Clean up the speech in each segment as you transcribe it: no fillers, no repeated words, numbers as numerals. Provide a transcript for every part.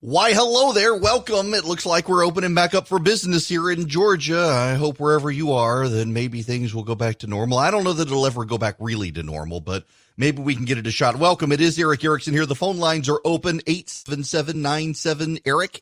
Why, hello there. Welcome. It looks like we're opening back up for business here in Georgia. I hope wherever you are, then maybe things will go back to normal. I don't know that it'll ever go back really to normal, but maybe we can get it a shot. Welcome. It is Eric Erickson here. The phone lines are open. 877-97-ERIC,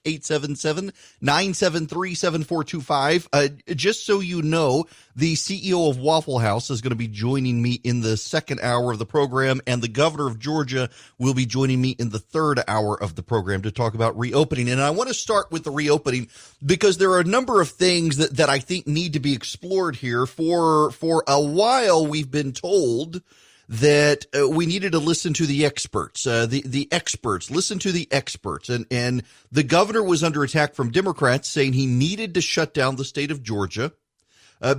877-973-7425. Just so you know, the CEO of Waffle House is going to be joining me in the second hour of the program, and the governor of Georgia will be joining me in the third hour of the program to talk about reopening. And I want to start with the reopening because there are a number of things that I think need to be explored here. For a while, we've been told that we needed to listen to the experts, the experts, listen to the experts. And the governor was under attack from Democrats saying he needed to shut down the state of Georgia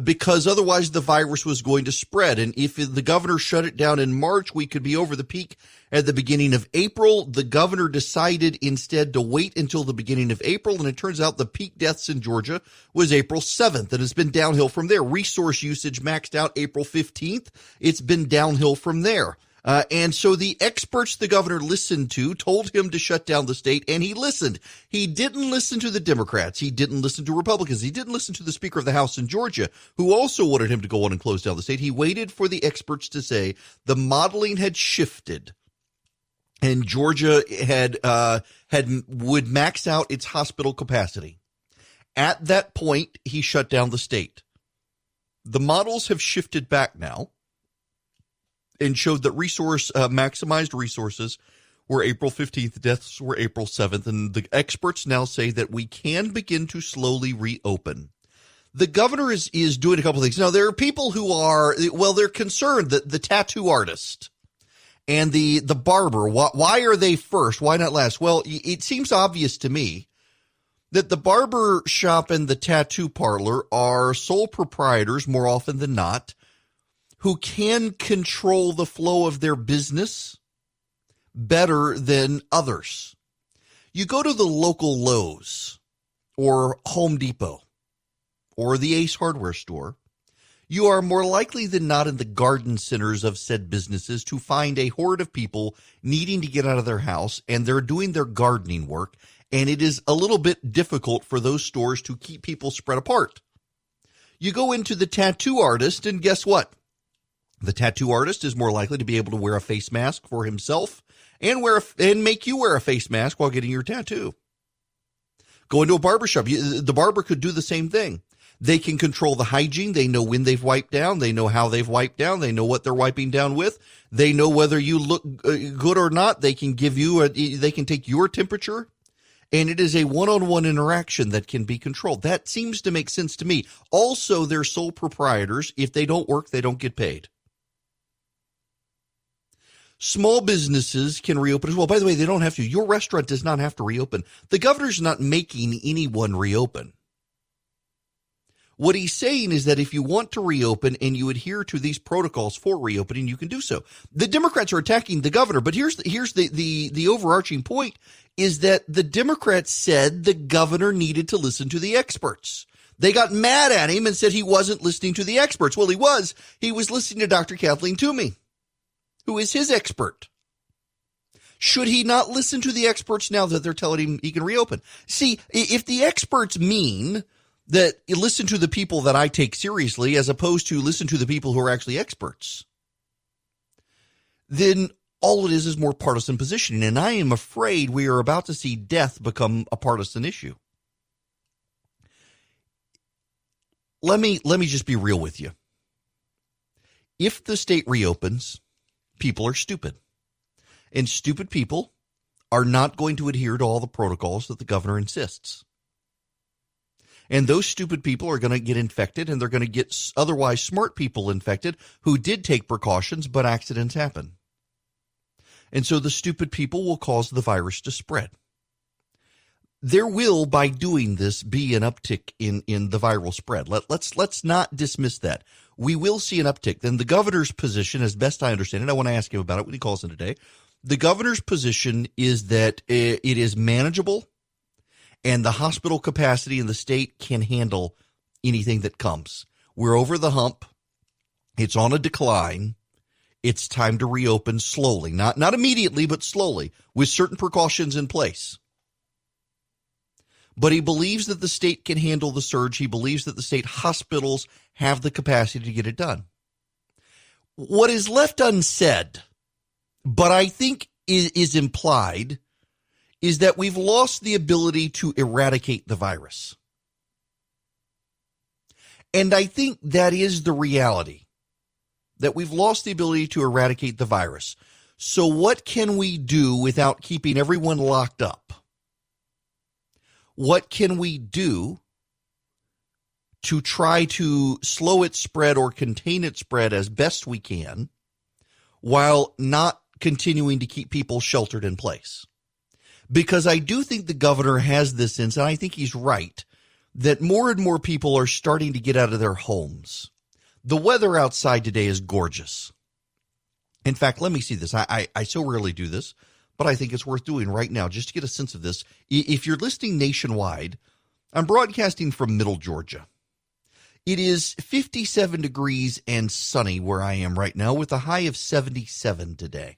because otherwise the virus was going to spread. And if the governor shut it down in March, we could be over the peak at the beginning of April. The governor decided instead to wait until the beginning of April, and it turns out the peak deaths in Georgia was April 7th, and it's been downhill from there. Resource usage maxed out April 15th. It's been downhill from there. And so the experts the governor listened to told him to shut down the state, and he listened. He didn't listen to the Democrats. He didn't listen to Republicans. He didn't listen to the Speaker of the House in Georgia, who also wanted him to go on and close down the state. He waited for the experts to say the modeling had shifted, and Georgia would max out its hospital capacity. At that point, he shut down the state. The models have shifted back now and showed that maximized resources were April 15th, deaths were April 7th, and the experts now say that we can begin to slowly reopen. The governor is doing a couple of things. Now, there are people who are, they're concerned that the tattoo artist and the barber, why are they first? Why not last? Well, it seems obvious to me that the barber shop and the tattoo parlor are sole proprietors more often than not, who can control the flow of their business better than others. You go to the local Lowe's or Home Depot or the Ace Hardware store, you are more likely than not in the garden centers of said businesses to find a horde of people needing to get out of their house, and they're doing their gardening work, and it is a little bit difficult for those stores to keep people spread apart. You go into the tattoo artist, and guess what? The tattoo artist is more likely to be able to wear a face mask for himself and make you wear a face mask while getting your tattoo. Go into a barbershop. The barber could do the same thing. They can control the hygiene. They know when they've wiped down. They know how they've wiped down. They know what they're wiping down with. They know whether you look good or not. They can they can take your temperature. And it is a one-on-one interaction that can be controlled. That seems to make sense to me. Also, they're sole proprietors. If they don't work, they don't get paid. Small businesses can reopen as well. By the way, they don't have to. Your restaurant does not have to reopen. The governor's not making anyone reopen. What he's saying is that if you want to reopen and you adhere to these protocols for reopening, you can do so. The Democrats are attacking the governor, but here's the overarching point is that the Democrats said the governor needed to listen to the experts. They got mad at him and said he wasn't listening to the experts. Well, he was. He was listening to Dr. Kathleen Toomey, who is his expert. Should he not listen to the experts now that they're telling him he can reopen? See, if the experts mean that you listen to the people that I take seriously as opposed to listen to the people who are actually experts, then all it is more partisan positioning. And I am afraid we are about to see death become a partisan issue. Let me just be real with you. If the state reopens, people are stupid. And stupid people are not going to adhere to all the protocols that the governor insists. And those stupid people are going to get infected, and they're going to get otherwise smart people infected who did take precautions, but accidents happen. And so the stupid people will cause the virus to spread. There will, by doing this, be an uptick in the viral spread. Let's not dismiss that. We will see an uptick. Then the governor's position, as best I understand it, I want to ask him about it when he calls in today. The governor's position is that it is manageable, and the hospital capacity in the state can handle anything that comes. We're over the hump. It's on a decline. It's time to reopen slowly, not immediately, but slowly, with certain precautions in place. But he believes that the state can handle the surge. He believes that the state hospitals have the capacity to get it done. What is left unsaid, but I think is implied, is that we've lost the ability to eradicate the virus. And I think that is the reality, that we've lost the ability to eradicate the virus. So what can we do without keeping everyone locked up? What can we do to try to slow its spread or contain its spread as best we can while not continuing to keep people sheltered in place? Because I do think the governor has this sense, and I think he's right, that more and more people are starting to get out of their homes. The weather outside today is gorgeous. In fact, let me see this. I so rarely do this, but I think it's worth doing right now just to get a sense of this. If you're listening nationwide, I'm broadcasting from Middle Georgia. It is 57 degrees and sunny where I am right now with a high of 77 today.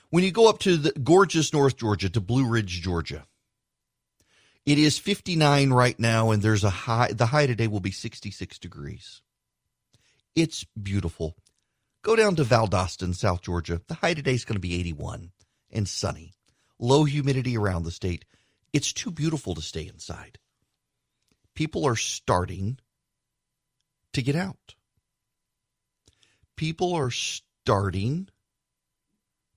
When you go up to the gorgeous North Georgia, to Blue Ridge, Georgia, it is 59 right now, and there's a high. The high today will be 66 degrees. It's beautiful. Go down to Valdosta, South Georgia. The high today is going to be 81 and sunny. Low humidity around the state. It's too beautiful to stay inside. People are starting to get out. People are starting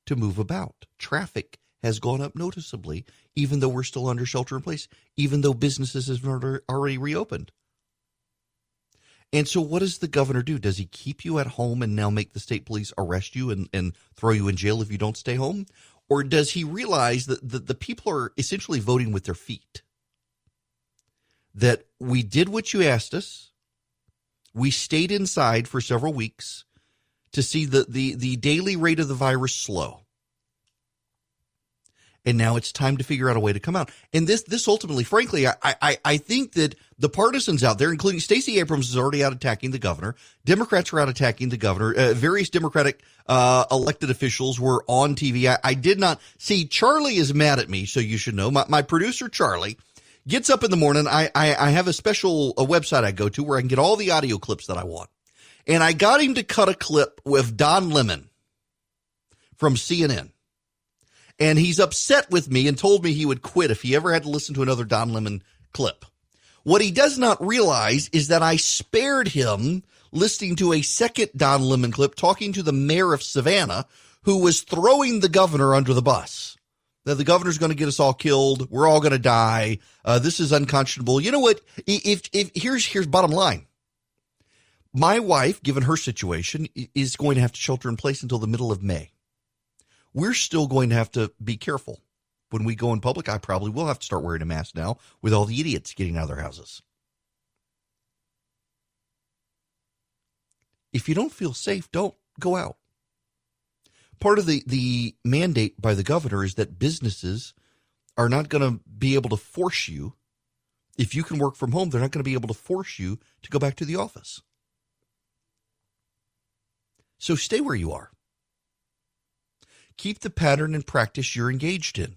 to move about. Traffic has gone up noticeably, even though we're still under shelter in place, even though businesses have already reopened. And so what does the governor do? Does he keep you at home and now make the state police arrest you and throw you in jail if you don't stay home? Or does he realize that the people are essentially voting with their feet? That we did what you asked us. We stayed inside for several weeks to see the daily rate of the virus slow. And now it's time to figure out a way to come out. And this ultimately, frankly, I think that the partisans out there, including Stacey Abrams, is already out attacking the governor. Democrats are out attacking the governor. Various Democratic elected officials were on TV. I did not see. Charlie is mad at me, so you should know. My producer, Charlie, gets up in the morning. I have a website I go to where I can get all the audio clips that I want. And I got him to cut a clip with Don Lemon from CNN. And he's upset with me and told me he would quit if he ever had to listen to another Don Lemon clip. What he does not realize is that I spared him listening to a second Don Lemon clip talking to the mayor of Savannah, who was throwing the governor under the bus. That the governor's going to get us all killed. We're all going to die. This is unconscionable. You know what? Here's bottom line. My wife, given her situation, is going to have to shelter in place until the middle of May. We're still going to have to be careful. When we go in public, I probably will have to start wearing a mask now with all the idiots getting out of their houses. If you don't feel safe, don't go out. Part of the mandate by the governor is that businesses are not going to be able to force you. If you can work from home, they're not going to be able to force you to go back to the office. So stay where you are. Keep the pattern and practice you're engaged in.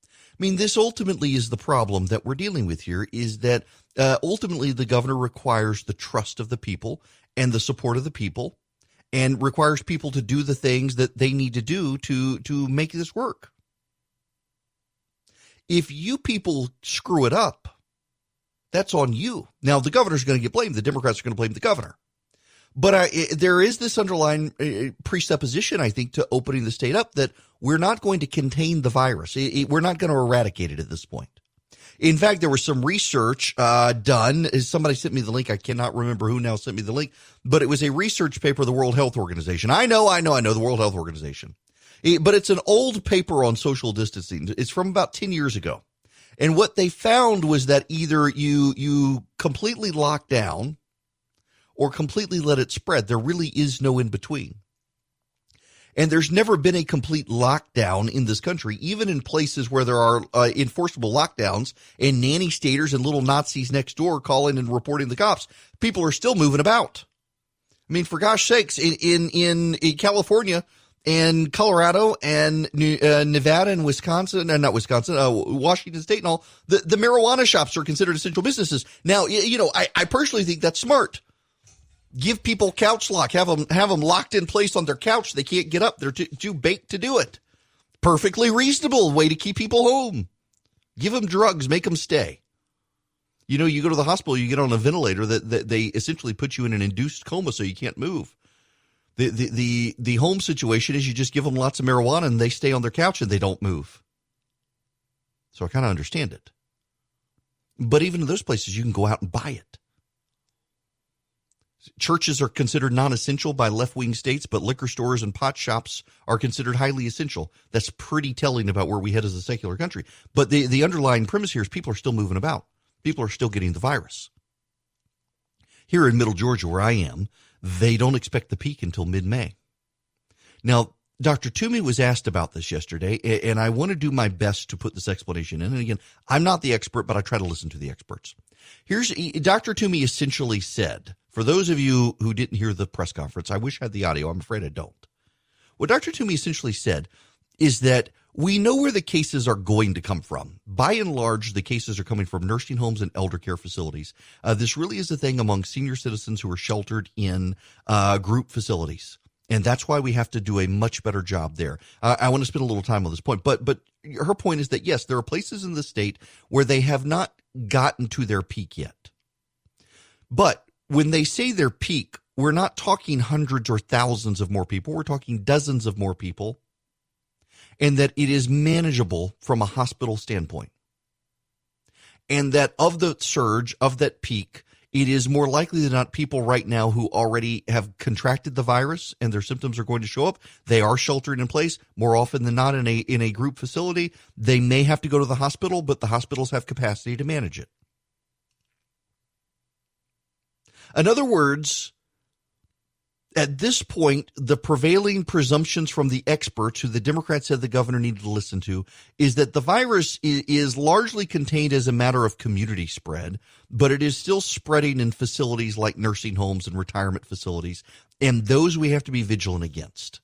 I mean, this ultimately is the problem that we're dealing with here, is that ultimately the governor requires the trust of the people and the support of the people, and requires people to do the things that they need to do to make this work. If you people screw it up, that's on you. Now, the governor's going to get blamed. The Democrats are going to blame the governor. But there is this underlying presupposition, I think, to opening the state up that we're not going to contain the virus. We're not going to eradicate it at this point. In fact, there was some research done. Somebody sent me the link. I cannot remember who now sent me the link, but it was a research paper of the World Health Organization. I know the World Health Organization. But it's an old paper on social distancing. It's from about 10 years ago. And what they found was that either you completely lock down or completely let it spread. There really is no in between. And there's never been a complete lockdown in this country, even in places where there are enforceable lockdowns and nanny staters and little Nazis next door calling and reporting the cops. People are still moving about. I mean, for gosh sakes, in California, And Colorado and Nevada and Wisconsin, not Wisconsin, Washington State and all, the marijuana shops are considered essential businesses. Now, I personally think that's smart. Give people couch lock, have them locked in place on their couch. They can't get up. They're too baked to do it. Perfectly reasonable way to keep people home. Give them drugs, make them stay. You go to the hospital, you get on a ventilator that they essentially put you in an induced coma so you can't move. The home situation is you just give them lots of marijuana and they stay on their couch and they don't move. So I kind of understand it. But even in those places, you can go out and buy it. Churches are considered non-essential by left-wing states, but liquor stores and pot shops are considered highly essential. That's pretty telling about where we head as a secular country. But the underlying premise here is people are still moving about. People are still getting the virus. Here in Middle Georgia, where I am, they don't expect the peak until mid-May. Now, Dr. Toomey was asked about this yesterday, and I want to do my best to put this explanation in. And again, I'm not the expert, but I try to listen to the experts. Dr. Toomey essentially said, for those of you who didn't hear the press conference, I wish I had the audio. I'm afraid I don't. What Dr. Toomey essentially said is that we know where the cases are going to come from. By and large, the cases are coming from nursing homes and elder care facilities. This really is a thing among senior citizens who are sheltered in group facilities. And that's why we have to do a much better job there. I want to spend a little time on this point. But her point is that, yes, there are places in the state where they have not gotten to their peak yet. But when they say their peak, we're not talking hundreds or thousands of more people. We're talking dozens of more people. And that it is manageable from a hospital standpoint. And that of the surge, of that peak, it is more likely than not people right now who already have contracted the virus and their symptoms are going to show up. They are sheltered in place more often than not in a group facility. They may have to go to the hospital, but the hospitals have capacity to manage it. In other words, at this point, the prevailing presumptions from the experts who the Democrats said the governor needed to listen to is that the virus is largely contained as a matter of community spread, but it is still spreading in facilities like nursing homes and retirement facilities, and those we have to be vigilant against.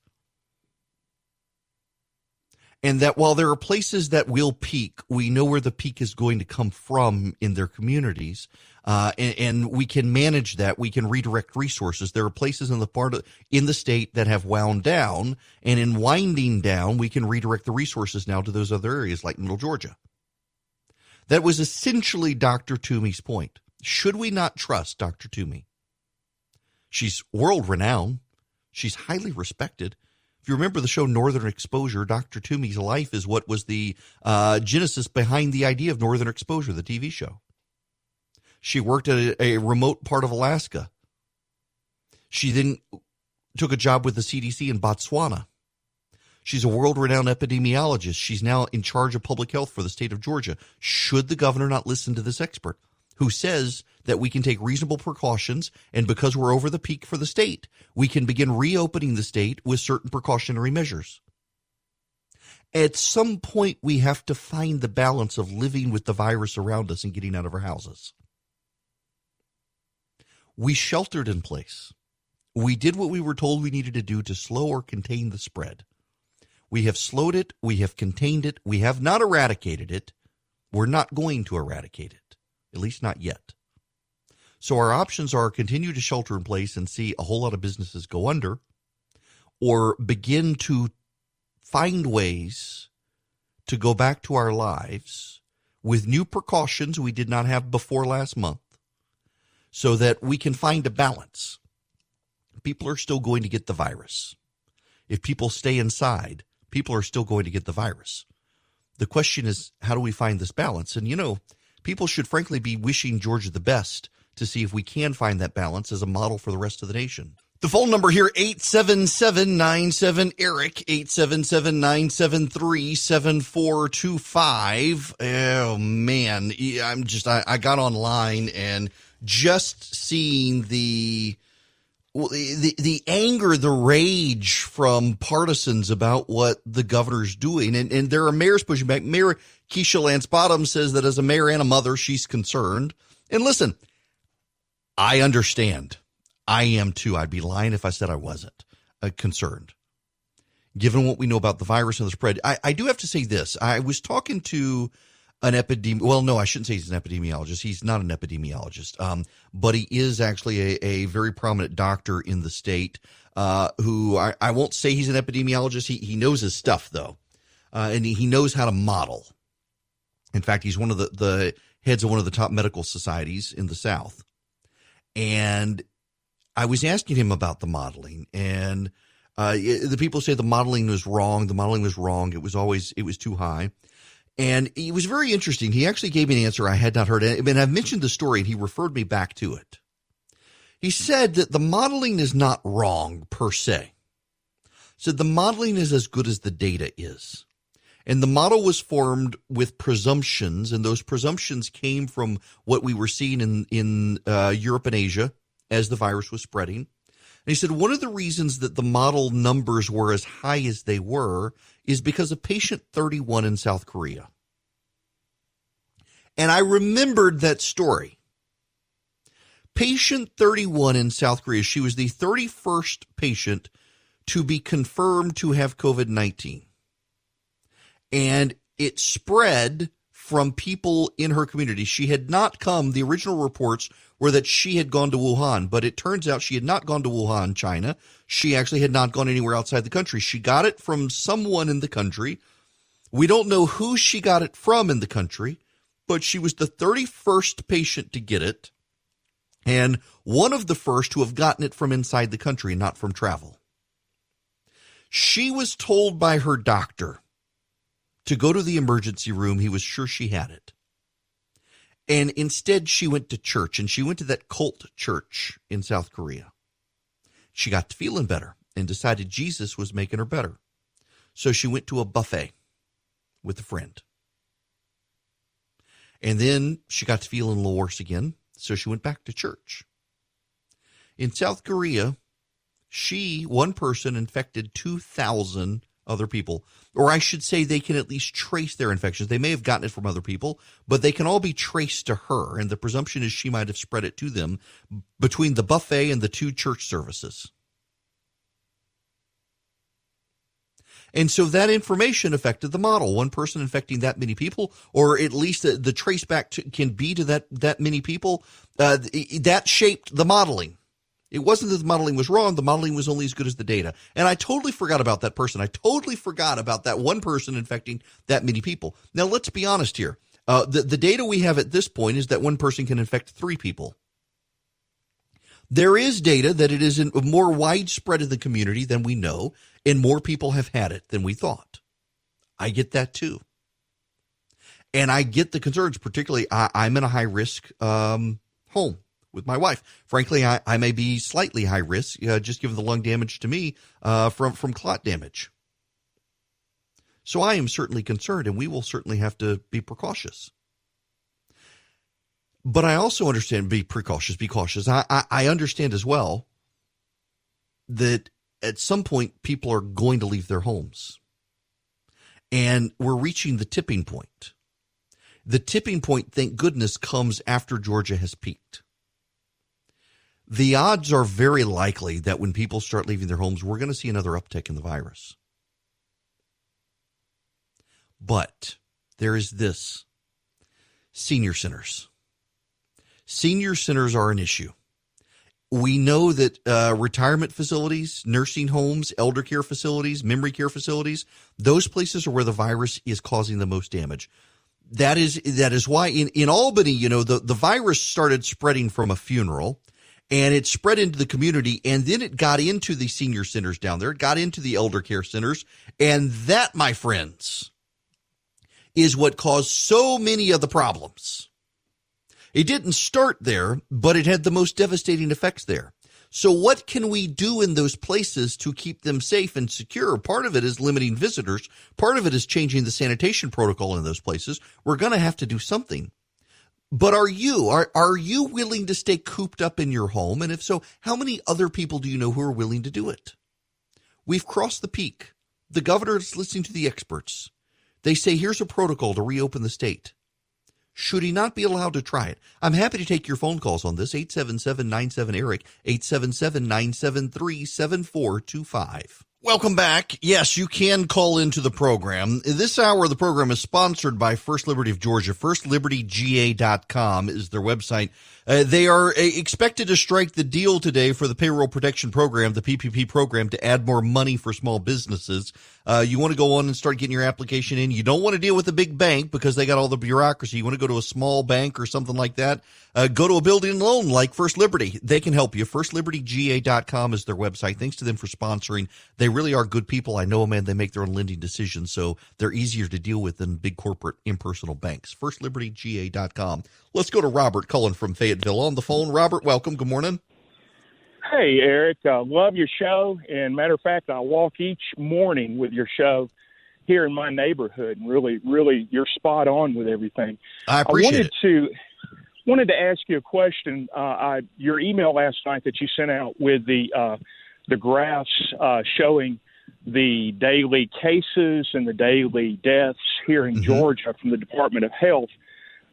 And that while there are places that will peak, we know where the peak is going to come from in their communities, and we can manage that. We can redirect resources. There are places in the state that have wound down, and in winding down, we can redirect the resources now to those other areas like Middle Georgia. That was essentially Dr. Toomey's point. Should we not trust Dr. Toomey? She's world-renowned. She's highly respected. If you remember the show Northern Exposure, Dr. Toomey's life is what was the genesis behind the idea of Northern Exposure, the TV show. She worked at a remote part of Alaska. She then took a job with the CDC in Botswana. She's a world-renowned epidemiologist. She's now in charge of public health for the state of Georgia. Should the governor not listen to this expert who says that we can take reasonable precautions, and because we're over the peak for the state, we can begin reopening the state with certain precautionary measures? At some point, we have to find the balance of living with the virus around us and getting out of our houses. We sheltered in place. We did what we were told we needed to do to slow or contain the spread. We have slowed it. We have contained it. We have not eradicated it. We're not going to eradicate it, at least not yet. So our options are continue to shelter in place and see a whole lot of businesses go under, or begin to find ways to go back to our lives with new precautions we did not have before last month, so that we can find a balance. People are still going to get the virus. If people stay inside, people are still going to get the virus. The question is, how do we find this balance? And, people should frankly be wishing Georgia the best to see if we can find that balance as a model for the rest of the nation. The phone number here, 877-97-ERIC, 877-973-7425. Oh, man, I got online and just seeing the anger, the rage from partisans about what the governor's doing. And there are mayors pushing back. Mayor Keisha Lance Bottoms says that as a mayor and a mother, she's concerned. And listen, I understand. I am too. I'd be lying if I said I wasn't concerned. given what we know about the virus and the spread. I do have to say this. I was talking to an well, no, I shouldn't say he's an epidemiologist. He's not an epidemiologist, but he is actually a very prominent doctor in the state who I won't say he's an epidemiologist. He knows his stuff, though, and he knows how to model. In fact, he's one of the heads of one of the top medical societies in the South. And I was asking him about the modeling, and the people say the modeling was wrong. The modeling was wrong. It was too high. And it was very interesting. He actually gave me an answer I had not heard. I mean, I've mentioned the story, and he referred me back to it. He said that the modeling is not wrong per se. He said the modeling is as good as the data is. And the model was formed with presumptions, and those presumptions came from what we were seeing in Europe and Asia as the virus was spreading. And he said one of the reasons that the model numbers were as high as they were is because of patient 31 in South Korea. And I remembered that story. Patient 31 in South Korea, she was the 31st patient to be confirmed to have COVID-19. And it spread from people in her community. She had not come, the original reports were that she had gone to Wuhan, but it turns out she had not gone to Wuhan, China. She actually had not gone anywhere outside the country. She got it from someone in the country. We don't know who she got it from in the country, but she was the 31st patient to get it, and one of the first to have gotten it from inside the country, not from travel. She was told by her doctor to go to the emergency room. He was sure she had it. And instead, she went to church, and she went to that cult church in South Korea. She got to feeling better and decided Jesus was making her better. So she went to a buffet with a friend. And then she got to feeling a little worse again, so she went back to church. In South Korea, one person infected 2,000 other people, or I should say they can at least trace their infections. They may have gotten it from other people, but they can all be traced to her, and the presumption is she might have spread it to them between the buffet and the 2 church services. And so that information affected the model. One person infecting that many people, or at least the trace back can be to that many people, that shaped the modeling. It wasn't that the modeling was wrong. The modeling was only as good as the data. And I totally forgot about that person. I totally forgot about that one person infecting that many people. Now, let's be honest here. The data we have at this point is that one person can infect 3 people. There is data that it is more widespread in the community than we know, and more people have had it than we thought. I get that too. And I get the concerns, particularly I'm in a high-risk home with my wife. Frankly, I may be slightly high risk, just given the lung damage to me from clot damage. So I am certainly concerned, and we will certainly have to be precautious. But I also understand, be cautious. I understand as well that at some point people are going to leave their homes. And we're reaching the tipping point. The tipping point, thank goodness, comes after Georgia has peaked. The odds are very likely that when people start leaving their homes, we're going to see another uptick in the virus. But there is this. Senior centers. Senior centers are an issue. We know that retirement facilities, nursing homes, elder care facilities, memory care facilities, those places are where the virus is causing the most damage. That is why in Albany, the virus started spreading from a funeral, and it spread into the community, and then it got into the senior centers down there. It got into the elder care centers, and that, my friends, is what caused so many of the problems. It didn't start there, but it had the most devastating effects there. So what can we do in those places to keep them safe and secure? Part of it is limiting visitors. Part of it is changing the sanitation protocol in those places. We're going to have to do something. But are you willing to stay cooped up in your home? And if so, how many other people do you know who are willing to do it? We've crossed the peak. The governor is listening to the experts. They say, here's a protocol to reopen the state. Should he not be allowed to try it? I'm happy to take your phone calls on this, 877-97-ERIC, 877-973-7425. Welcome back. Yes, you can call into the program. This hour of the program is sponsored by First Liberty of Georgia. FirstLibertyGA.com is their website. They are expected to strike the deal today for the Payroll Protection Program, the PPP program, to add more money for small businesses. You want to go on and start getting your application in. You don't want to deal with a big bank because they got all the bureaucracy. You want to go to a small bank or something like that. Go to a building loan like First Liberty. They can help you. FirstLibertyGA.com is their website. Thanks to them for sponsoring. They really are good people. I know them, and they make their own lending decisions, so they're easier to deal with than big corporate impersonal banks. FirstLibertyGA.com. Let's go to Robert calling from Fayetteville on the phone. Robert, welcome. Good morning. Hey, Eric. Love your show. And matter of fact, I walk each morning with your show here in my neighborhood. Really, you're spot on with everything. I appreciate it. Wanted to ask you a question. Your email last night that you sent out with the graphs showing the daily cases and the daily deaths here in Georgia from the Department of Health.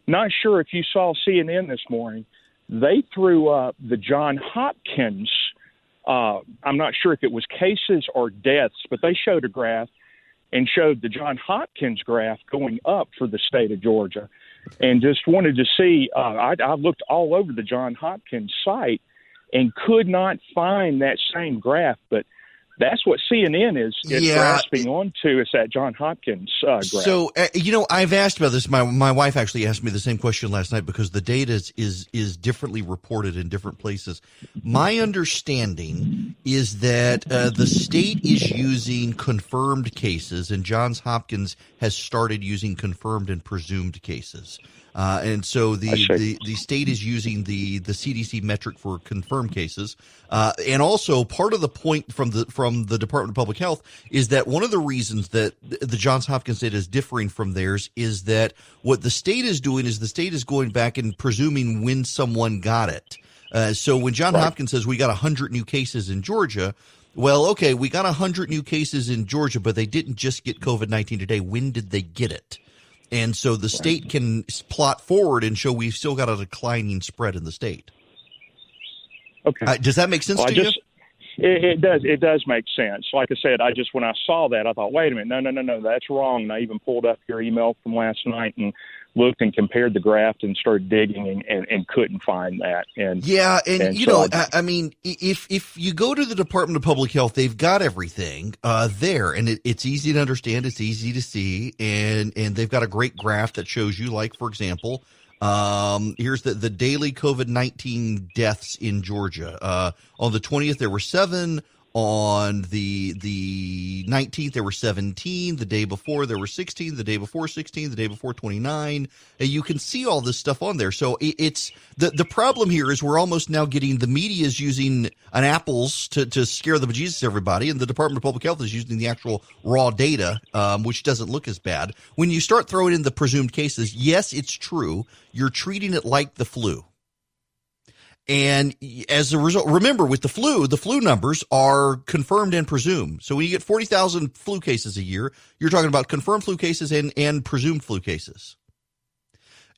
Not sure if you saw CNN this morning. They threw up the Johns Hopkins. I'm not sure if it was cases or deaths, but they showed a graph and showed the Johns Hopkins graph going up for the state of Georgia. And just wanted to see, I looked all over the Johns Hopkins site and could not find that same graph, but that's what CNN is grasping onto, is that Johns Hopkins graph. So, I've asked about this. My wife actually asked me the same question last night because the data is differently reported in different places. My understanding is that the state is using confirmed cases, and Johns Hopkins has started using confirmed and presumed cases. And so the state is using the CDC metric for confirmed cases. And also part of the point from the Department of Public Health is that one of the reasons that the Johns Hopkins data is differing from theirs is that what the state is doing is the state is going back and presuming when someone got it. So when Johns Hopkins says we got 100 new cases in Georgia, well, okay, we got 100 new cases in Georgia, but they didn't just get COVID-19 today. When did they get it? And so the state can plot forward and show we've still got a declining spread in the state. Okay. Does that make sense to you? It does. It does make sense. Like I said, when I saw that, I thought, wait a minute, no, that's wrong. And I even pulled up your email from last night and looked and compared the graph and started digging and couldn't find that. If you go to the Department of Public Health, they've got everything there, and it's easy to understand, it's easy to see, and they've got a great graph that shows you, like, for example, here's the daily COVID-19 deaths in Georgia. On the 20th, there were 7. On the 19th, there were 17. The day before, there were 16. The day before 16. The day before 29. And you can see all this stuff on there. So it's the problem here is we're almost now getting the media is using an apples to scare the bejesus everybody, and the Department of Public Health is using the actual raw data, which doesn't look as bad. When you start throwing in the presumed cases, yes, it's true. You're treating it like the flu. And as a result, remember with the flu numbers are confirmed and presumed. So when you get 40,000 flu cases a year, you're talking about confirmed flu cases and presumed flu cases.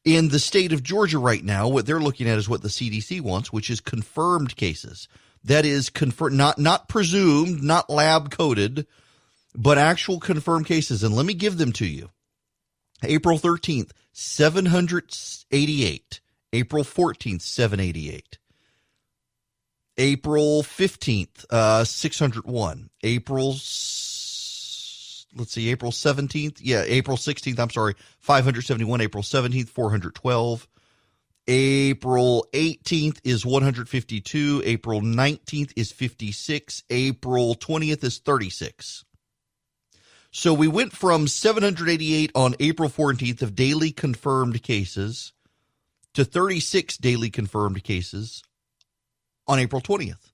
In the state of Georgia right now, what they're looking at is what the CDC wants, which is confirmed cases. That is confirmed, not presumed, not lab coded, but actual confirmed cases. And let me give them to you. April 13th, 788. April 14th, 788. April 15th, 601. April 17th. Yeah, April 16th, 571. April 17th, 412. April 18th is 152. April 19th is 56. April 20th is 36. So we went from 788 on April 14th of daily confirmed cases to 36 daily confirmed cases on April 20th.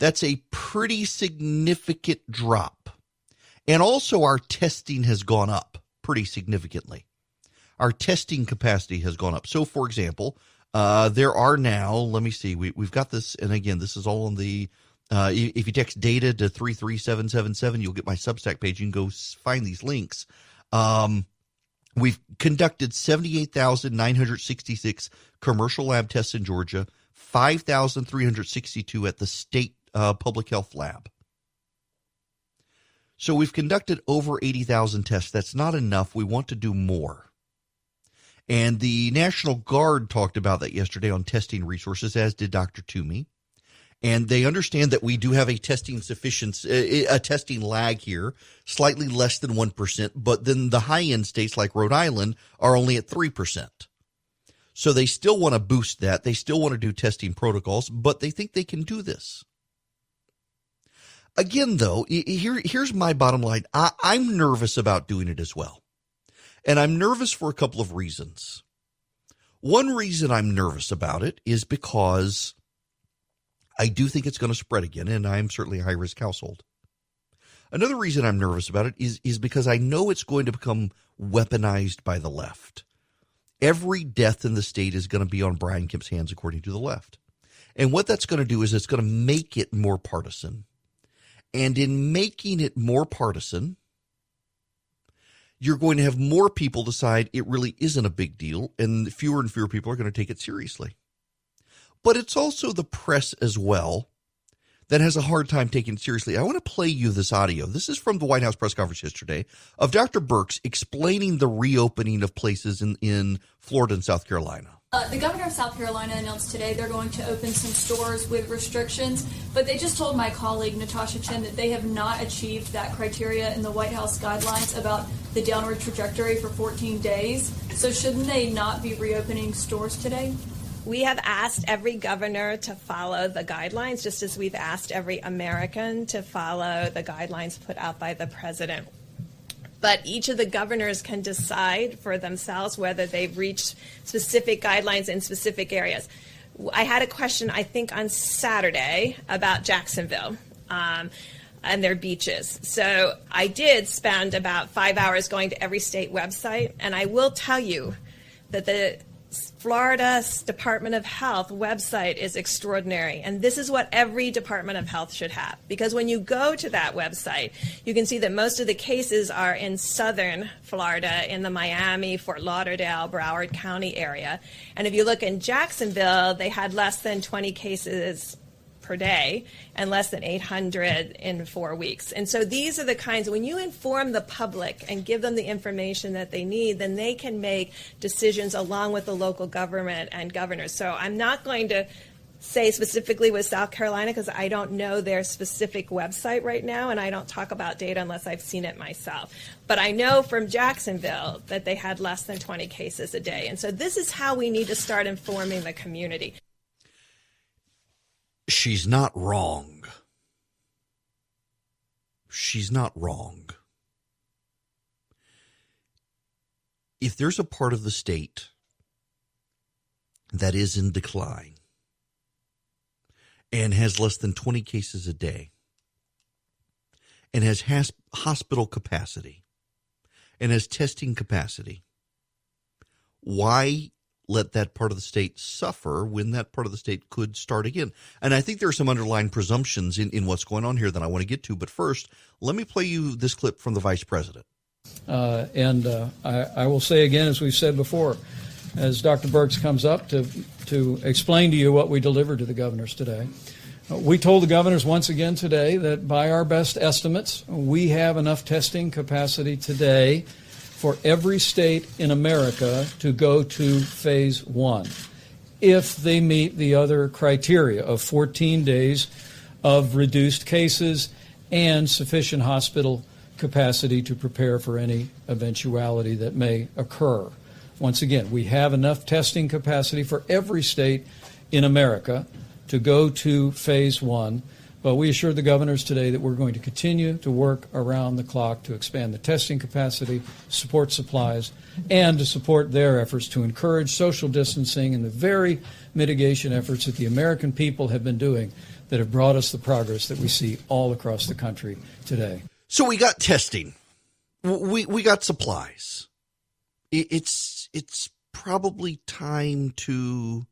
That's a pretty significant drop. And also our testing has gone up pretty significantly. Our testing capacity has gone up. So, for example, there are now, let me see, we've got this, and again, this is all on the, if you text data to 33777, you'll get my Substack page. You can go find these links. We've conducted 78,966 commercial lab tests in Georgia, 5,362 at the state public health lab. So we've conducted over 80,000 tests. That's not enough. We want to do more. And the National Guard talked about that yesterday on testing resources, as did Dr. Toomey. And they understand that we do have a testing lag here, slightly less than 1%, but then the high-end states like Rhode Island are only at 3%. So they still want to boost that. They still want to do testing protocols, but they think they can do this. Again, though, here's my bottom line. I'm nervous about doing it as well. And I'm nervous for a couple of reasons. One reason I'm nervous about it is because I do think it's going to spread again, and I'm certainly a high-risk household. Another reason I'm nervous about it is because I know it's going to become weaponized by the left. Every death in the state is going to be on Brian Kemp's hands, according to the left. And what that's going to do is it's going to make it more partisan. And in making it more partisan, you're going to have more people decide it really isn't a big deal, and fewer people are going to take it seriously. But it's also the press as well that has a hard time taking it seriously. I want to play you this audio. This is from the White House press conference yesterday of Dr. Birx explaining the reopening of places in Florida and South Carolina. The governor of South Carolina announced today they're going to open some stores with restrictions, but they just told my colleague Natasha Chen that they have not achieved that criteria in the White House guidelines about the downward trajectory for 14 days. So shouldn't they not be reopening stores today? We have asked every governor to follow the guidelines, just as we've asked every American to follow the guidelines put out by the president. But each of the governors can decide for themselves whether they've reached specific guidelines in specific areas. I had a question, I think, on Saturday about Jacksonville and their beaches. So I did spend about 5 hours going to every state website, and I will tell you that the Florida Department of Health website is extraordinary, and this is what every Department of Health should have, because when you go to that website, you can see that most of the cases are in southern Florida, in the Miami, Fort Lauderdale, Broward County area. And if you look in Jacksonville, they had less than 20 cases per day and less than 800 in 4 weeks. And so these are the kinds, when you inform the public and give them the information that they need, then they can make decisions along with the local government and governors. So I'm not going to say specifically with South Carolina because I don't know their specific website right now, and I don't talk about data unless I've seen it myself. But I know from Jacksonville that they had less than 20 cases a day. And so this is how we need to start informing the community. She's not wrong. She's not wrong. If there's a part of the state that is in decline and has less than 20 cases a day and has hospital capacity and has testing capacity, why let that part of the state suffer when that part of the state could start again? And I think there are some underlying presumptions in what's going on here that I want to get to. But first, let me play you this clip from the vice president. I will say again, as we've said before, as Dr. Birx comes up to explain to you what we delivered to the governors today, we told the governors once again today that by our best estimates, we have enough testing capacity today for every state in America to go to phase one if they meet the other criteria of 14 days of reduced cases and sufficient hospital capacity to prepare for any eventuality that may occur. Once again, we have enough testing capacity for every state in America to go to phase one. But we assured the governors today that we're going to continue to work around the clock to expand the testing capacity, support supplies, and to support their efforts to encourage social distancing and the very mitigation efforts that the American people have been doing that have brought us the progress that we see all across the country today. So we got testing. We got supplies. It's probably time to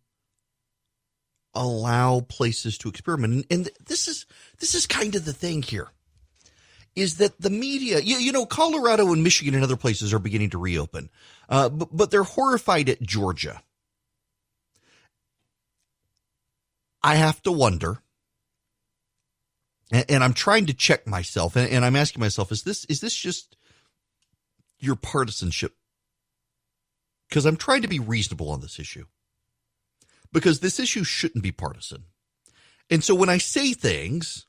allow places to experiment. And this is kind of the thing here, is that the media, you know, Colorado and Michigan and other places are beginning to reopen, but they're horrified at Georgia. I have to wonder And I'm trying to check myself, and I'm asking myself, is this just your partisanship? Because I'm trying to be reasonable on this issue. Because this issue shouldn't be partisan. And so when I say things,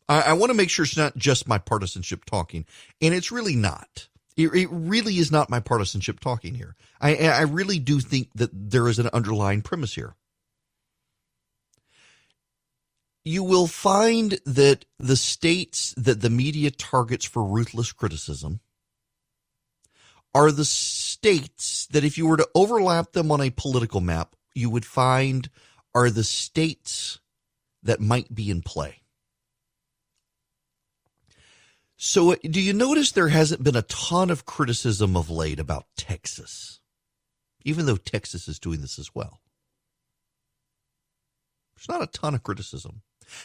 I want to make sure it's not just my partisanship talking. And it's really not. It really is not my partisanship talking here. I really do think that there is an underlying premise here. You will find that the states that the media targets for ruthless criticism are the states that, if you were to overlap them on a political map, you would find are the states that might be in play. So do you notice there hasn't been a ton of criticism of late about Texas, even though Texas is doing this as well? There's not a ton of criticism.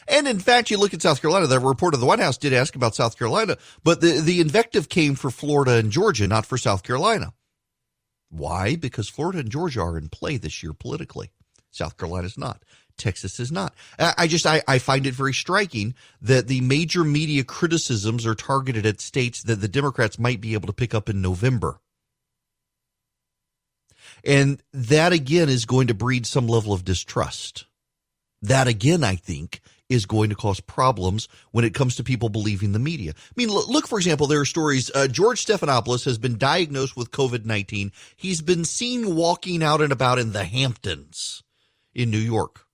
And in fact, you look at South Carolina, the report of the White House did ask about South Carolina, but the invective came for Florida and Georgia, not for South Carolina. Why? Because Florida and Georgia are in play this year politically. South Carolina's not. Texas is not. I find it very striking that the major media criticisms are targeted at states that the Democrats might be able to pick up in November. And that, again, is going to breed some level of distrust. That, again, I think, is going to cause problems when it comes to people believing the media. I mean, look, for example, there are stories. George Stephanopoulos has been diagnosed with COVID-19. He's been seen walking out and about in the Hamptons in New York.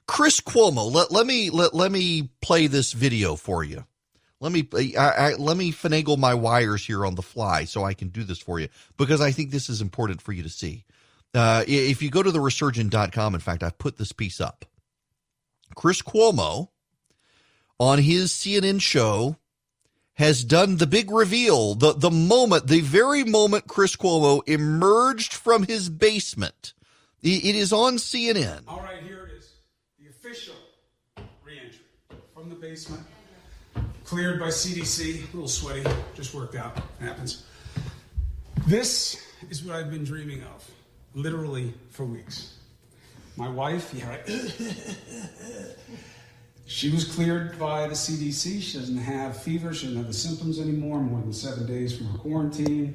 Chris Cuomo, let me play this video for you. Let me finagle my wires here on the fly so I can do this for you, because I think this is important for you to see. If you go to theresurgent.com, in fact, I've put this piece up. Chris Cuomo, on his CNN show, has done the big reveal, the very moment Chris Cuomo emerged from his basement. It is on CNN. All right, here it is. The official reentry from the basement, cleared by CDC, a little sweaty, just worked out, happens. This is what I've been dreaming of, literally for weeks. My wife, she was cleared by the CDC. She doesn't have fever. She doesn't have the symptoms anymore, more than 7 days from her quarantine.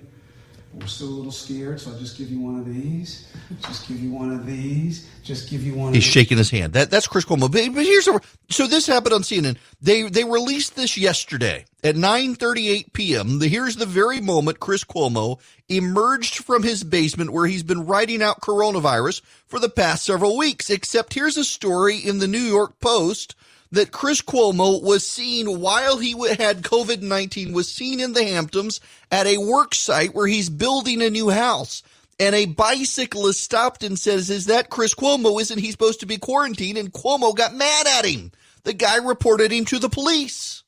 But we're still a little scared, so I'll just give you one of these. Just give you one of these. Just give you one of these. He's shaking his hand. That's Chris Cuomo. But so this happened on CNN. They released this yesterday at 9:38 p.m. Here's the very moment Chris Cuomo emerged from his basement where he's been writing out coronavirus for the past several weeks. Except here's a story in the New York Post that Chris Cuomo was seen while he had COVID-19, was seen in the Hamptons at a work site where he's building a new house. And a bicyclist stopped and says, "Is that Chris Cuomo? Isn't he supposed to be quarantined?" And Cuomo got mad at him. The guy reported him to the police.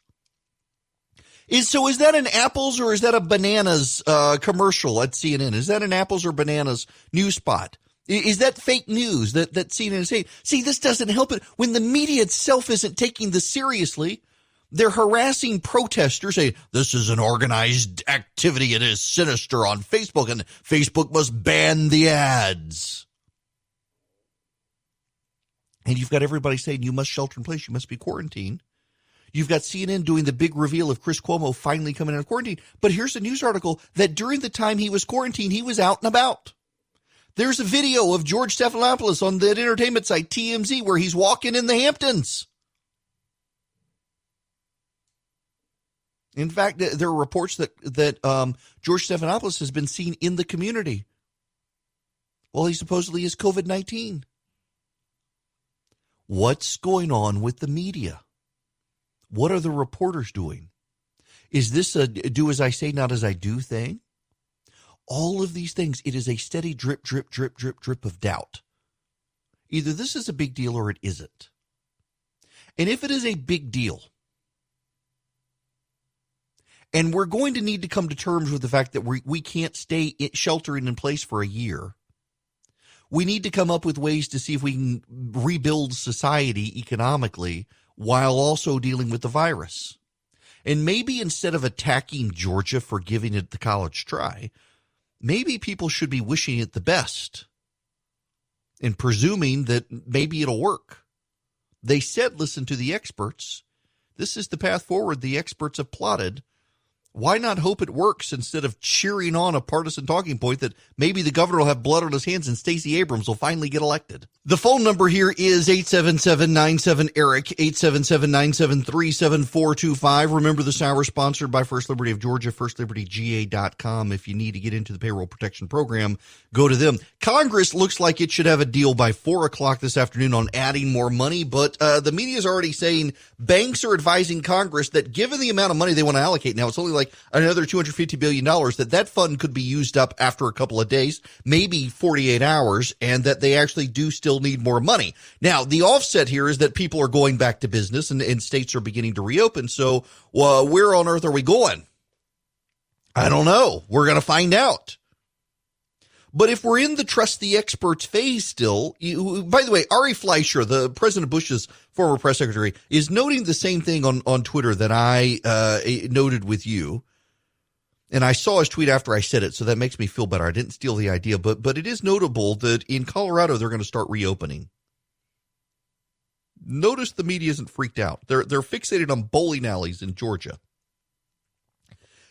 Is that an apples or is that a bananas commercial at CNN? Is that an apples or bananas news spot? Is that fake news that CNN is saying? See, this doesn't help it. When the media itself isn't taking this seriously, they're harassing protesters, saying this is an organized activity. It is sinister on Facebook, and Facebook must ban the ads. And you've got everybody saying you must shelter in place. You must be quarantined. You've got CNN doing the big reveal of Chris Cuomo finally coming out of quarantine. But here's a news article that during the time he was quarantined, he was out and about. There's a video of George Stephanopoulos on that entertainment site, TMZ, where he's walking in the Hamptons. In fact, there are reports that George Stephanopoulos has been seen in the community while he supposedly has COVID-19. What's going on with the media? What are the reporters doing? Is this a do as I say, not as I do thing? All of these things, it is a steady drip, drip, drip, drip, drip of doubt. Either this is a big deal or it isn't. And if it is a big deal, and we're going to need to come to terms with the fact that we can't stay sheltering in place for a year, we need to come up with ways to see if we can rebuild society economically while also dealing with the virus. And maybe instead of attacking Georgia for giving it the college try, maybe people should be wishing it the best and presuming that maybe it'll work. They said listen to the experts. This is the path forward the experts have plotted. Why not hope it works instead of cheering on a partisan talking point that maybe the governor will have blood on his hands and Stacey Abrams will finally get elected? The phone number here is 877-97-ERIC, 877-973-7425. Remember, this hour is sponsored by First Liberty of Georgia, FirstLibertyGA.com. If you need to get into the payroll protection program, go to them. Congress looks like it should have a deal by 4 o'clock this afternoon on adding more money, but the media is already saying banks are advising Congress that given the amount of money they want to allocate, now it's only like another $250 billion, that fund could be used up after a couple of days, maybe 48 hours, and that they actually do still need more money. Now, the offset here is that people are going back to business and states are beginning to reopen. So where on earth are we going? I don't know. We're going to find out. But if we're in the trust the experts phase still, by the way, Ari Fleischer, the President Bush's former press secretary, is noting the same thing on Twitter that I noted with you. And I saw his tweet after I said it, so that makes me feel better. I didn't steal the idea, but it is notable that in Colorado, they're going to start reopening. Notice the media isn't freaked out. They're fixated on bowling alleys in Georgia.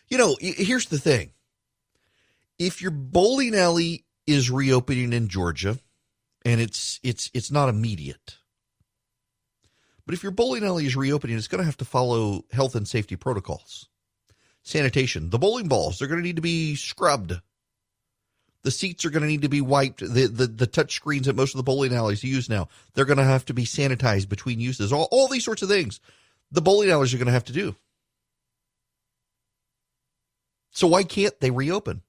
You know, here's the thing. If your bowling alley is reopening in Georgia, and it's not immediate, but if your bowling alley is reopening, it's going to have to follow health and safety protocols. Sanitation. The bowling balls, they're going to need to be scrubbed. The seats are going to need to be wiped. The touch screens at most of the bowling alleys you use now, they're going to have to be sanitized between uses. All these sorts of things the bowling alleys are going to have to do. So why can't they reopen?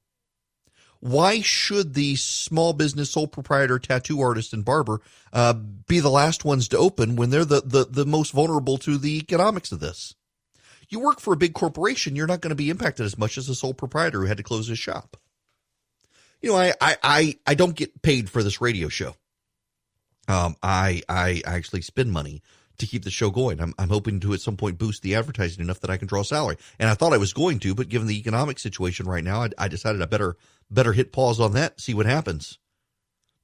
Why should the small business sole proprietor, tattoo artist, and barber be the last ones to open when they're the most vulnerable to the economics of this? You work for a big corporation, you're not going to be impacted as much as a sole proprietor who had to close his shop. You know, I don't get paid for this radio show. I actually spend money to keep the show going. I'm hoping to at some point boost the advertising enough that I can draw salary. And I thought I was going to, but given the economic situation right now, I decided I better hit pause on that, see what happens.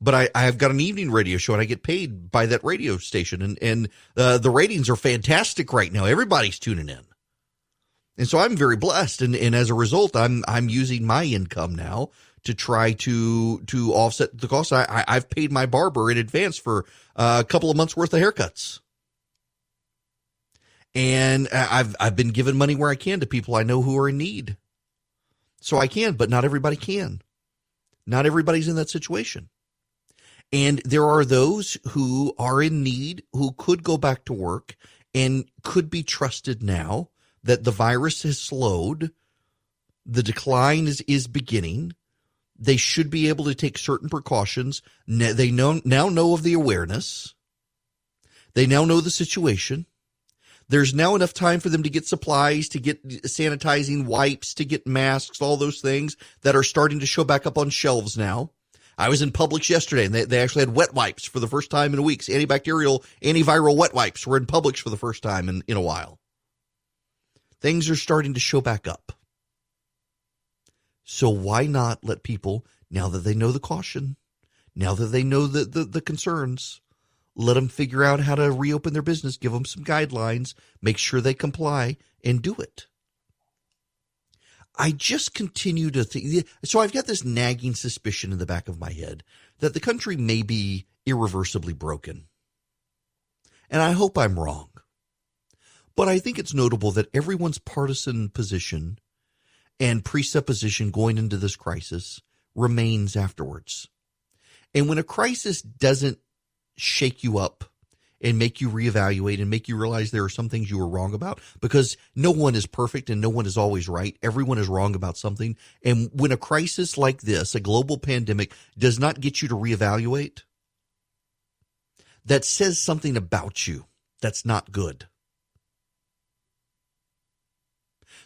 But I've got an evening radio show and I get paid by that radio station, and the ratings are fantastic right now. Everybody's tuning in. And so I'm very blessed. And as a result, I'm using my income now to try to offset the cost. I've paid my barber in advance for a couple of months worth of haircuts. And I've been giving money where I can to people I know who are in need. So I can, but not everybody can. Not everybody's in that situation. And there are those who are in need, who could go back to work and could be trusted now that the virus has slowed. The decline is beginning. They should be able to take certain precautions. They now know of the awareness. They now know the situation. There's now enough time for them to get supplies, to get sanitizing wipes, to get masks, all those things that are starting to show back up on shelves now. I was in Publix yesterday, and they actually had wet wipes for the first time in weeks. Antibacterial, antiviral wet wipes were in Publix for the first time in a while. Things are starting to show back up. So why not let people, now that they know the caution, now that they know the concerns, let them figure out how to reopen their business, give them some guidelines, make sure they comply, and do it. I just continue to think, so I've got this nagging suspicion in the back of my head that the country may be irreversibly broken. And I hope I'm wrong. But I think it's notable that everyone's partisan position and presupposition going into this crisis remains afterwards. And when a crisis doesn't shake you up and make you reevaluate and make you realize there are some things you were wrong about, because no one is perfect and no one is always right. Everyone is wrong about something. And when a crisis like this, a global pandemic, does not get you to reevaluate, that says something about you that's not good.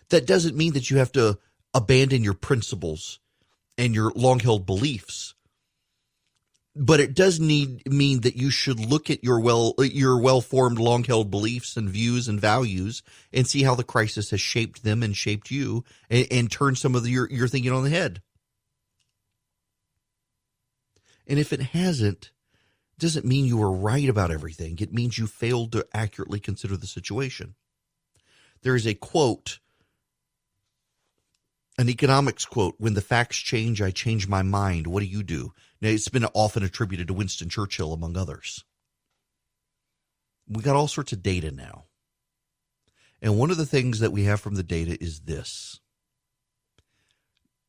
That doesn't mean that you have to abandon your principles and your long-held beliefs. But it does mean that you should look at your well-formed, long-held beliefs and views and values and see how the crisis has shaped them and shaped you, and turn some of your thinking on the head. And if it hasn't, it doesn't mean you were right about everything. It means you failed to accurately consider the situation. There is a quote, an economics quote, when the facts change, I change my mind. What do you do? Now, it's been often attributed to Winston Churchill, among others. We got all sorts of data now. And one of the things that we have from the data is this.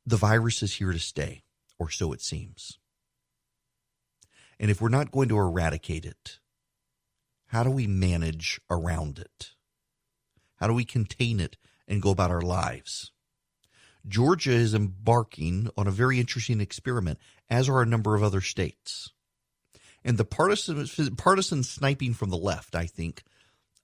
The virus is here to stay, or so it seems. And if we're not going to eradicate it, how do we manage around it? How do we contain it and go about our lives? Georgia is embarking on a very interesting experiment, as are a number of other states. And the partisan sniping from the left, I think,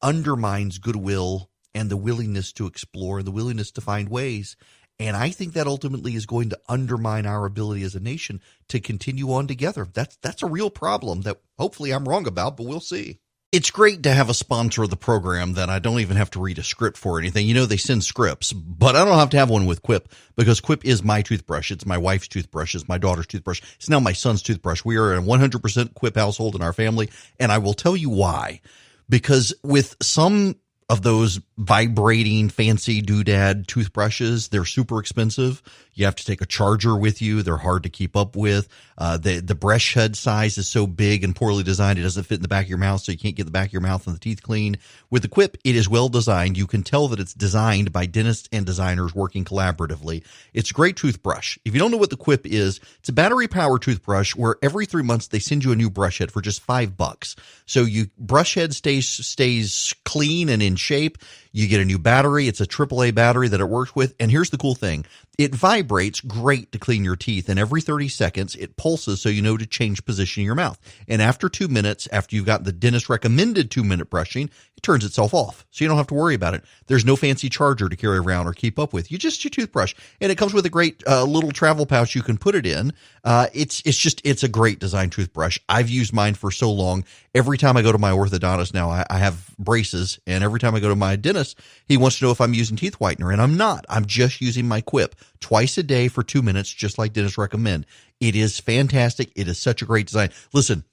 undermines goodwill and the willingness to explore, the willingness to find ways. And I think that ultimately is going to undermine our ability as a nation to continue on together. That's a real problem that hopefully I'm wrong about, but we'll see. It's great to have a sponsor of the program that I don't even have to read a script for or anything. You know, they send scripts, but I don't have to have one with Quip because Quip is my toothbrush. It's my wife's toothbrush. It's my daughter's toothbrush. It's now my son's toothbrush. We are a 100% Quip household in our family, and I will tell you why. Because with some of those vibrating fancy doodad toothbrushes, they're super expensive. You have to take a charger with you. They're hard to keep up with. The brush head size is so big and poorly designed, it doesn't fit in the back of your mouth, so you can't get the back of your mouth and the teeth clean. With the Quip, it is well designed. You can tell that it's designed by dentists and designers working collaboratively. It's a great toothbrush. If you don't know what the Quip is, it's a battery-powered toothbrush where every 3 months they send you a new brush head for just $5. So you brush head stays clean and in shape. You get a new battery. It's a AAA battery that it works with. And here's the cool thing. It vibrates great to clean your teeth, and every 30 seconds it pulses so you know to change position in your mouth. And after 2 minutes, after you've got the dentist recommended 2-minute brushing, it turns itself off. So you don't have to worry about it. There's no fancy charger to carry around or keep up with. You just your toothbrush. And it comes with a great little travel pouch you can put it in. It's a great design toothbrush. I've used mine for so long. Every time I go to my orthodontist now, I have braces, and every time I go to my dentist, he wants to know if I'm using teeth whitener, and I'm not. I'm just using my Quip twice a day for 2 minutes, just like dentists recommend. It is fantastic. It is such a great design. Listen,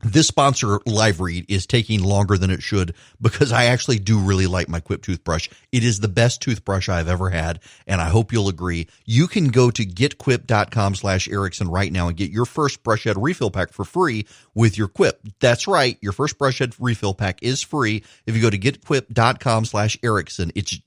this sponsor live read is taking longer than it should because I actually do really like my Quip toothbrush. It is the best toothbrush I've ever had, and I hope you'll agree. You can go to getquip.com/Erickson right now and get your first brush head refill pack for free with your Quip. That's right. Your first brush head refill pack is free if you go to getquip.com/Erickson. It's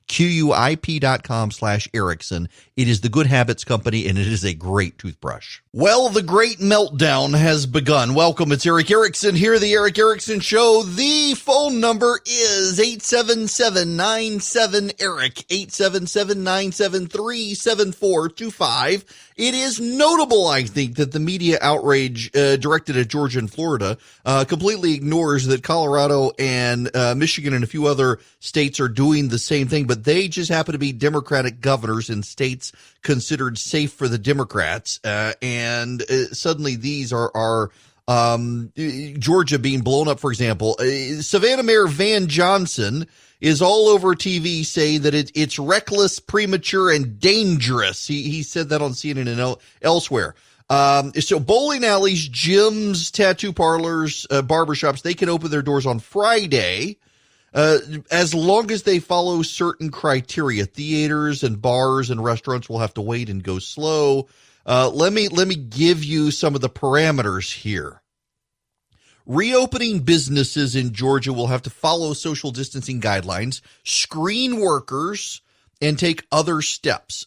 GetQuip.com/Erickson. It is the Good Habits Company, and it is a great toothbrush. Well, the great meltdown has begun. Welcome. It's Eric Erickson here, The Eric Erickson Show. The phone number is 877-97-ERIC, 877-973-7425. It is notable, I think, that the media outrage directed at Georgia and Florida completely ignores that Colorado and Michigan and a few other states are doing the same thing, but they just happen to be Democratic governors in states considered safe for the Democrats. And suddenly these are Georgia being blown up, for example. Savannah Mayor Van Johnson is all over TV saying that it's reckless, premature, and dangerous. He said that on CNN and elsewhere. So bowling alleys, gyms, tattoo parlors, barbershops, they can open their doors on Friday as long as they follow certain criteria. Theaters and bars and restaurants will have to wait and go slow. Let me give you some of the parameters here. Reopening businesses in Georgia will have to follow social distancing guidelines, screen workers, and take other steps.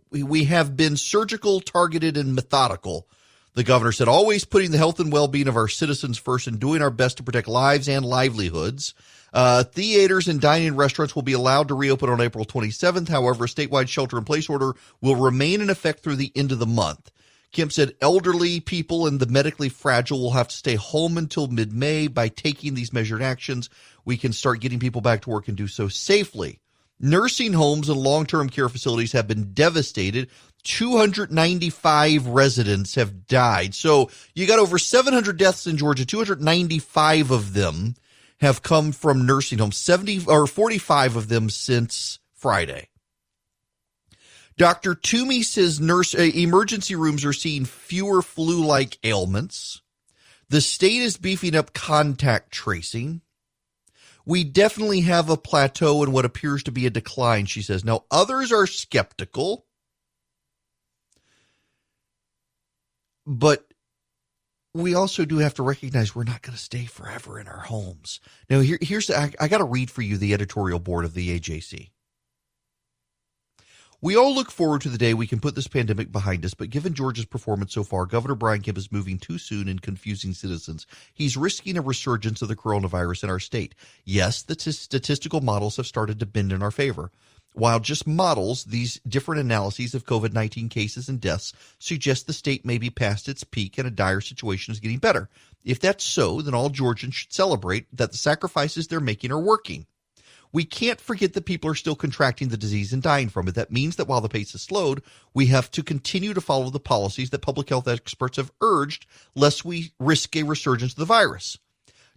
We have been surgical, targeted, and methodical, the governor said, always putting the health and well-being of our citizens first and doing our best to protect lives and livelihoods. Theaters and dining restaurants will be allowed to reopen on April 27th. However, a statewide shelter-in-place order will remain in effect through the end of the month. Kemp said elderly people and the medically fragile will have to stay home until mid-May. By taking these measured actions, we can start getting people back to work and do so safely. Nursing homes and long-term care facilities have been devastated. 295 residents have died. So you got over 700 deaths in Georgia. 295 of them have come from nursing homes, 45 of them since Friday. Dr. Toomey says emergency rooms are seeing fewer flu-like ailments. The state is beefing up contact tracing. We definitely have a plateau and what appears to be a decline, she says. Now, others are skeptical, but we also do have to recognize we're not going to stay forever in our homes. Now, I got to read for you the editorial board of the AJC. We all look forward to the day we can put this pandemic behind us, but given Georgia's performance so far, Governor Brian Kemp is moving too soon and confusing citizens. He's risking a resurgence of the coronavirus in our state. Yes, the statistical models have started to bend in our favor. While just models, these different analyses of COVID-19 cases and deaths suggest the state may be past its peak and a dire situation is getting better. If that's so, then all Georgians should celebrate that the sacrifices they're making are working. We can't forget that people are still contracting the disease and dying from it. That means that while the pace has slowed, we have to continue to follow the policies that public health experts have urged, lest we risk a resurgence of the virus.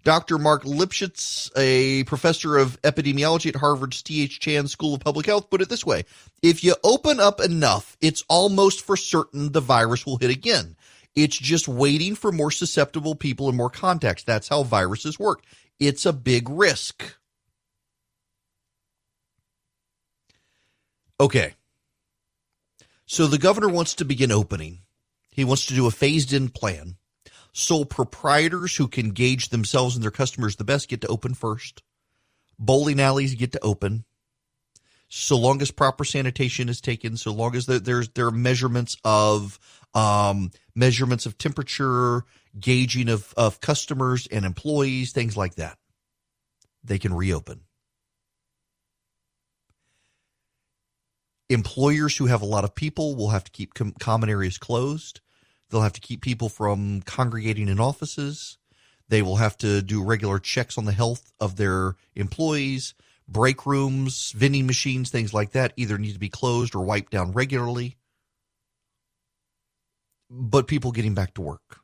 Dr. Mark Lipschitz, a professor of epidemiology at Harvard's T.H. Chan School of Public Health, put it this way: if you open up enough, it's almost for certain the virus will hit again. It's just waiting for more susceptible people and more contacts. That's how viruses work. It's a big risk. Okay, so the governor wants to begin opening. He wants to do a phased-in plan. Sole proprietors who can gauge themselves and their customers the best get to open first. Bowling alleys get to open. So long as proper sanitation is taken, so long as there are measurements of temperature, gauging of customers and employees, things like that, they can reopen. Employers who have a lot of people will have to keep common areas closed. They'll have to keep people from congregating in offices. They will have to do regular checks on the health of their employees. Break rooms, vending machines, things like that either need to be closed or wiped down regularly. But people getting back to work.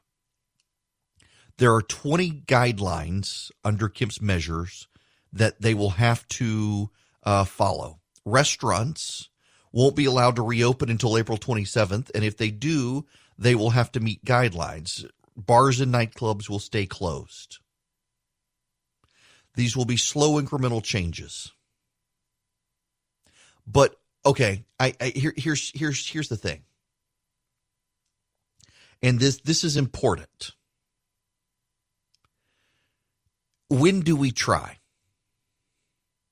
There are 20 guidelines under Kemp's measures that they will have to follow. Restaurants won't be allowed to reopen until April 27th, and if they do, they will have to meet guidelines. Bars and nightclubs will stay closed. These will be slow incremental changes. But okay, here's the thing. And this is important. When do we try?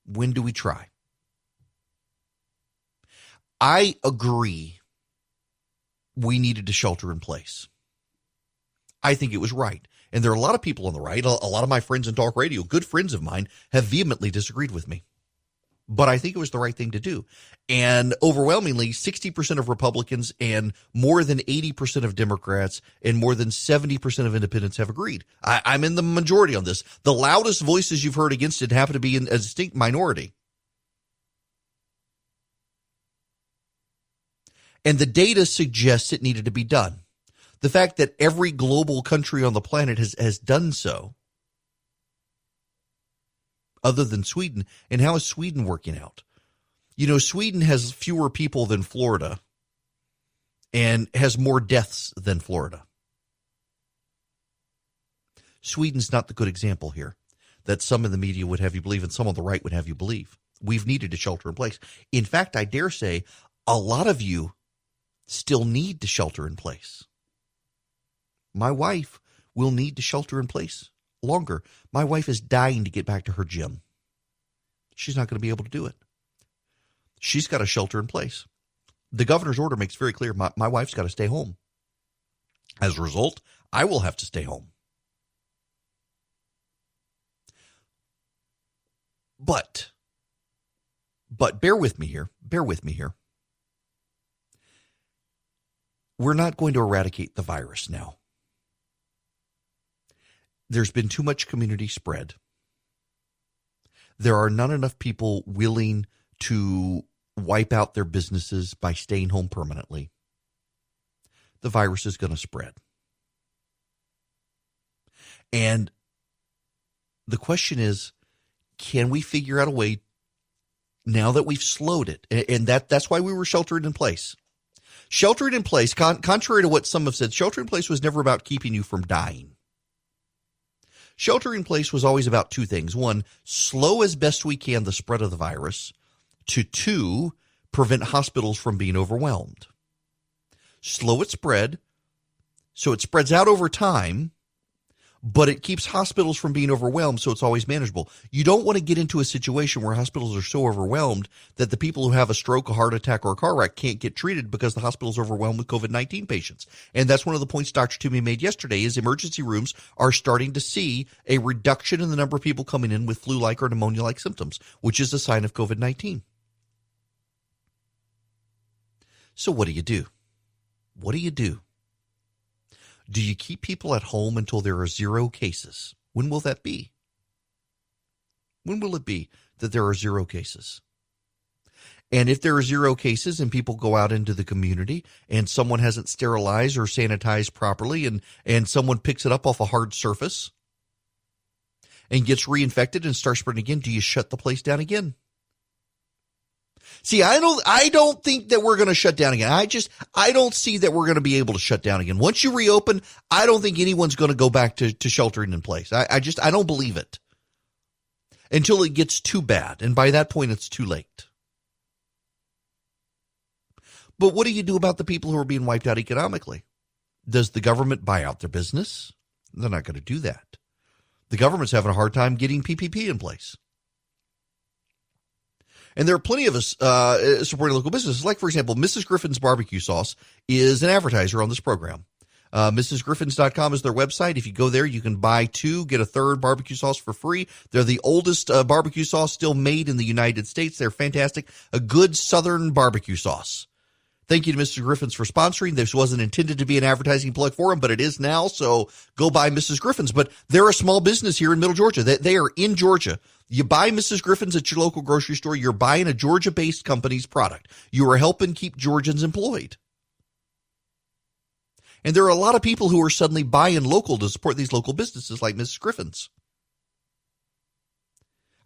When do we try? I agree we needed to shelter in place. I think it was right. And there are a lot of people on the right, a lot of my friends in talk radio, good friends of mine, have vehemently disagreed with me. But I think it was the right thing to do. And overwhelmingly, 60% of Republicans and more than 80% of Democrats and more than 70% of independents have agreed. I'm in the majority on this. The loudest voices you've heard against it happen to be in a distinct minority. And the data suggests it needed to be done. The fact that every global country on the planet has done so, other than Sweden, and how is Sweden working out? You know, Sweden has fewer people than Florida and has more deaths than Florida. Sweden's not the good example here that some in the media would have you believe and some on the right would have you believe. We've needed to shelter in place. In fact, I dare say a lot of you still need to shelter in place. My wife will need to shelter in place longer. My wife is dying to get back to her gym. She's not going to be able to do it. She's got to shelter in place. The governor's order makes very clear my wife's got to stay home. As a result, I will have to stay home. But bear with me here. Bear with me here. We're not going to eradicate the virus now. There's been too much community spread. There are not enough people willing to wipe out their businesses by staying home permanently. The virus is going to spread. And the question is, can we figure out a way now that we've slowed it? And that's why we were sheltered in place. Sheltered in place, contrary to what some have said, shelter in place was never about keeping you from dying. Shelter in place was always about two things. One, slow as best we can the spread of the virus. To two, prevent hospitals from being overwhelmed. Slow its spread, so it spreads out over time, but it keeps hospitals from being overwhelmed, so it's always manageable. You don't want to get into a situation where hospitals are so overwhelmed that the people who have a stroke, a heart attack, or a car wreck can't get treated because the hospital is overwhelmed with COVID-19 patients. And that's one of the points Dr. Toomey made yesterday is emergency rooms are starting to see a reduction in the number of people coming in with flu-like or pneumonia-like symptoms, which is a sign of COVID-19. So what do you do? What do you do? Do you keep people at home until there are 0 cases? When will that be? When will it be that there are 0 cases? And if there are 0 cases and people go out into the community and someone hasn't sterilized or sanitized properly and someone picks it up off a hard surface and gets reinfected and starts spreading again, do you shut the place down again? See, I don't think that we're going to shut down again. I don't see that we're going to be able to shut down again. Once you reopen, I don't think anyone's going to go back to sheltering in place. I don't believe it until it gets too bad. And by that point, it's too late. But what do you do about the people who are being wiped out economically? Does the government buy out their business? They're not going to do that. The government's having a hard time getting PPP in place. And there are plenty of us supporting local businesses. Like, for example, Mrs. Griffin's Barbecue Sauce is an advertiser on this program. MrsGriffins.com is their website. If you go there, you can buy 2, get a 3rd barbecue sauce for free. They're the oldest barbecue sauce still made in the United States. They're fantastic. A good Southern barbecue sauce. Thank you to Mr. Griffin's for sponsoring. This wasn't intended to be an advertising plug for them, but it is now, so go buy Mrs. Griffin's. But they're a small business here in Middle Georgia. They are in Georgia. You buy Mrs. Griffin's at your local grocery store, you're buying a Georgia-based company's product. You are helping keep Georgians employed. And there are a lot of people who are suddenly buying local to support these local businesses like Mrs. Griffin's.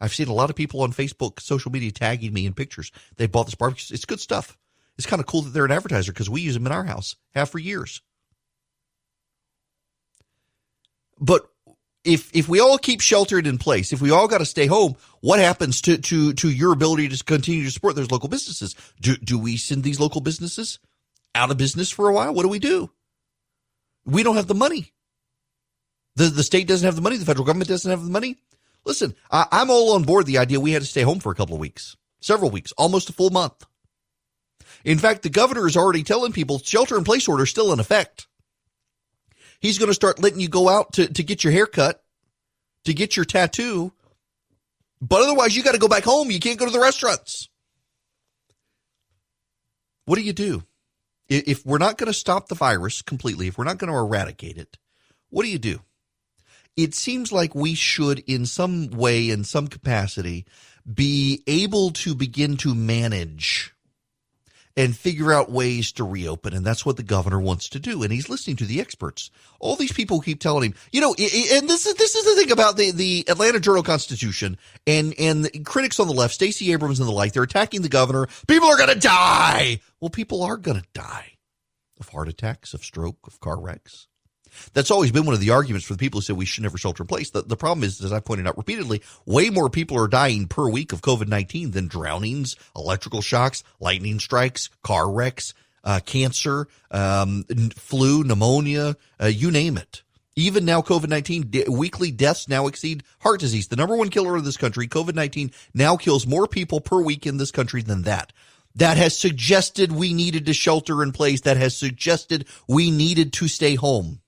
I've seen a lot of people on Facebook, social media tagging me in pictures. They bought this barbecue. It's good stuff. It's kind of cool that they're an advertiser because we use them in our house, have for years. But if we all keep sheltered in place, if we all got to stay home, what happens to your ability to continue to support those local businesses? Do we send these local businesses out of business for a while? What do we do? We don't have the money. The state doesn't have the money. The federal government doesn't have the money. Listen, I'm all on board the idea we had to stay home for a couple of weeks, several weeks, almost a full month. In fact, the governor is already telling people shelter-in-place order is still in effect. He's going to start letting you go out to get your hair cut, to get your tattoo. But otherwise, you got to go back home. You can't go to the restaurants. What do? If we're not going to stop the virus completely, if we're not going to eradicate it, what do? It seems like we should, in some way, in some capacity, be able to begin to manage and figure out ways to reopen. And that's what the governor wants to do. And he's listening to the experts. All these people keep telling him, and this is the thing about the Atlanta Journal-Constitution and the critics on the left, Stacey Abrams and the like, they're attacking the governor. People are going to die. Well, people are going to die of heart attacks, of stroke, of car wrecks. That's always been one of the arguments for the people who say we should never shelter in place. The problem is, as I pointed out repeatedly, way more people are dying per week of COVID-19 than drownings, electrical shocks, lightning strikes, car wrecks, cancer, flu, pneumonia, you name it. Even now, COVID-19 weekly deaths now exceed heart disease. The number one killer of this country, COVID-19, now kills more people per week in this country than that. That has suggested we needed to shelter in place. That has suggested we needed to stay home.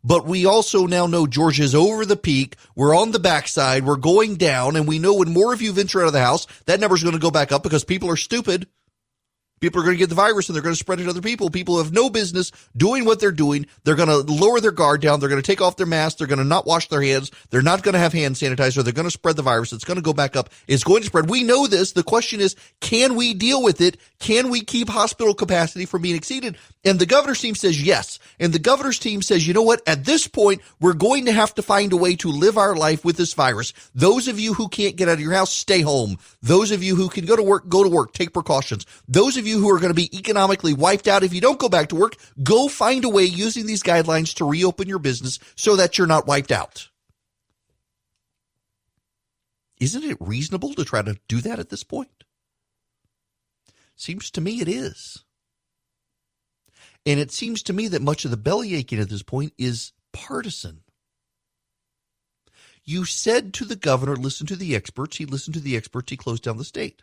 But we also now know Georgia's over the peak. We're on the backside. We're going down. And we know when more of you venture out of the house, that number's going to go back up because people are stupid. People are going to get the virus and they're going to spread it to other people. People who have no business doing what they're doing. They're going to lower their guard down. They're going to take off their masks. They're going to not wash their hands. They're not going to have hand sanitizer. They're going to spread the virus. It's going to go back up. It's going to spread. We know this. The question is, can we deal with it? Can we keep hospital capacity from being exceeded? And the governor's team says yes. And the governor's team says, you know what? At this point, we're going to have to find a way to live our life with this virus. Those of you who can't get out of your house, stay home. Those of you who can go to work, take precautions. Those of you who are going to be economically wiped out if you don't go back to work, go find a way using these guidelines to reopen your business so that you're not wiped out. Isn't it reasonable to try to do that at this point? Seems to me it is. And it seems to me that much of the belly aching at this point is partisan. You said to the governor, listen to the experts. He listened to the experts. He closed down the state.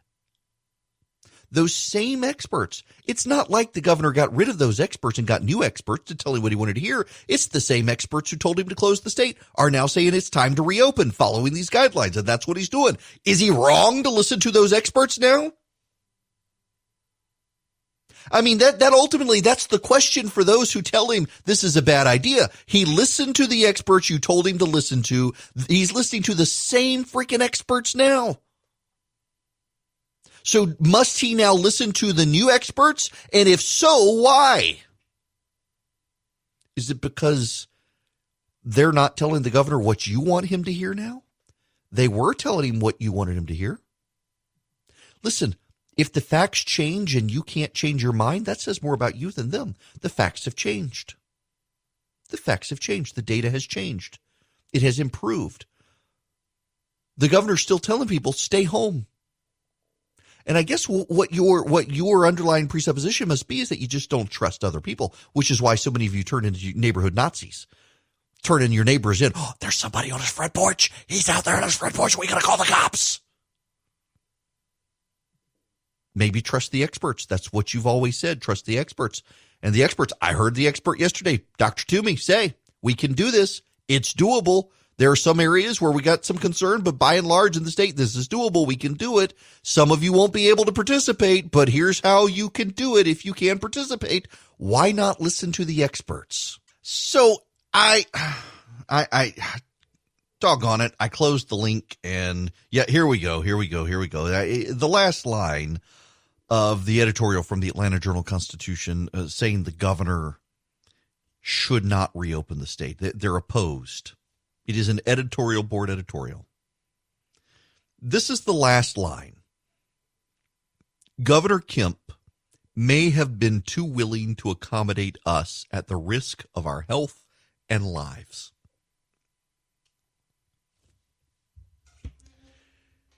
Those same experts. It's not like the governor got rid of those experts and got new experts to tell him what he wanted to hear. It's the same experts who told him to close the state are now saying it's time to reopen following these guidelines, and that's what he's doing. Is he wrong to listen to those experts now? I mean, that ultimately, that's the question for those who tell him this is a bad idea. He listened to the experts you told him to listen to. He's listening to the same freaking experts now. So must he now listen to the new experts? And if so, why? Is it because they're not telling the governor what you want him to hear now? They were telling him what you wanted him to hear. Listen, if the facts change and you can't change your mind, that says more about you than them. The facts have changed. The facts have changed. The data has changed. It has improved. The governor's still telling people, stay home. And I guess what your underlying presupposition must be is that you just don't trust other people, which is why so many of you turn into neighborhood Nazis. Turning your neighbors in. Oh, there's somebody on his front porch. He's out there on his front porch. We got to call the cops. Maybe trust the experts. That's what you've always said. Trust the experts. And the experts, I heard the expert yesterday, Dr. Toomey, say, we can do this. It's doable. There are some areas where we got some concern, but by and large in the state, this is doable. We can do it. Some of you won't be able to participate, but here's how you can do it if you can participate. Why not listen to the experts? So I doggone it. I closed the link and yeah, here we go. The last line of the editorial from the Atlanta Journal-Constitution saying the governor should not reopen the state. They're opposed. It is an editorial board editorial. This is the last line. Governor Kemp may have been too willing to accommodate us at the risk of our health and lives.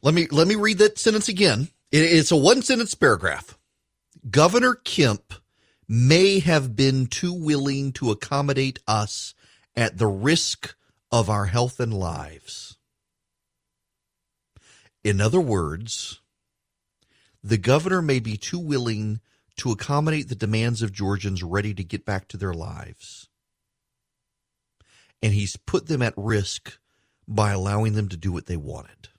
Let me read that sentence again. It's a one-sentence paragraph. Governor Kemp may have been too willing to accommodate us at the risk of our health and lives. In other words, the governor may be too willing to accommodate the demands of Georgians ready to get back to their lives. And he's put them at risk by allowing them to do what they wanted.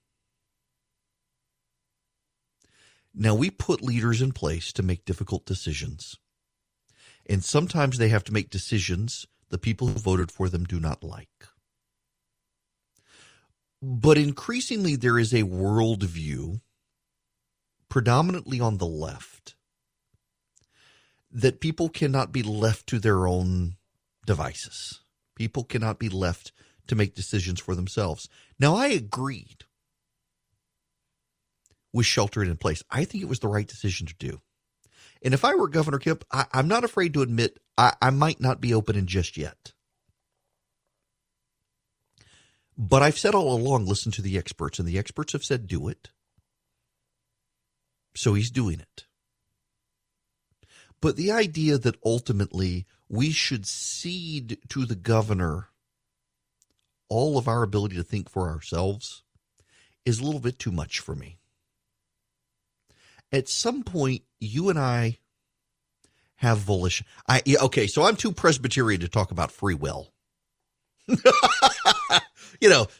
Now, we put leaders in place to make difficult decisions. And sometimes they have to make decisions the people who voted for them do not like. But increasingly, there is a worldview, predominantly on the left, that people cannot be left to their own devices. People cannot be left to make decisions for themselves. Now, I agreed with sheltering in place. I think it was the right decision to do. And if I were Governor Kemp, I'm not afraid to admit I might not be opening just yet. But I've said all along, listen to the experts, and the experts have said do it. So he's doing it. But the idea that ultimately we should cede to the governor all of our ability to think for ourselves is a little bit too much for me. At some point, you and I have volition. Okay, so I'm too Presbyterian to talk about free will.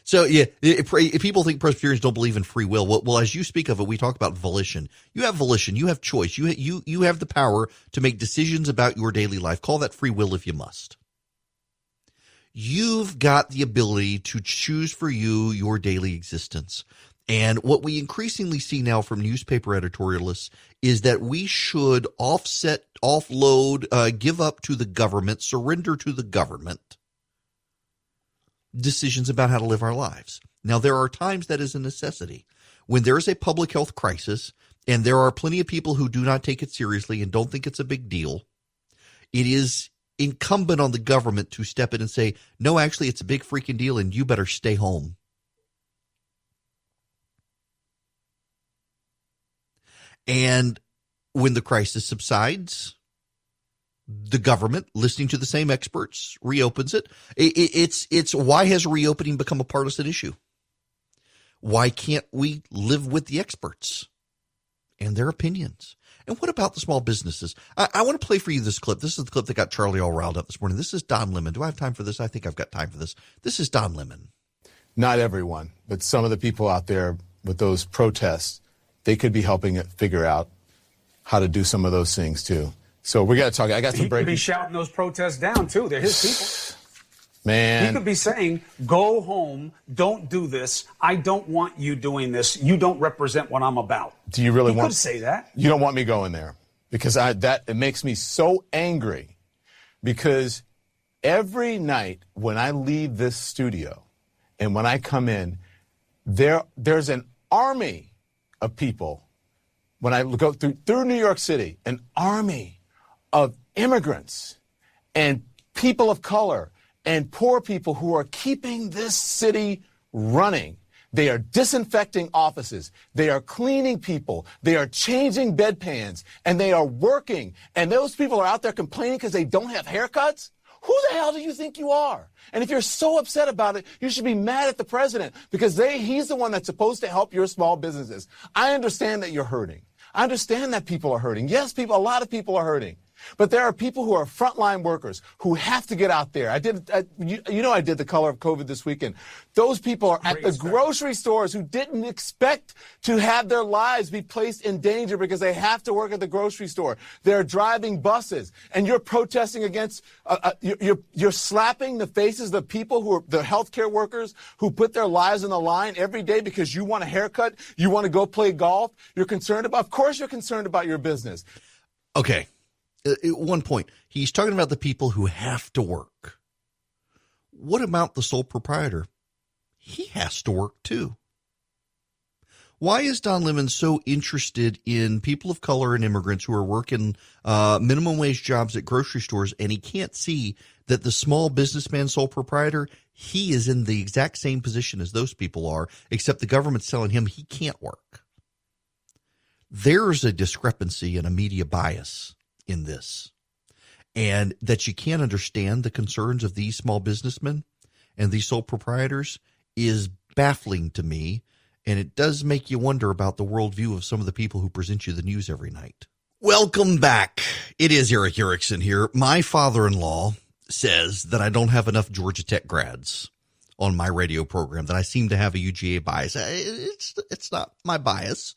So yeah, people think Presbyterians don't believe in free will. Well, as you speak of it, we talk about volition. You have volition. You have choice. You have the power to make decisions about your daily life. Call that free will if you must. You've got the ability to choose for you your daily existence. And what we increasingly see now from newspaper editorialists is that we should offload, give up to the government, surrender to the government decisions about how to live our lives. Now, there are times that is a necessity. When there is a public health crisis and there are plenty of people who do not take it seriously and don't think it's a big deal, it is incumbent on the government to step in and say, no, actually, it's a big freaking deal and you better stay home. And when the crisis subsides, the government, listening to the same experts, reopens it. It's why has reopening become a partisan issue? Why can't we live with the experts and their opinions? And what about the small businesses? I want to play for you this clip. This is the clip that got Charlie all riled up this morning. This is Don Lemon. Do I have time for this? I think I've got time for this. This is Don Lemon. Not everyone, but some of the people out there with those protests, they could be helping it figure out how to do some of those things too. So we got to talk. I got some breaking. He could be shouting those protests down too. They're his people. Man. He could be saying, go home, don't do this. I don't want you doing this. You don't represent what I'm about. Do you really He want could say that? You don't want me going there because it makes me so angry because every night when I leave this studio and when I come in, there's an army of people. When I go through New York City, an army of immigrants and people of color and poor people who are keeping this city running. They are disinfecting offices. They are cleaning people. They are changing bedpans. And they are working. And those people are out there complaining because they don't have haircuts? Who the hell do you think you are? And if you're so upset about it, you should be mad at the president because he's the one that's supposed to help your small businesses. I understand that you're hurting. I understand that people are hurting. Yes, a lot of people are hurting. But there are people who are frontline workers who have to get out there. I did the color of COVID this weekend. Those people are at the grocery stores who didn't expect to have their lives be placed in danger because they have to work at the grocery store. They're driving buses, and you're protesting against. You're slapping the faces of the people who are the healthcare workers who put their lives on the line every day because you want a haircut, you want to go play golf. You're concerned about. Of course, you're concerned about your business. Okay. At one point, he's talking about the people who have to work. What about the sole proprietor? He has to work too. Why is Don Lemon so interested in people of color and immigrants who are working minimum wage jobs at grocery stores, and he can't see that the small businessman sole proprietor, he is in the exact same position as those people are, except the government's telling him he can't work? There's a discrepancy and a media bias in this, and that you can't understand the concerns of these small businessmen and these sole proprietors is baffling to me, and it does make you wonder about the worldview of some of the people who present you the news every night. Welcome back. It is Eric Erickson here. My father-in-law says that I don't have enough Georgia Tech grads on my radio program, that I seem to have a UGA bias. It's not my bias.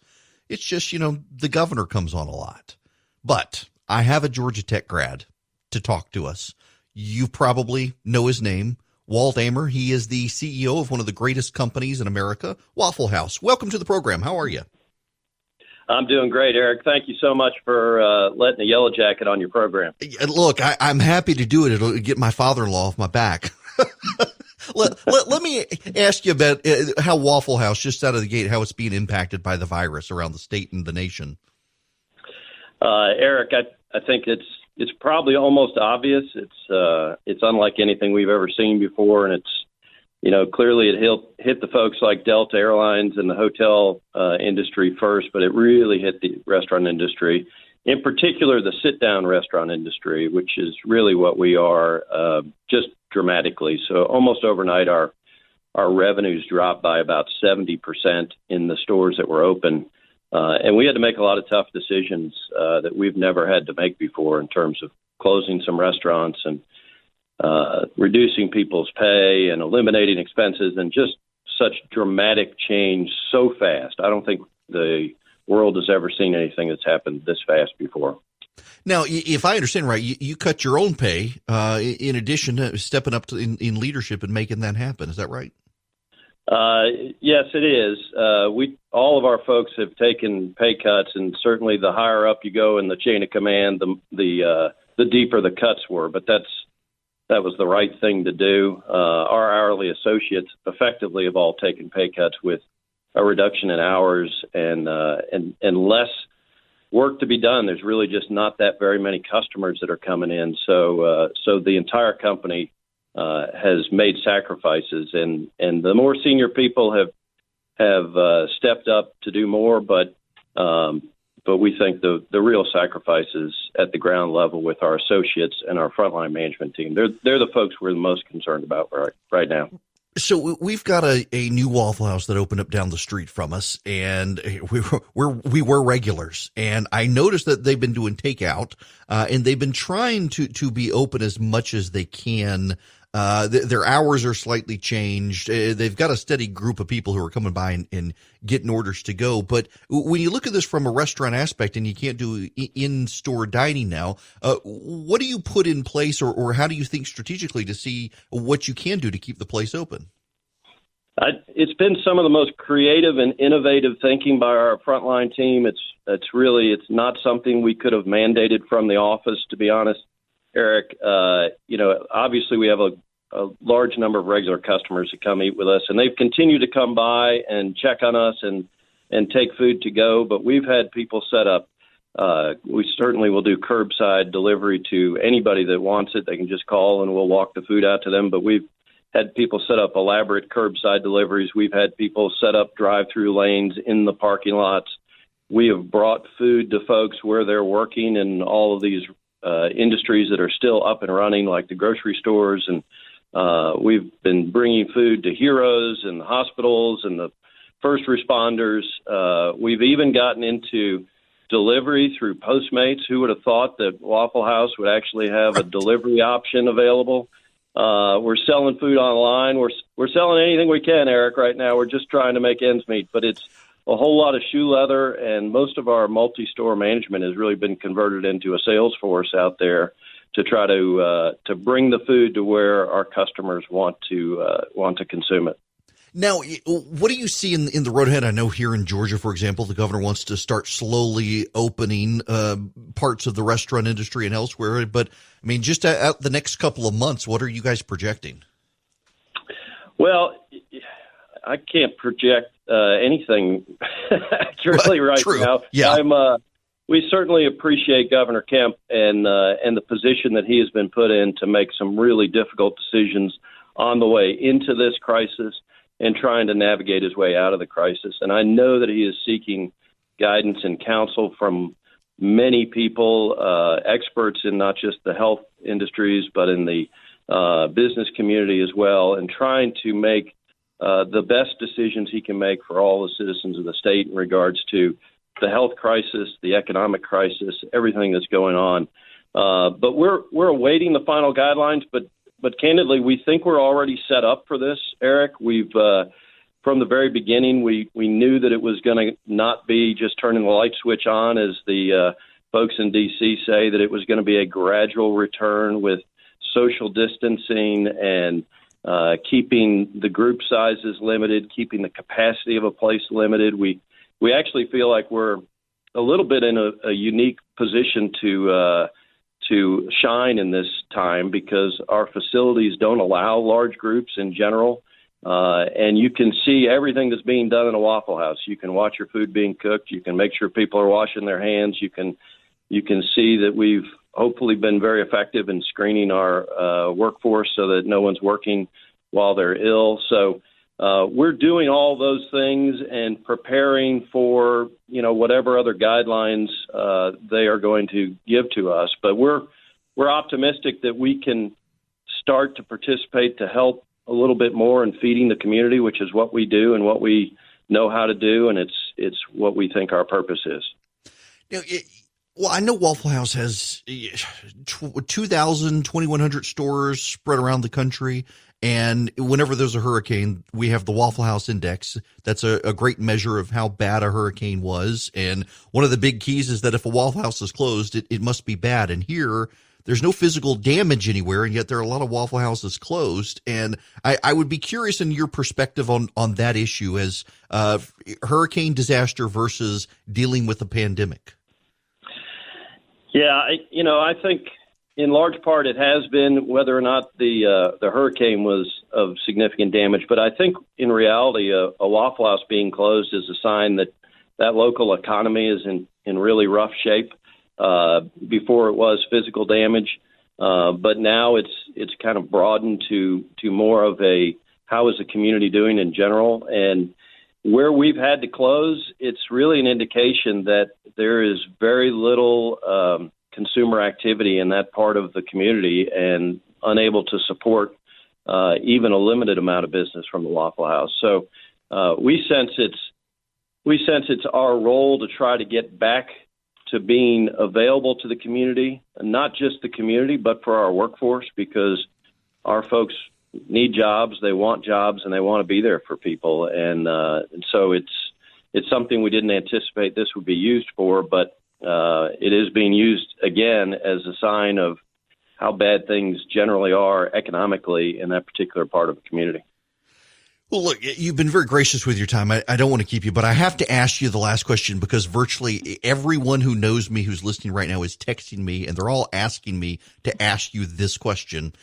It's just, the governor comes on a lot. But I have a Georgia Tech grad to talk to us. You probably know his name, Walt Ehmer. He is the CEO of one of the greatest companies in America, Waffle House. Welcome to the program. How are you? I'm doing great, Eric. Thank you so much for letting a yellow jacket on your program. Look, I'm happy to do it. It'll get my father-in-law off my back. Let me ask you about how Waffle House, just out of the gate, how it's being impacted by the virus around the state and the nation. Eric, I think it's probably almost obvious. It's unlike anything we've ever seen before, and it's clearly it hit the folks like Delta Airlines and the hotel industry first, but it really hit the restaurant industry, in particular the sit-down restaurant industry, which is really what we are, just dramatically. So almost overnight, our revenues dropped by about 70% in the stores that were open. And we had to make a lot of tough decisions that we've never had to make before in terms of closing some restaurants and reducing people's pay and eliminating expenses, and just such dramatic change so fast. I don't think the world has ever seen anything that's happened this fast before. Now, if I understand right, you cut your own pay in addition to stepping up in leadership and making that happen. Is that right? Yes, it is. All of our folks have taken pay cuts, and certainly the higher up you go in the chain of command, the deeper the cuts were. But that was the right thing to do. Our hourly associates effectively have all taken pay cuts with a reduction in hours and less work to be done. There's really just not that very many customers that are coming in. So the entire company has made sacrifices, and the more senior people have stepped up to do more, but But we think the real sacrifice is at the ground level with our associates and our frontline management team. They're the folks we're the most concerned about right now. So we've got a new Waffle House that opened up down the street from us, and we were regulars. And I noticed that they've been doing takeout, and they've been trying to be open as much as they can. Their hours are slightly changed. They've got a steady group of people who are coming by and getting orders to go. But when you look at this from a restaurant aspect and you can't do in-store dining now, what do you put in place or how do you think strategically to see what you can do to keep the place open? It's been some of the most creative and innovative thinking by our frontline team. It's not something we could have mandated from the office, to be honest, Eric. Obviously we have a large number of regular customers that come eat with us, and they've continued to come by and check on us and take food to go. But we've had people set up. We certainly will do curbside delivery to anybody that wants it. They can just call and we'll walk the food out to them. But we've had people set up elaborate curbside deliveries. We've had people set up drive-through lanes in the parking lots. We have brought food to folks where they're working in all of these industries that are still up and running, like the grocery stores. And we've been bringing food to heroes and the hospitals and the first responders. We've even gotten into delivery through Postmates. Who would have thought that Waffle House would actually have a delivery option available? We're selling food online. We're selling anything we can, Eric, right now. We're just trying to make ends meet, but it's a whole lot of shoe leather, and most of our multi-store management has really been converted into a sales force out there to try to bring the food to where our customers want to consume it. Now, what do you see in the road ahead? I know here in Georgia, for example, the governor wants to start slowly opening parts of the restaurant industry and elsewhere. But, I mean, just out the next couple of months, what are you guys projecting? Well, I can't project anything accurately right True. now. Yeah. We certainly appreciate Governor Kemp and the position that he has been put in to make some really difficult decisions on the way into this crisis and trying to navigate his way out of the crisis. And I know that he is seeking guidance and counsel from many people, experts in not just the health industries, but in the business community as well, and trying to make the best decisions he can make for all the citizens of the state in regards to the health crisis, the economic crisis, everything that's going on. But we're awaiting the final guidelines, but candidly, we think we're already set up for this, Eric. We've from the very beginning, we knew that it was going to not be just turning the light switch on, as the folks in D.C. say, that it was going to be a gradual return with social distancing and keeping the group sizes limited, keeping the capacity of a place limited. We actually feel like we're a little bit in a unique position to shine in this time because our facilities don't allow large groups in general. And you can see everything that's being done in a Waffle House. You can watch your food being cooked. You can make sure people are washing their hands. You can see that we've hopefully been very effective in screening our workforce so that no one's working while they're ill. So we're doing all those things and preparing for, whatever other guidelines they are going to give to us. But we're optimistic that we can start to participate to help a little bit more in feeding the community, which is what we do and what we know how to do, and it's what we think our purpose is. Well, I know Waffle House has 2,000, 2,100 stores spread around the country. And whenever there's a hurricane, we have the Waffle House Index. That's a great measure of how bad a hurricane was. And one of the big keys is that if a Waffle House is closed, it must be bad. And here, there's no physical damage anywhere, and yet there are a lot of Waffle Houses closed. And I would be curious in your perspective on that issue as hurricane disaster versus dealing with a pandemic. Yeah, I think in large part it has been, whether or not the hurricane was of significant damage. But I think in reality, a Waffle House being closed is a sign that local economy is in really rough shape. Before it was physical damage, but now it's kind of broadened to more of a how is the community doing in general. And where we've had to close, it's really an indication that there is very little consumer activity in that part of the community and unable to support even a limited amount of business from the Waffle House. So we sense it's our role to try to get back to being available to the community, and not just the community, but for our workforce, because our folks need jobs, they want jobs, and they want to be there for people. And so it's something we didn't anticipate this would be used for, but it is being used again as a sign of how bad things generally are economically in that particular part of the community. Well, look, you've been very gracious with your time. I don't want to keep you, but I have to ask you the last question, because virtually everyone who knows me who's listening right now is texting me, and they're all asking me to ask you this question.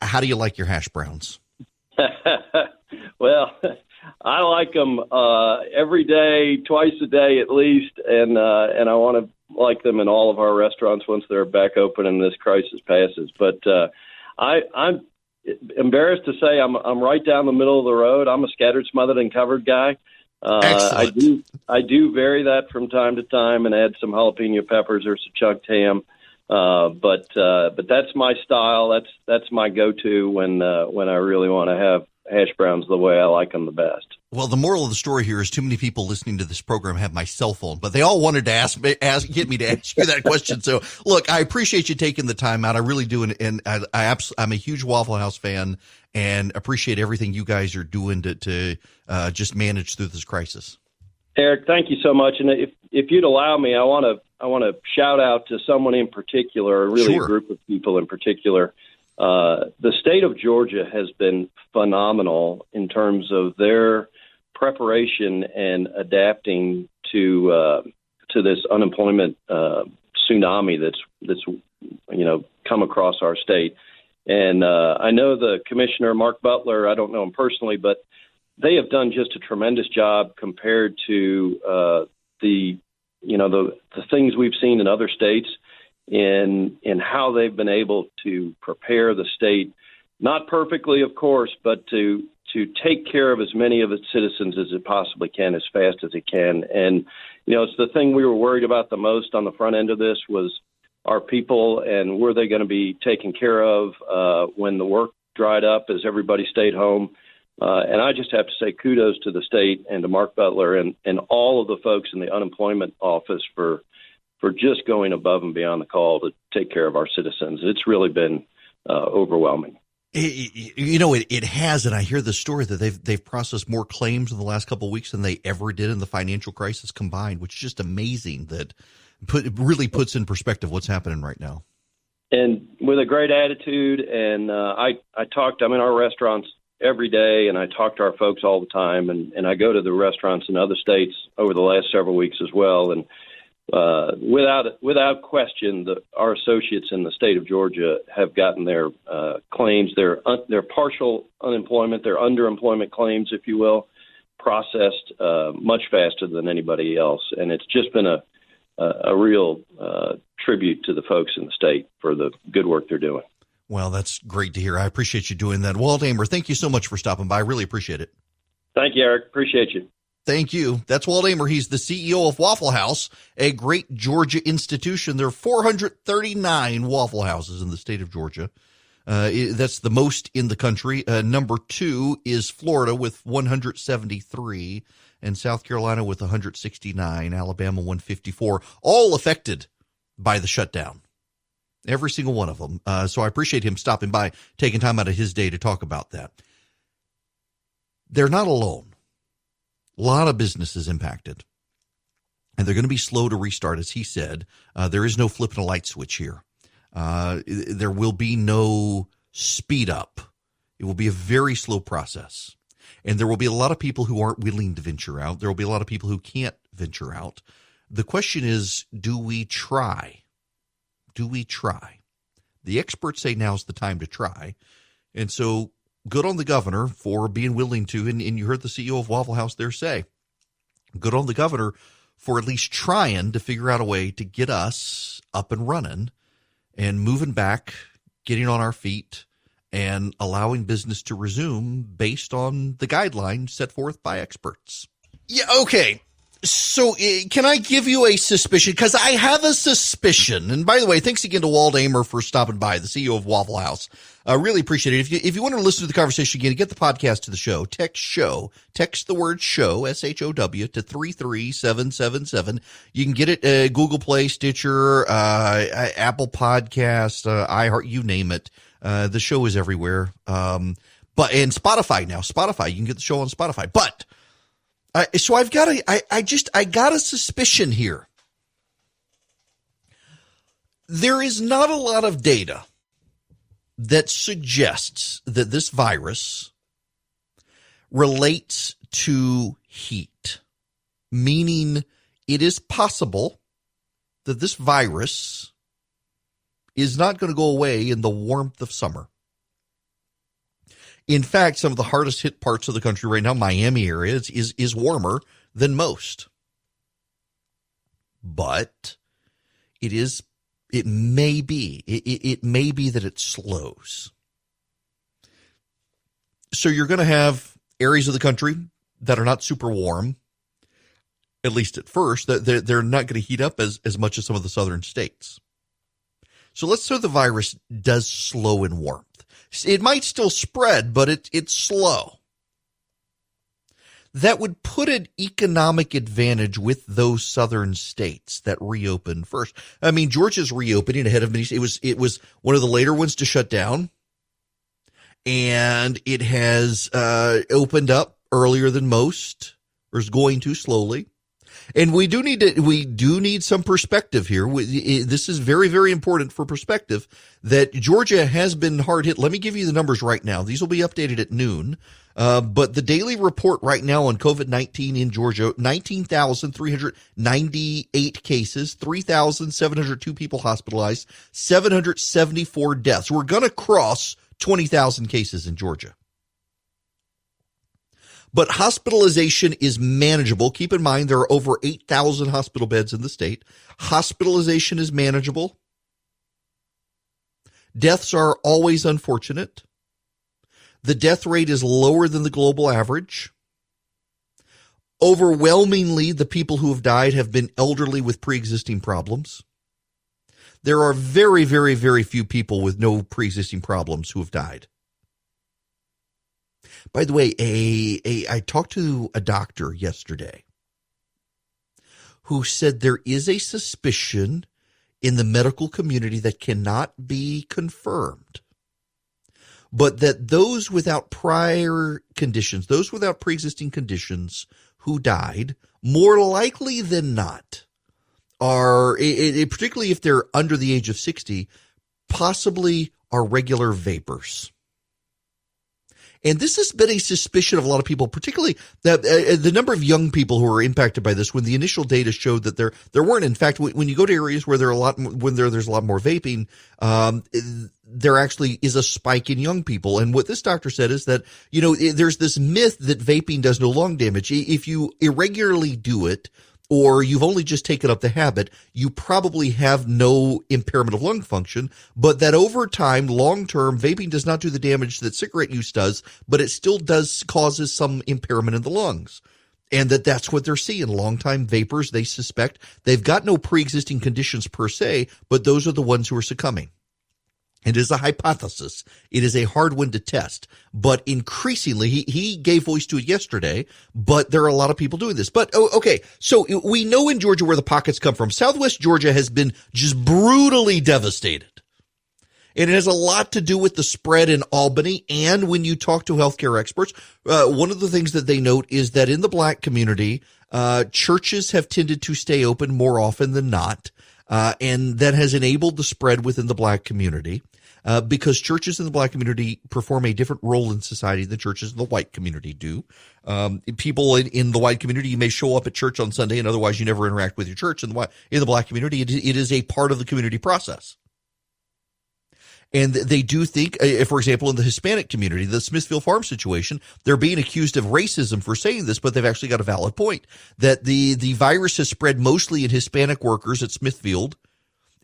How do you like your hash browns? Well, I like them every day, twice a day at least, and I want to like them in all of our restaurants once they're back open and this crisis passes. But I'm embarrassed to say I'm right down the middle of the road. I'm a scattered, smothered, and covered guy. I do vary that from time to time and add some jalapeno peppers or some chunked ham. But that's my style. That's my go-to when I really want to have hash browns the way I like them the best. Well, the moral of the story here is too many people listening to this program have my cell phone, but they all wanted to get me to ask you that question. So, look, I appreciate you taking the time out. I really do, and I'm a huge Waffle House fan and appreciate everything you guys are doing to just manage through this crisis. Eric, thank you so much. And if you'd allow me, I want to shout out to someone in particular, really Sure. A group of people in particular. The state of Georgia has been phenomenal in terms of their preparation and adapting to this unemployment tsunami that's come across our state. And I know the commissioner, Mark Butler. I don't know him personally, but they have done just a tremendous job compared to the things we've seen in other states in how they've been able to prepare the state, not perfectly, of course, but to take care of as many of its citizens as it possibly can, as fast as it can. And, it's the thing we were worried about the most on the front end of this was our people and were they going to be taken care of when the work dried up as everybody stayed home. And I just have to say kudos to the state and to Mark Butler and all of the folks in the unemployment office for just going above and beyond the call to take care of our citizens. It's really been overwhelming. It has, and I hear the story that they've processed more claims in the last couple of weeks than they ever did in the financial crisis combined, which is just amazing. That really puts in perspective what's happening right now. And with a great attitude, and I'm in our restaurants every day, and I talk to our folks all the time, and I go to the restaurants in other states over the last several weeks as well, and without question, our associates in the state of Georgia have gotten their claims, their partial unemployment, their underemployment claims, if you will, processed much faster than anybody else. And it's just been a real tribute to the folks in the state for the good work they're doing. Well, that's great to hear. I appreciate you doing that. Walt Ehmer, thank you so much for stopping by. I really appreciate it. Thank you, Eric. Appreciate you. Thank you. That's Walt Ehmer. He's the CEO of Waffle House, a great Georgia institution. There are 439 Waffle Houses in the state of Georgia. That's the most in the country. Number 2 is Florida with 173, and South Carolina with 169, Alabama 154, all affected by the shutdown. Every single one of them. So I appreciate him stopping by, taking time out of his day to talk about that. They're not alone. A lot of businesses impacted, and they're going to be slow to restart. As he said, there is no flipping a light switch here. There will be no speed up. It will be a very slow process, and there will be a lot of people who aren't willing to venture out. There will be a lot of people who can't venture out. The question is, do we try? Do we try? The experts say now's the time to try, and so good on the governor for being willing to, and you heard the CEO of Waffle House there say, good on the governor for at least trying to figure out a way to get us up and running and moving back, getting on our feet, and allowing business to resume based on the guidelines set forth by experts. Yeah, okay. So can I give you a suspicion? Because I have a suspicion. And by the way, thanks again to Walt Ehmer for stopping by, the CEO of Waffle House. I really appreciate it. If you want to listen to the conversation again, get the podcast to the show. Text the word show, SHOW, to 33777. You can get it Google Play, Stitcher, Apple Podcast, iHeart, you name it. The show is everywhere. And Spotify now. Spotify, you can get the show on Spotify. But so I've got I got a suspicion here. There is not a lot of data that suggests that this virus relates to heat, meaning it is possible that this virus is not going to go away in the warmth of summer. In fact, some of the hardest hit parts of the country right now, Miami area, is warmer than most. But it may be that it slows. So you're going to have areas of the country that are not super warm, at least at first. They're not going to heat up as much as some of the southern states. So let's say the virus does slow in warmth. It might still spread, but it's slow. That would put an economic advantage with those southern states that reopened first. I mean, Georgia's reopening ahead of many. It was one of the later ones to shut down, and it has opened up earlier than most, or is going to slowly. And we do need some perspective here. This is very, very important for perspective that Georgia has been hard hit. Let me give you the numbers right now. These will be updated at noon. But the daily report right now on COVID-19 in Georgia, 19,398 cases, 3,702 people hospitalized, 774 deaths. We're going to cross 20,000 cases in Georgia. But hospitalization is manageable. Keep in mind, there are over 8,000 hospital beds in the state. Hospitalization is manageable. Deaths are always unfortunate. The death rate is lower than the global average. Overwhelmingly, the people who have died have been elderly with pre-existing problems. There are very, very, very few people with no pre-existing problems who have died. By the way, I talked to a doctor yesterday who said there is a suspicion in the medical community that cannot be confirmed, but that those without prior conditions, those without pre-existing conditions who died, more likely than not, are, particularly if they're under the age of 60, possibly are regular vapors. And this has been a suspicion of a lot of people, particularly that the number of young people who are impacted by this. When the initial data showed that there weren't, in fact, when you go to areas where there's a lot more vaping, there actually is a spike in young people. And what this doctor said is that, there's this myth that vaping does no lung damage. If you irregularly do it, or you've only just taken up the habit, you probably have no impairment of lung function, but that over time, long-term, vaping does not do the damage that cigarette use does, but it still causes some impairment in the lungs. And that's what they're seeing. Long-time vapors, they suspect, they've got no pre-existing conditions per se, but those are the ones who are succumbing. It is a hypothesis. It is a hard one to test, but increasingly, he gave voice to it yesterday, but there are a lot of people doing this. But, okay, so we know in Georgia where the pockets come from. Southwest Georgia has been just brutally devastated. And it has a lot to do with the spread in Albany. And when you talk to healthcare experts, one of the things that they note is that in the black community, churches have tended to stay open more often than not. And that has enabled the spread within the black community. Because churches in the black community perform a different role in society than churches in the white community do. People in the white community, you may show up at church on Sunday and otherwise you never interact with your church. In the black community, it is a part of the community process. And they do think, for example, in the Hispanic community, the Smithfield Farm situation, they're being accused of racism for saying this, but they've actually got a valid point that the virus has spread mostly in Hispanic workers at Smithfield.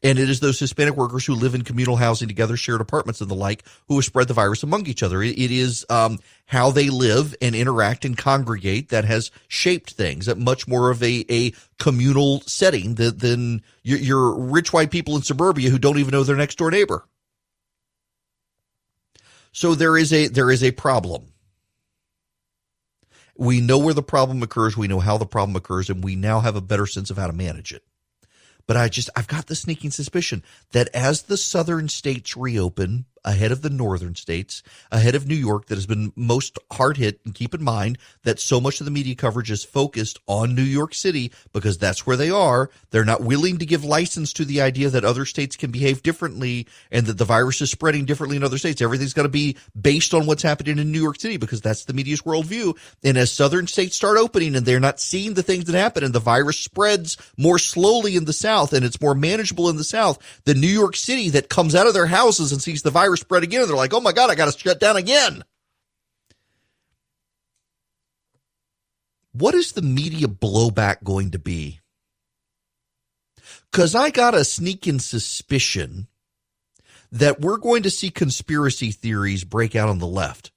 And it is those Hispanic workers who live in communal housing together, shared apartments and the like, who have spread the virus among each other. It is how they live and interact and congregate that has shaped things at much more of a communal setting than your rich white people in suburbia who don't even know their next door neighbor. So there is a problem. We know where the problem occurs. We know how the problem occurs, and we now have a better sense of how to manage it. But I've got the sneaking suspicion that as the southern states reopen ahead of the northern states, ahead of New York that has been most hard hit, and keep in mind that so much of the media coverage is focused on New York City because that's where they are. They're not willing to give license to the idea that other states can behave differently and that the virus is spreading differently in other states. Everything's got to be based on what's happening in New York City because that's the media's worldview. And as southern states start opening and they're not seeing the things that happen and the virus spreads more slowly in the South and it's more manageable in the South, the New York City that comes out of their houses and sees the virus spread again, and they're like, oh my God, I got to shut down again. What is the media blowback going to be? Because I got a sneaking suspicion that we're going to see conspiracy theories break out on the left.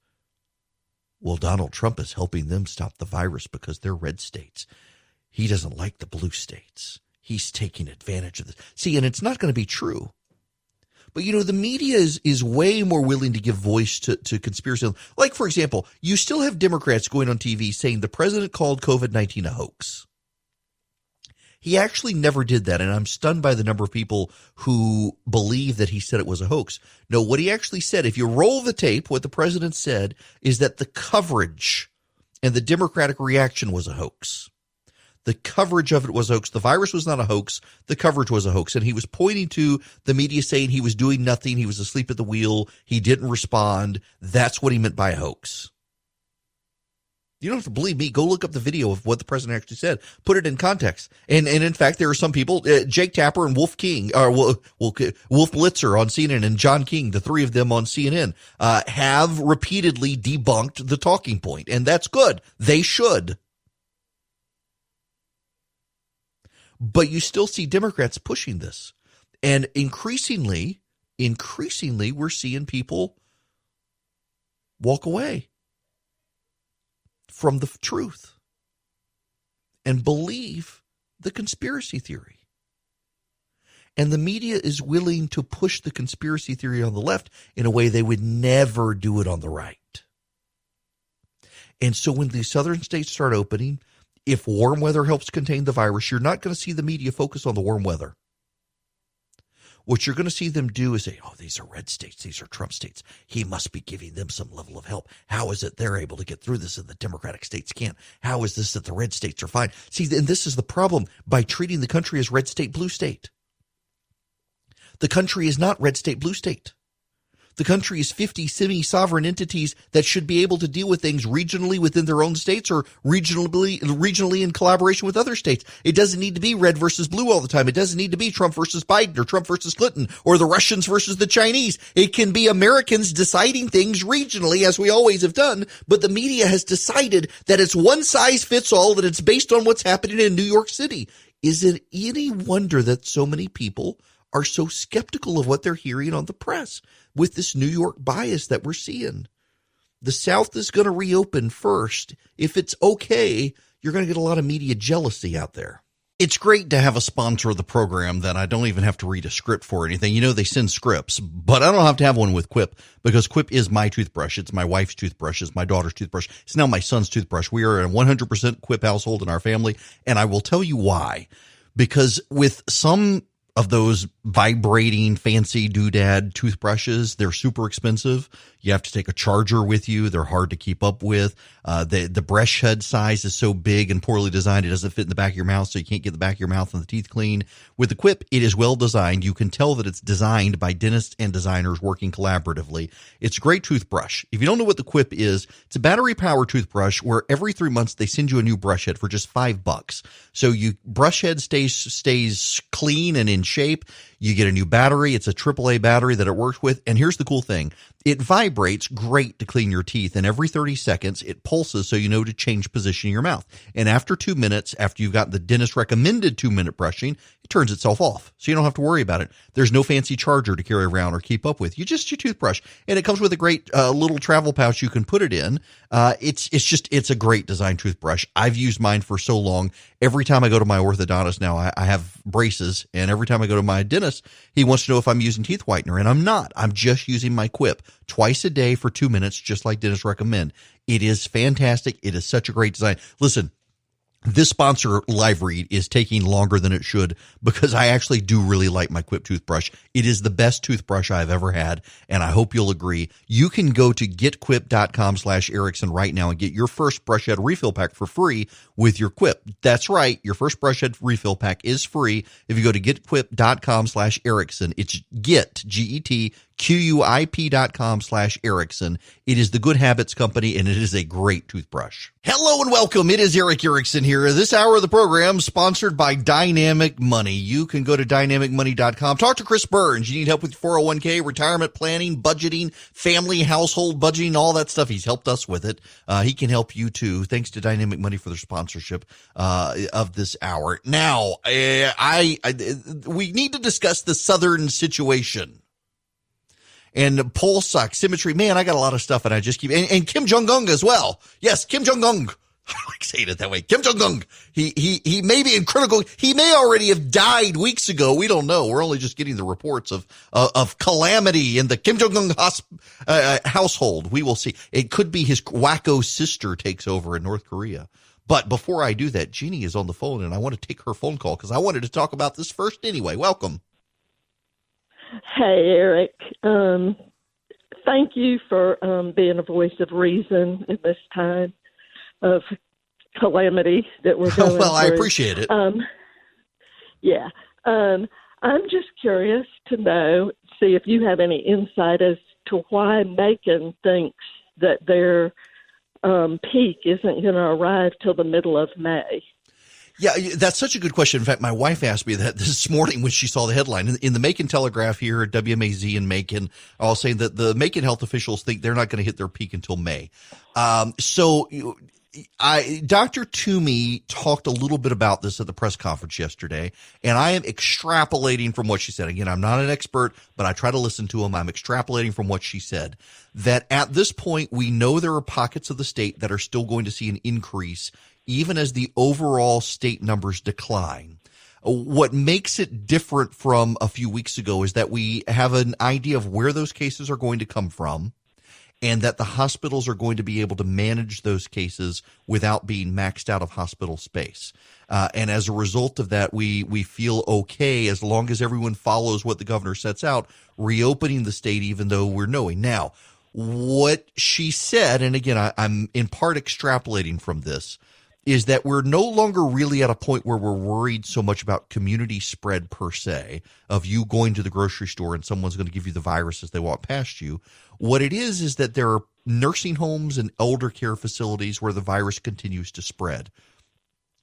Well, Donald Trump is helping them stop the virus because they're red states. He doesn't like the blue states. He's taking advantage of this. See, and it's not going to be true. But, the media is way more willing to give voice to conspiracy. Like, for example, you still have Democrats going on TV saying the president called COVID-19 a hoax. He actually never did that, and I'm stunned by the number of people who believe that he said it was a hoax. No, what he actually said, if you roll the tape, what the president said is that the coverage and the Democratic reaction was a hoax. The coverage of it was a hoax. The virus was not a hoax. The coverage was a hoax. And he was pointing to the media saying he was doing nothing. He was asleep at the wheel. He didn't respond. That's what he meant by a hoax. You don't have to believe me. Go look up the video of what the president actually said. Put it in context. And in fact, there are some people, Jake Tapper and Wolf Blitzer on CNN and John King, the three of them on CNN, have repeatedly debunked the talking point. And that's good. They should. But you still see Democrats pushing this. And increasingly, we're seeing people walk away from the truth and believe the conspiracy theory. And the media is willing to push the conspiracy theory on the left in a way they would never do it on the right. And so when the southern states start opening, if warm weather helps contain the virus, you're not going to see the media focus on the warm weather. What you're going to see them do is say, oh, these are red states. These are Trump states. He must be giving them some level of help. How is it they're able to get through this and the Democratic states can't? How is this that the red states are fine? See, and this is the problem by treating the country as red state, blue state. The country is not red state, blue state. The country is 50 semi-sovereign entities that should be able to deal with things regionally within their own states or regionally in collaboration with other states. It doesn't need to be red versus blue all the time. It doesn't need to be Trump versus Biden or Trump versus Clinton or the Russians versus the Chinese. It can be Americans deciding things regionally, as we always have done, but the media has decided that it's one size fits all, that it's based on what's happening in New York City. Is it any wonder that so many people are so skeptical of what they're hearing on the press with this New York bias that we're seeing? The South is going to reopen first. If it's okay, you're going to get a lot of media jealousy out there. It's great to have a sponsor of the program that I don't even have to read a script for or anything. They send scripts, but I don't have to have one with Quip because Quip is my toothbrush. It's my wife's toothbrush. It's my daughter's toothbrush. It's now my son's toothbrush. We are a 100% Quip household in our family, and I will tell you why. Because with some of those vibrating fancy doodad toothbrushes, they're super expensive. You have to take a charger with you. They're hard to keep up with. The brush head size is so big and poorly designed, it doesn't fit in the back of your mouth, so you can't get the back of your mouth and the teeth clean. With the Quip, it is well designed. You can tell that it's designed by dentists and designers working collaboratively. It's a great toothbrush. If you don't know what the Quip is, it's a battery-powered toothbrush where every 3 months they send you a new brush head for just $5. So you brush head stays clean and in shape. You get a new battery. It's a AAA battery that it works with. And here's the cool thing. It vibrates, great to clean your teeth, and every 30 seconds it pulses so you know to change position in your mouth. And after 2 minutes, after you've got the dentist recommended 2-minute brushing, it turns itself off, so you don't have to worry about it. There's no fancy charger to carry around or keep up with. You just your toothbrush, and it comes with a great little travel pouch you can put it in. It's a great design toothbrush. I've used mine for so long. Every time I go to my orthodontist now, I have braces, and every time I go to my dentist, he wants to know if I'm using teeth whitener, and I'm not. I'm just using my Quip twice a day for 2 minutes, just like dentists recommend. It is fantastic. It is such a great design. Listen, this sponsor live read is taking longer than it should because I actually do really like my Quip toothbrush. It is the best toothbrush I've ever had, and I hope you'll agree. You can go to getquip.com/Erickson right now and get your first brush head refill pack for free with your Quip. That's right. Your first brush head refill pack is free if you go to getquip.com/Erickson. It's GetQuip.com/Erickson. It is the Good Habits Company, and it is a great toothbrush. Hello and welcome. It is Eric Erickson here. This hour of the program sponsored by Dynamic Money. You can go to dynamicmoney.com. Talk to Chris Burns. You need help with 401k, retirement planning, budgeting, family, household budgeting, all that stuff. He's helped us with it. He can help you too. Thanks to Dynamic Money for their sponsorship of this hour. Now, we need to discuss the Southern situation. And pulse oximetry, man, I got a lot of stuff, and I just keep and Kim Jong-un as well. Yes, Kim Jong-un. I like saying it that way. Kim Jong-un. He may be in critical. He may already have died weeks ago. We don't know. We're only just getting the reports of calamity in the Kim Jong-un household. We will see. It could be his wacko sister takes over in North Korea. But before I do that, Jeannie is on the phone, and I want to take her phone call because I wanted to talk about this first anyway. Welcome. Hey, Eric. Thank you for being a voice of reason in this time of calamity that we're going Well, I through. appreciate it. Yeah. I'm just curious to know, see if you have any insight as to why Macon thinks that their peak isn't going to arrive till the middle of May. Yeah, that's such a good question. In fact, my wife asked me that this morning when she saw the headline. In the Macon Telegraph here at WMAZ in Macon, I was saying that the Macon health officials think they're not going to hit their peak until May. Dr. Toomey talked a little bit about this at the press conference yesterday, and I am extrapolating from what she said. Again, I'm not an expert, but I try to listen to him. I'm extrapolating from what she said, that at this point, we know there are pockets of the state that are still going to see an increase even as the overall state numbers decline. What makes it different from a few weeks ago is that we have an idea of where those cases are going to come from, and that the hospitals are going to be able to manage those cases without being maxed out of hospital space. And as a result of that, we feel okay as long as everyone follows what the governor sets out, reopening the state, even though we're knowing. Now, what she said, and again, I'm in part extrapolating from this, is that we're no longer really at a point where we're worried so much about community spread per se, of you going to the grocery store and someone's going to give you the virus as they walk past you. What it is that there are nursing homes and elder care facilities where the virus continues to spread.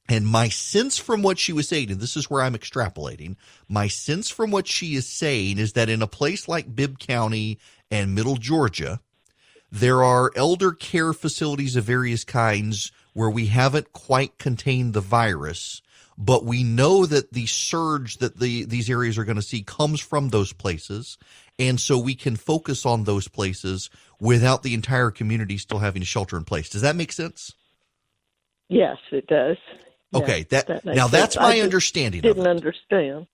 And my sense from what she was saying, and this is where I'm extrapolating, my sense from what she is saying is that in a place like Bibb County and Middle Georgia, there are elder care facilities of various kinds where we haven't quite contained the virus, but we know that the surge that these areas are going to see comes from those places, and so we can focus on those places without the entire community still having to shelter in place. Does that make sense? Yes, it does. Okay, yes, that's my understanding of it. Didn't understand.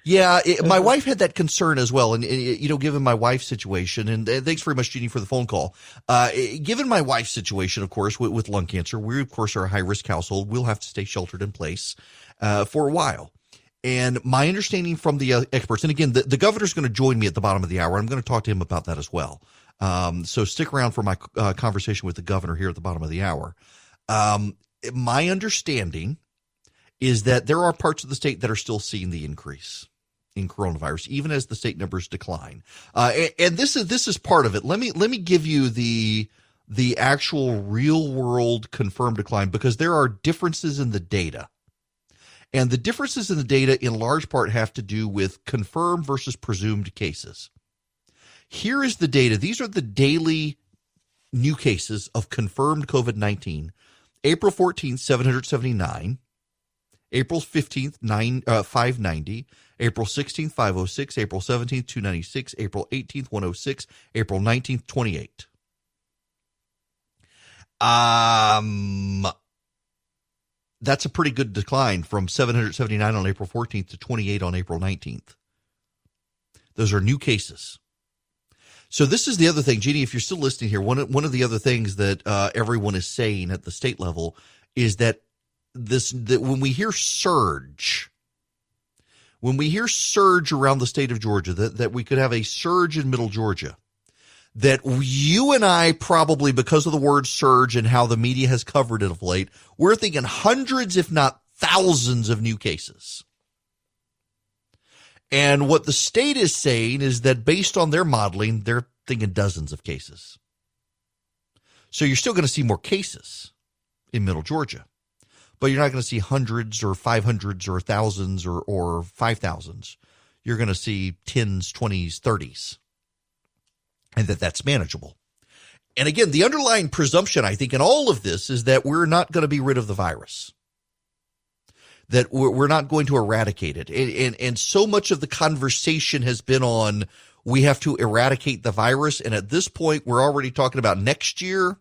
Yeah, my wife had that concern as well. And, given my wife's situation, and thanks very much, Jeannie, for the phone call. Given my wife's situation, of course, with lung cancer, we, of course, are a high-risk household. We'll have to stay sheltered in place for a while. And my understanding from the experts, and again, the governor's going to join me at the bottom of the hour. I'm going to talk to him about that as well. So stick around for my conversation with the governor here at the bottom of the hour. My understanding is that there are parts of the state that are still seeing the increase in coronavirus, even as the state numbers decline. And this is part of it. Let me give you the actual real world confirmed decline, because there are differences in the data. And the differences in the data in large part have to do with confirmed versus presumed cases. Here is the data. These are the daily new cases of confirmed COVID-19. April 14th, 779. April 15th, 590. April 16th, 506. April 17th, 296. April 18th, 106. April 19th, 28. That's a pretty good decline from 779 on April 14th to 28 on April 19th. Those are new cases. So this is the other thing, Jeannie, if you're still listening here, one of the other things that everyone is saying at the state level is that when we hear surge around the state of Georgia, that we could have a surge in middle Georgia, that you and I probably, because of the word surge and how the media has covered it of late, we're thinking hundreds, if not thousands of new cases. And what the state is saying is that based on their modeling, they're thinking dozens of cases. So you're still going to see more cases in middle Georgia, but you're not going to see hundreds or 500s or thousands or 5,000s. You're going to see 10s, 20s, 30s, and that's manageable. And again, the underlying presumption, I think, in all of this is that we're not going to be rid of the virus, that we're not going to eradicate it. And so much of the conversation has been on we have to eradicate the virus. And at this point, we're already talking about next year.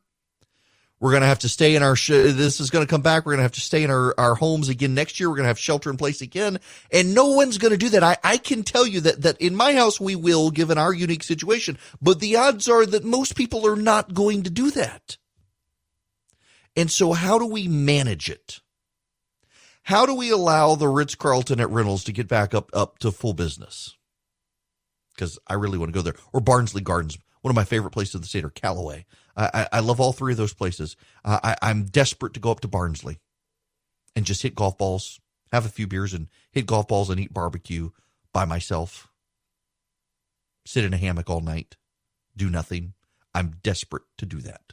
We're going to have to stay in this is going to come back. We're going to have to stay in our homes again next year. We're going to have shelter in place again. And no one's going to do that. I can tell you that in my house, we will, given our unique situation. But the odds are that most people are not going to do that. And so how do we manage it? How do we allow the Ritz-Carlton at Reynolds to get back up to full business? Because I really want to go there. Or Barnsley Gardens, one of my favorite places in the state, or Callaway. I love all three of those places. I'm desperate to go up to Barnsley and just hit golf balls, have a few beers, and hit golf balls and eat barbecue by myself. Sit in a hammock all night, do nothing. I'm desperate to do that.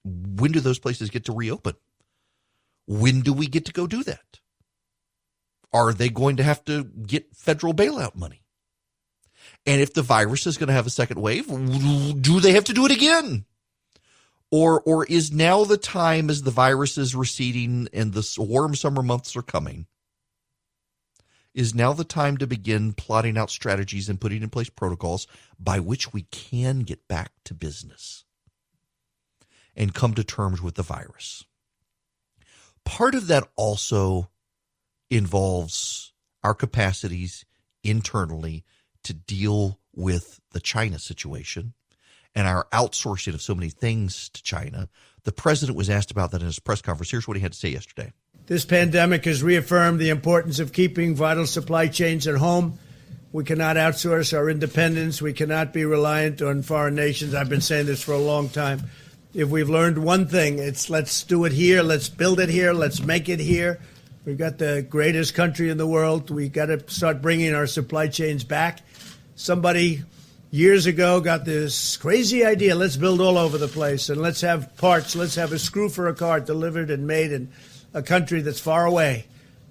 When do those places get to reopen? When do we get to go do that? Are they going to have to get federal bailout money? And if the virus is going to have a second wave, do they have to do it again? Or is now the time, as the virus is receding and the warm summer months are coming, is now the time to begin plotting out strategies and putting in place protocols by which we can get back to business and come to terms with the virus? Part of that also involves our capacities internally to deal with the China situation and our outsourcing of so many things to China. The president was asked about that in his press conference. Here's what he had to say yesterday. This pandemic has reaffirmed the importance of keeping vital supply chains at home. We cannot outsource our independence. We cannot be reliant on foreign nations. I've been saying this for a long time. If we've learned one thing, it's let's do it here, let's build it here, let's make it here. We've got the greatest country in the world. We've got to start bringing our supply chains back. Somebody years ago got this crazy idea, let's build all over the place and let's have parts, let's have a screw for a car delivered and made in a country that's far away.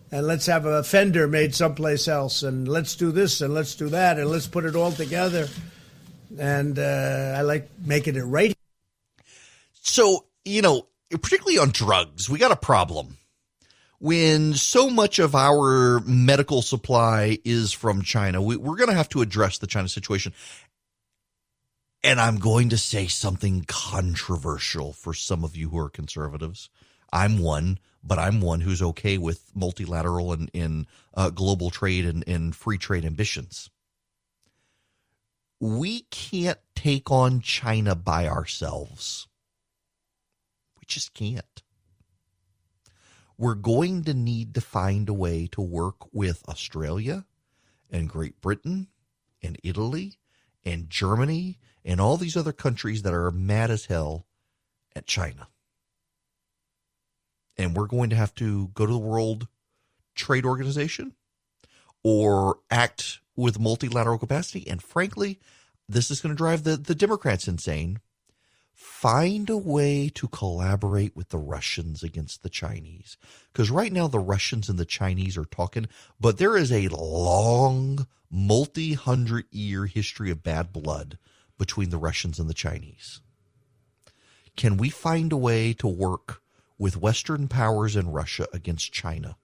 And let's have a fender made someplace else, and let's do this and let's do that, and let's put it all together. And I like making it right. So, particularly on drugs, we got a problem. When so much of our medical supply is from China, we're going to have to address the China situation. And I'm going to say something controversial for some of you who are conservatives. I'm one, but I'm one who's okay with multilateral and global trade and free trade ambitions. We can't take on China by ourselves. We just can't. We're going to need to find a way to work with Australia and Great Britain and Italy and Germany and all these other countries that are mad as hell at China. And we're going to have to go to the World Trade Organization or act with multilateral capacity. And frankly, this is going to drive the Democrats insane. find a way to collaborate with the Russians against the Chinese. Because right now the Russians and the Chinese are talking, but there is a long, multi-hundred-year history of bad blood between the Russians and the Chinese. Can we find a way to work with Western powers and Russia against China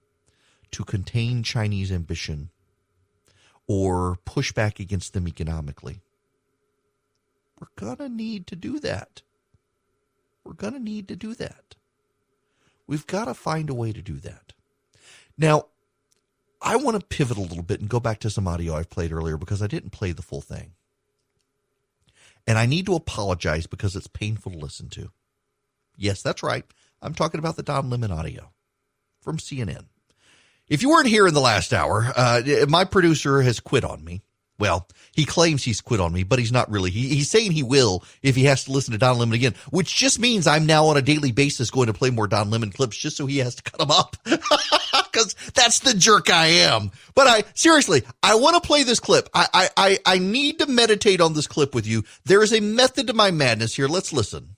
to contain Chinese ambition or push back against them economically? We're going to need to do that. We're going to need to do that. We've got to find a way to do that. Now, I want to pivot a little bit and go back to some audio I've played earlier because I didn't play the full thing. And I need to apologize because it's painful to listen to. Yes, that's right. I'm talking about the Don Lemon audio from CNN. If you weren't here in the last hour, my producer has quit on me. Well, he claims he's quit on me, but he's not really. He's saying he will if he has to listen to Don Lemon again, which just means I'm now on a daily basis going to play more Don Lemon clips just so he has to cut them up because that's the jerk I am. But seriously, I want to play this clip. I need to meditate on this clip with you. There is a method to my madness here. Let's listen.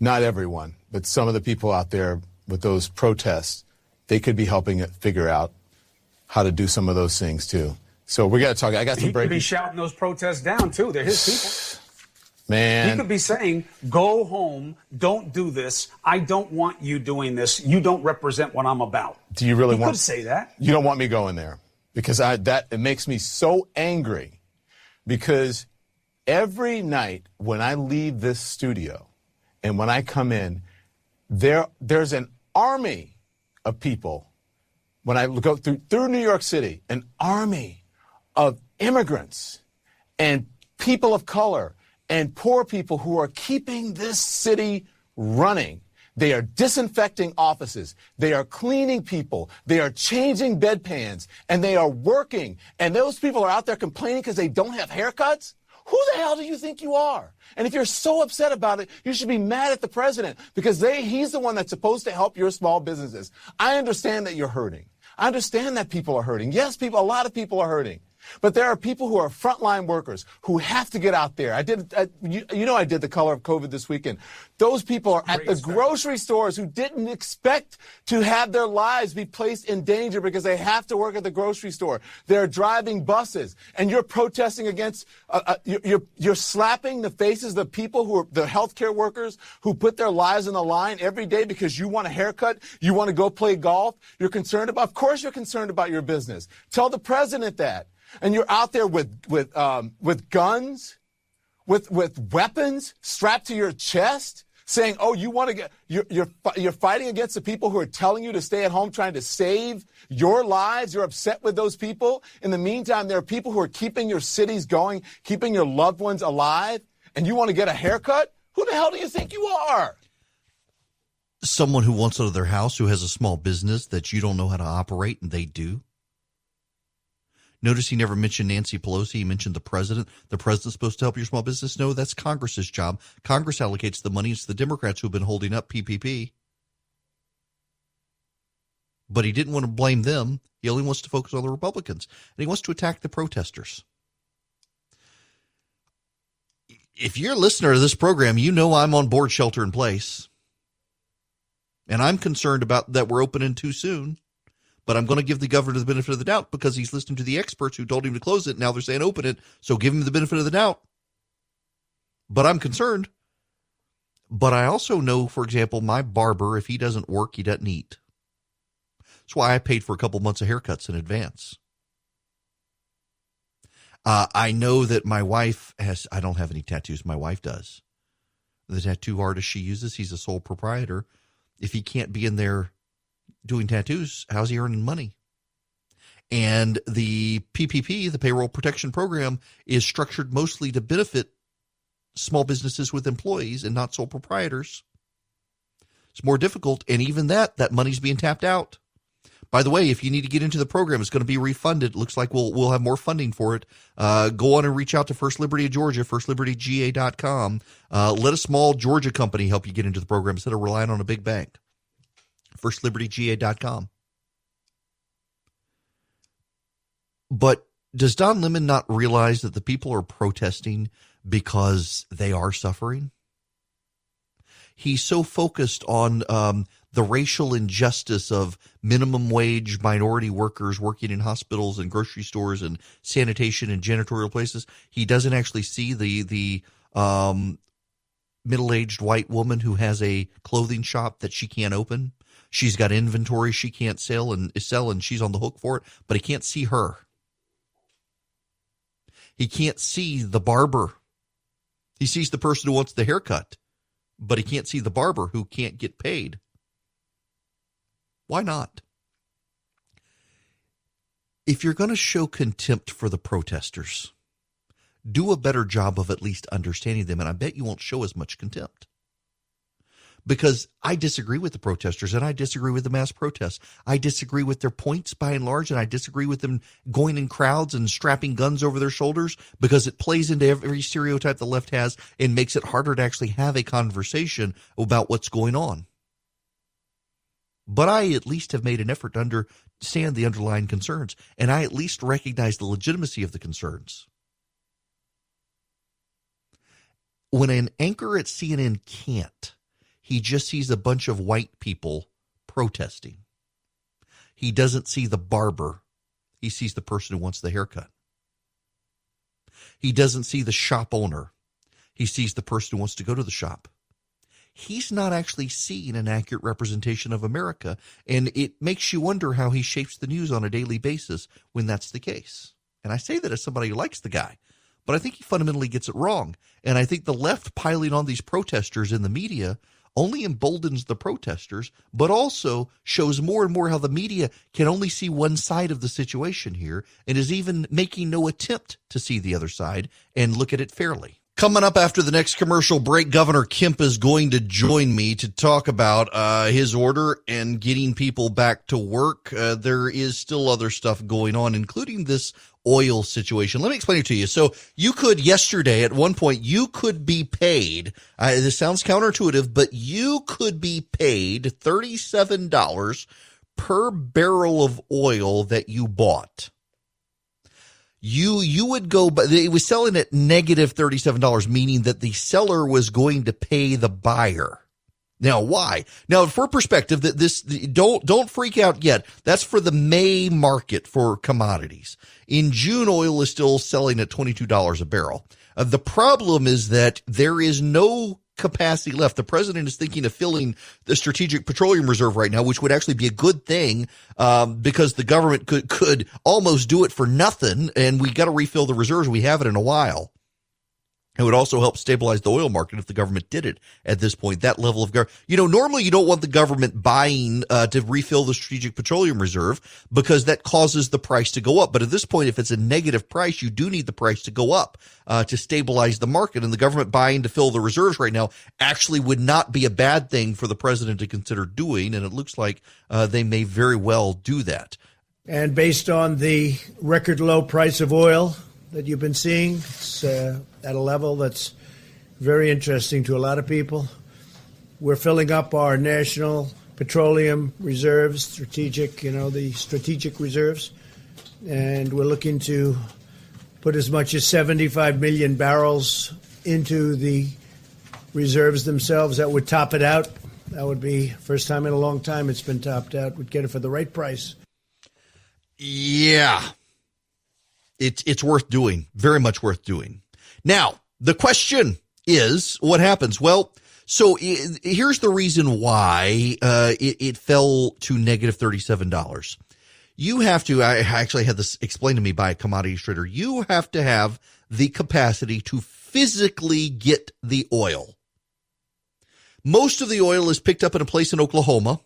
Not everyone, but some of the people out there with those protests, they could be helping it figure out how to do some of those things too. So we got to talk. I got some breaking. He could be shouting those protests down too. They're his people. Man. He could be saying, go home, don't do this. I don't want you doing this. You don't represent what I'm about. Do you really want to say that? You don't want me going there because it makes me so angry because every night when I leave this studio and when I come in, there's an army of people. When I go through New York City, an army of immigrants and people of color and poor people who are keeping this city running. They are disinfecting offices. They are cleaning people. They are changing bedpans, and they are working. And those people are out there complaining because they don't have haircuts? Who the hell do you think you are? And if you're so upset about it, you should be mad at the president because he's the one that's supposed to help your small businesses. I understand that you're hurting. I understand that people are hurting. Yes, a lot of people are hurting. But there are people who are frontline workers who have to get out there. I did the color of COVID this weekend. Those people are at the grocery stores who didn't expect to have their lives be placed in danger because they have to work at the grocery store. They're driving buses, and you're protesting against. You're slapping the faces of the people who are the healthcare workers who put their lives on the line every day because you want a haircut, you want to go play golf. You're concerned about. Of course, you're concerned about your business. Tell the president that. And you're out there with guns, with weapons strapped to your chest, saying, "Oh, you want to get you're fighting against the people who are telling you to stay at home, trying to save your lives. You're upset with those people. In the meantime, there are people who are keeping your cities going, keeping your loved ones alive, and you want to get a haircut? Who the hell do you think you are?" Someone who wants out of their house, who has a small business that you don't know how to operate, and they do. Notice he never mentioned Nancy Pelosi. He mentioned the president. The president's supposed to help your small business. No, that's Congress's job. Congress allocates the money. It's the Democrats who have been holding up PPP. But he didn't want to blame them. He only wants to focus on the Republicans. And he wants to attack the protesters. If you're a listener to this program, you know I'm on board shelter in place. And I'm concerned about that we're opening too soon. But I'm going to give the governor the benefit of the doubt because he's listening to the experts who told him to close it. Now they're saying open it. So give him the benefit of the doubt. But I'm concerned. But I also know, for example, my barber, if he doesn't work, he doesn't eat. That's why I paid for a couple months of haircuts in advance. I know that my wife has, I don't have any tattoos. My wife does. The tattoo artist she uses, he's a sole proprietor. If he can't be in there doing tattoos, how's he earning money? And the PPP, the Payroll Protection Program, is structured mostly to benefit small businesses with employees and not sole proprietors. It's more difficult, and even that money's being tapped out. By the way, if you need to get into the program, it's going to be refunded. It looks like we'll have more funding for it. Go on and reach out to First Liberty of Georgia, firstlibertyga.com. Let a small Georgia company help you get into the program instead of relying on a big bank. firstlibertyga.com. But does Don Lemon not realize that the people are protesting because they are suffering? He's so focused on the racial injustice of minimum wage minority workers working in hospitals and grocery stores and sanitation and janitorial places. He doesn't actually see the middle-aged white woman who has a clothing shop that she can't open. She's got inventory she can't sell, and she's on the hook for it, but he can't see her. He can't see the barber. He sees the person who wants the haircut, but he can't see the barber who can't get paid. Why not? If you're going to show contempt for the protesters, do a better job of at least understanding them, and I bet you won't show as much contempt. Because I disagree with the protesters, and I disagree with the mass protests. I disagree with their points by and large, and I disagree with them going in crowds and strapping guns over their shoulders, because it plays into every stereotype the left has and makes it harder to actually have a conversation about what's going on. But I at least have made an effort to understand the underlying concerns, and I at least recognize the legitimacy of the concerns. When an anchor at CNN can't, he just sees a bunch of white people protesting. He doesn't see the barber. He sees the person who wants the haircut. He doesn't see the shop owner. He sees the person who wants to go to the shop. He's not actually seeing an accurate representation of America, and it makes you wonder how he shapes the news on a daily basis when that's the case. And I say that as somebody who likes the guy, but I think he fundamentally gets it wrong. And I think the left piling on these protesters in the media only emboldens the protesters, but also shows more and more how the media can only see one side of the situation here and is even making no attempt to see the other side and look at it fairly. Coming up after the next commercial break, Governor Kemp is going to join me to talk about his order and getting people back to work. There is still other stuff going on, including this oil situation. Let me explain it to you. So you could yesterday at one point, you could be paid. This sounds counterintuitive, but you could be paid $37 per barrel of oil that you bought. You would go, but it was selling at negative $37, meaning that the seller was going to pay the buyer. Now, why? Now, for perspective, that this don't freak out yet. That's for the May market for commodities. In June, oil is still selling at $22 a barrel. The problem is that there is no capacity left. The president is thinking of filling the Strategic Petroleum Reserve right now, which would actually be a good thing because the government could almost do it for nothing, and we got to refill the reserves. We haven't in a while. It would also help stabilize the oil market if the government did it at this point. That level of normally you don't want the government buying to refill the Strategic Petroleum Reserve because that causes the price to go up. But at this point, if it's a negative price, you do need the price to go up to stabilize the market. And the government buying to fill the reserves right now actually would not be a bad thing for the president to consider doing. And it looks like they may very well do that. And based on the record low price of oil that you've been seeing, it's at a level that's very interesting to a lot of people. We're filling up our national petroleum reserves, the strategic reserves, and we're looking to put as much as 75 million barrels into the reserves themselves. That would top it out. That would be first time in a long time it's been topped out. We'd get it for the right price. Yeah. It's worth doing, very much worth doing. Now, the question is, what happens? Well, so here's the reason why it fell to negative $37. You have to, I actually had this explained to me by a commodities trader, you have to have the capacity to physically get the oil. Most of the oil is picked up in a place in Oklahoma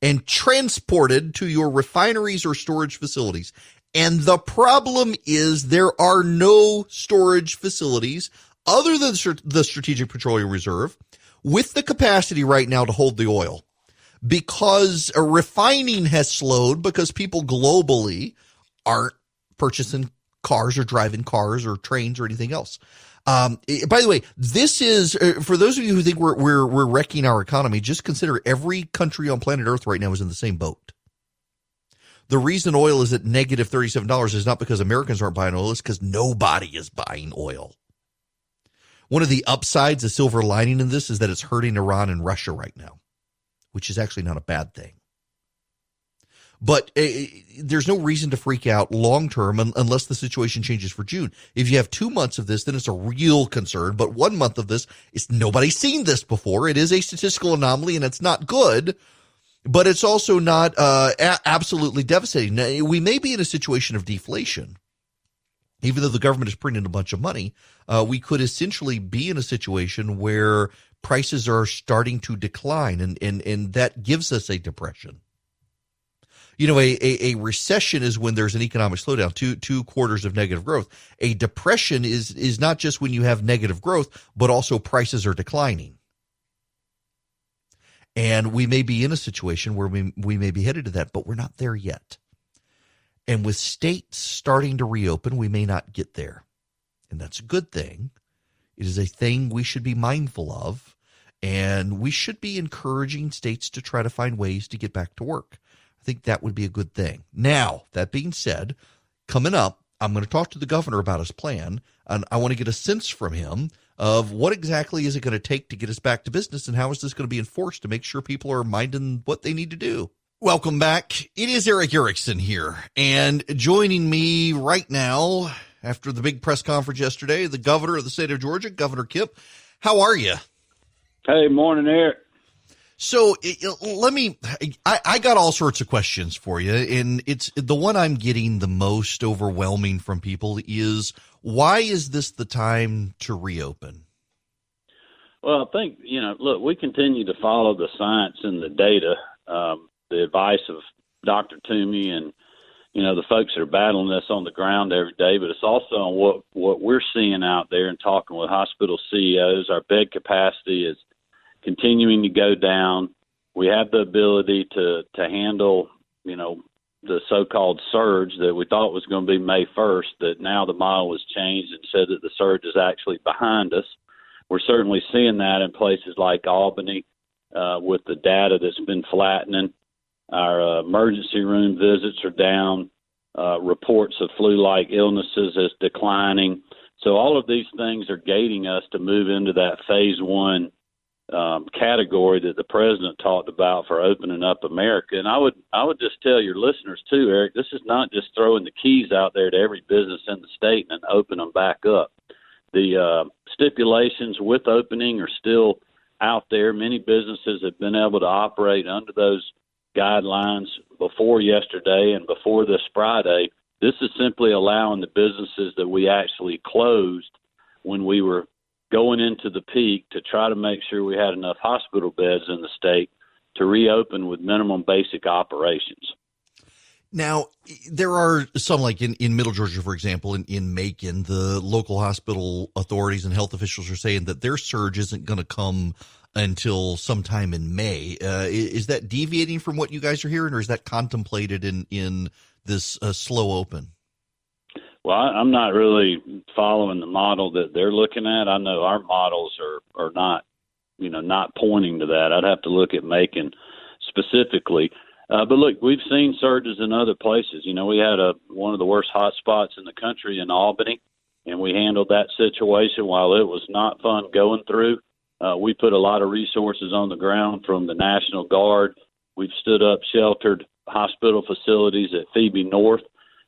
and transported to your refineries or storage facilities. And the problem is there are no storage facilities other than the Strategic Petroleum Reserve with the capacity right now to hold the oil, because refining has slowed because people globally aren't purchasing cars or driving cars or trains or anything else. By the way, this is for those of you who think we're wrecking our economy. Just consider every country on planet Earth right now is in the same boat. The reason oil is at negative $37 is not because Americans aren't buying oil. It's because nobody is buying oil. One of the upsides, the silver lining in this, is that it's hurting Iran and Russia right now, which is actually not a bad thing. But there's no reason to freak out long term unless the situation changes for June. If you have 2 months of this, then it's a real concern. But 1 month of this, nobody's seen this before. It is a statistical anomaly, and it's not good. But it's also not absolutely devastating. Now, we may be in a situation of deflation. Even though the government is printing a bunch of money, we could essentially be in a situation where prices are starting to decline, and that gives us a depression. You know, a recession is when there's an economic slowdown, two quarters of negative growth. A depression is not just when you have negative growth, but also prices are declining. And we may be in a situation where we may be headed to that, but we're not there yet. And with states starting to reopen, we may not get there. And that's a good thing. It is a thing we should be mindful of. And we should be encouraging states to try to find ways to get back to work. I think that would be a good thing. Now, that being said, coming up, I'm going to talk to the governor about his plan. And I want to get a sense from him of what exactly is it going to take to get us back to business, and how is this going to be enforced to make sure people are minding what they need to do. Welcome back. It is Eric Erickson here, and joining me right now after the big press conference yesterday, the governor of the state of Georgia, Governor Kemp. How are you? Hey, morning, Eric. So I got all sorts of questions for you, and it's the one I'm getting the most overwhelming from people is, why is this the time to reopen? Well, I think, look, we continue to follow the science and the data, the advice of Dr. Toomey and, the folks that are battling this on the ground every day, but it's also on what we're seeing out there and talking with hospital CEOs. Our bed capacity is continuing to go down. We have the ability to handle, the so-called surge that we thought was going to be May 1st, that now the model has changed and said that the surge is actually behind us. We're certainly seeing that in places like Albany with the data that's been flattening. Our emergency room visits are down. Reports of flu-like illnesses is declining. So all of these things are gating us to move into that phase one category that the president talked about for opening up America. And I would just tell your listeners too, Eric, this is not just throwing the keys out there to every business in the state and open them back up. The stipulations with opening are still out there. Many businesses have been able to operate under those guidelines before yesterday and before this Friday. This is simply allowing the businesses that we actually closed when we were going into the peak to try to make sure we had enough hospital beds in the state to reopen with minimum basic operations. Now, there are some, like in Middle Georgia, for example, in Macon, the local hospital authorities and health officials are saying that their surge isn't going to come until sometime in May. Is that deviating from what you guys are hearing, or is that contemplated in this slow open? Well, I'm not really following the model that they're looking at. I know our models are not, not pointing to that. I'd have to look at Macon specifically. But look, we've seen surges in other places. We had one of the worst hot spots in the country in Albany, and we handled that situation. While it was not fun going through, we put a lot of resources on the ground from the National Guard. We've stood up sheltered hospital facilities at Phoebe North.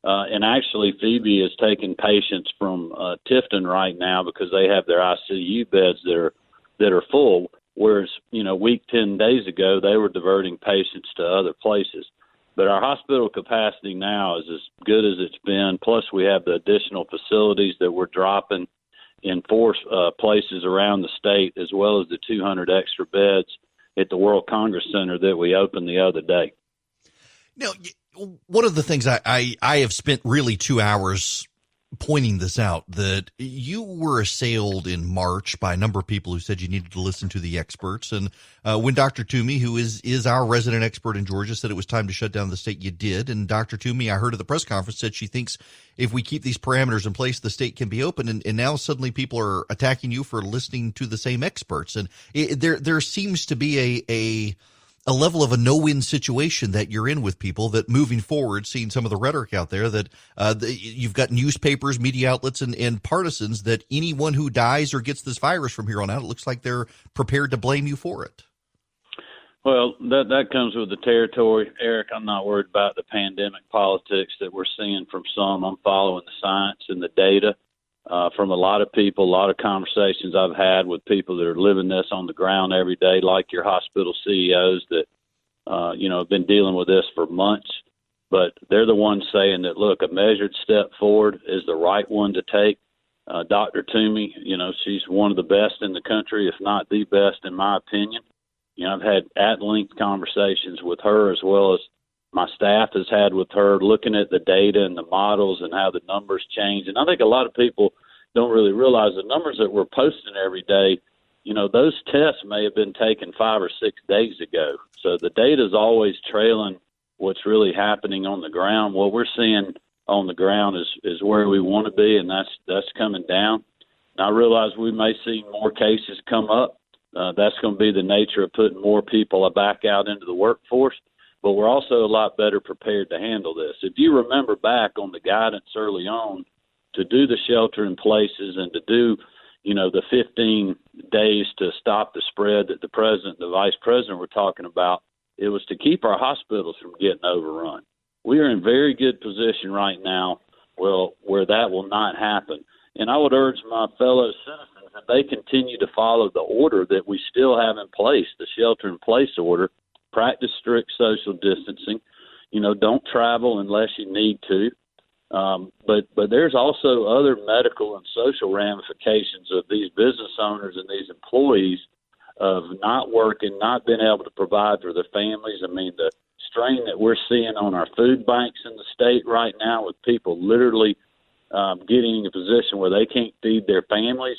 And actually, Phoebe is taking patients from Tifton right now because they have their ICU beds that are full, whereas, week 10 days ago, they were diverting patients to other places. But our hospital capacity now is as good as it's been, plus we have the additional facilities that we're dropping in 4 places around the state, as well as the 200 extra beds at the World Congress Center that we opened the other day. Now, one of the things I have spent really 2 hours pointing this out, that you were assailed in March by a number of people who said you needed to listen to the experts. And when Dr. Toomey, who is our resident expert in Georgia, said it was time to shut down the state, you did. And Dr. Toomey, I heard at the press conference, said she thinks if we keep these parameters in place, the state can be open. And now suddenly people are attacking you for listening to the same experts. And there seems to be level of a no-win situation that you're in with people, that moving forward, seeing some of the rhetoric out there, that you've got newspapers, media outlets, and partisans, that anyone who dies or gets this virus from here on out, it looks like they're prepared to blame you for it. Well, that comes with the territory, Eric. I'm not worried about the pandemic politics that we're seeing from some. I'm following the science and the data from a lot of people, a lot of conversations I've had with people that are living this on the ground every day, like your hospital CEOs that, have been dealing with this for months. But they're the ones saying that, look, a measured step forward is the right one to take. Dr. Toomey, she's one of the best in the country, if not the best, in my opinion. I've had at-length conversations with her, as well as my staff has had with her, looking at the data and the models and how the numbers change. And I think a lot of people don't really realize the numbers that we're posting every day, those tests may have been taken 5 or 6 days ago. So the data is always trailing what's really happening on the ground. What we're seeing on the ground is where we want to be, and that's coming down. And I realize we may see more cases come up. That's going to be the nature of putting more people back out into the workforce. But we're also a lot better prepared to handle this. If you remember back on the guidance early on to do the shelter in places and to do, the 15 days to stop the spread that the president and the vice president were talking about, it was to keep our hospitals from getting overrun. We are in very good position right now where that will not happen. And I would urge my fellow citizens that they continue to follow the order that we still have in place, the shelter-in-place order. Practice strict social distancing. Don't travel unless you need to. But there's also other medical and social ramifications of these business owners and these employees of not working, not being able to provide for their families. I mean, the strain that we're seeing on our food banks in the state right now, with people literally getting in a position where they can't feed their families.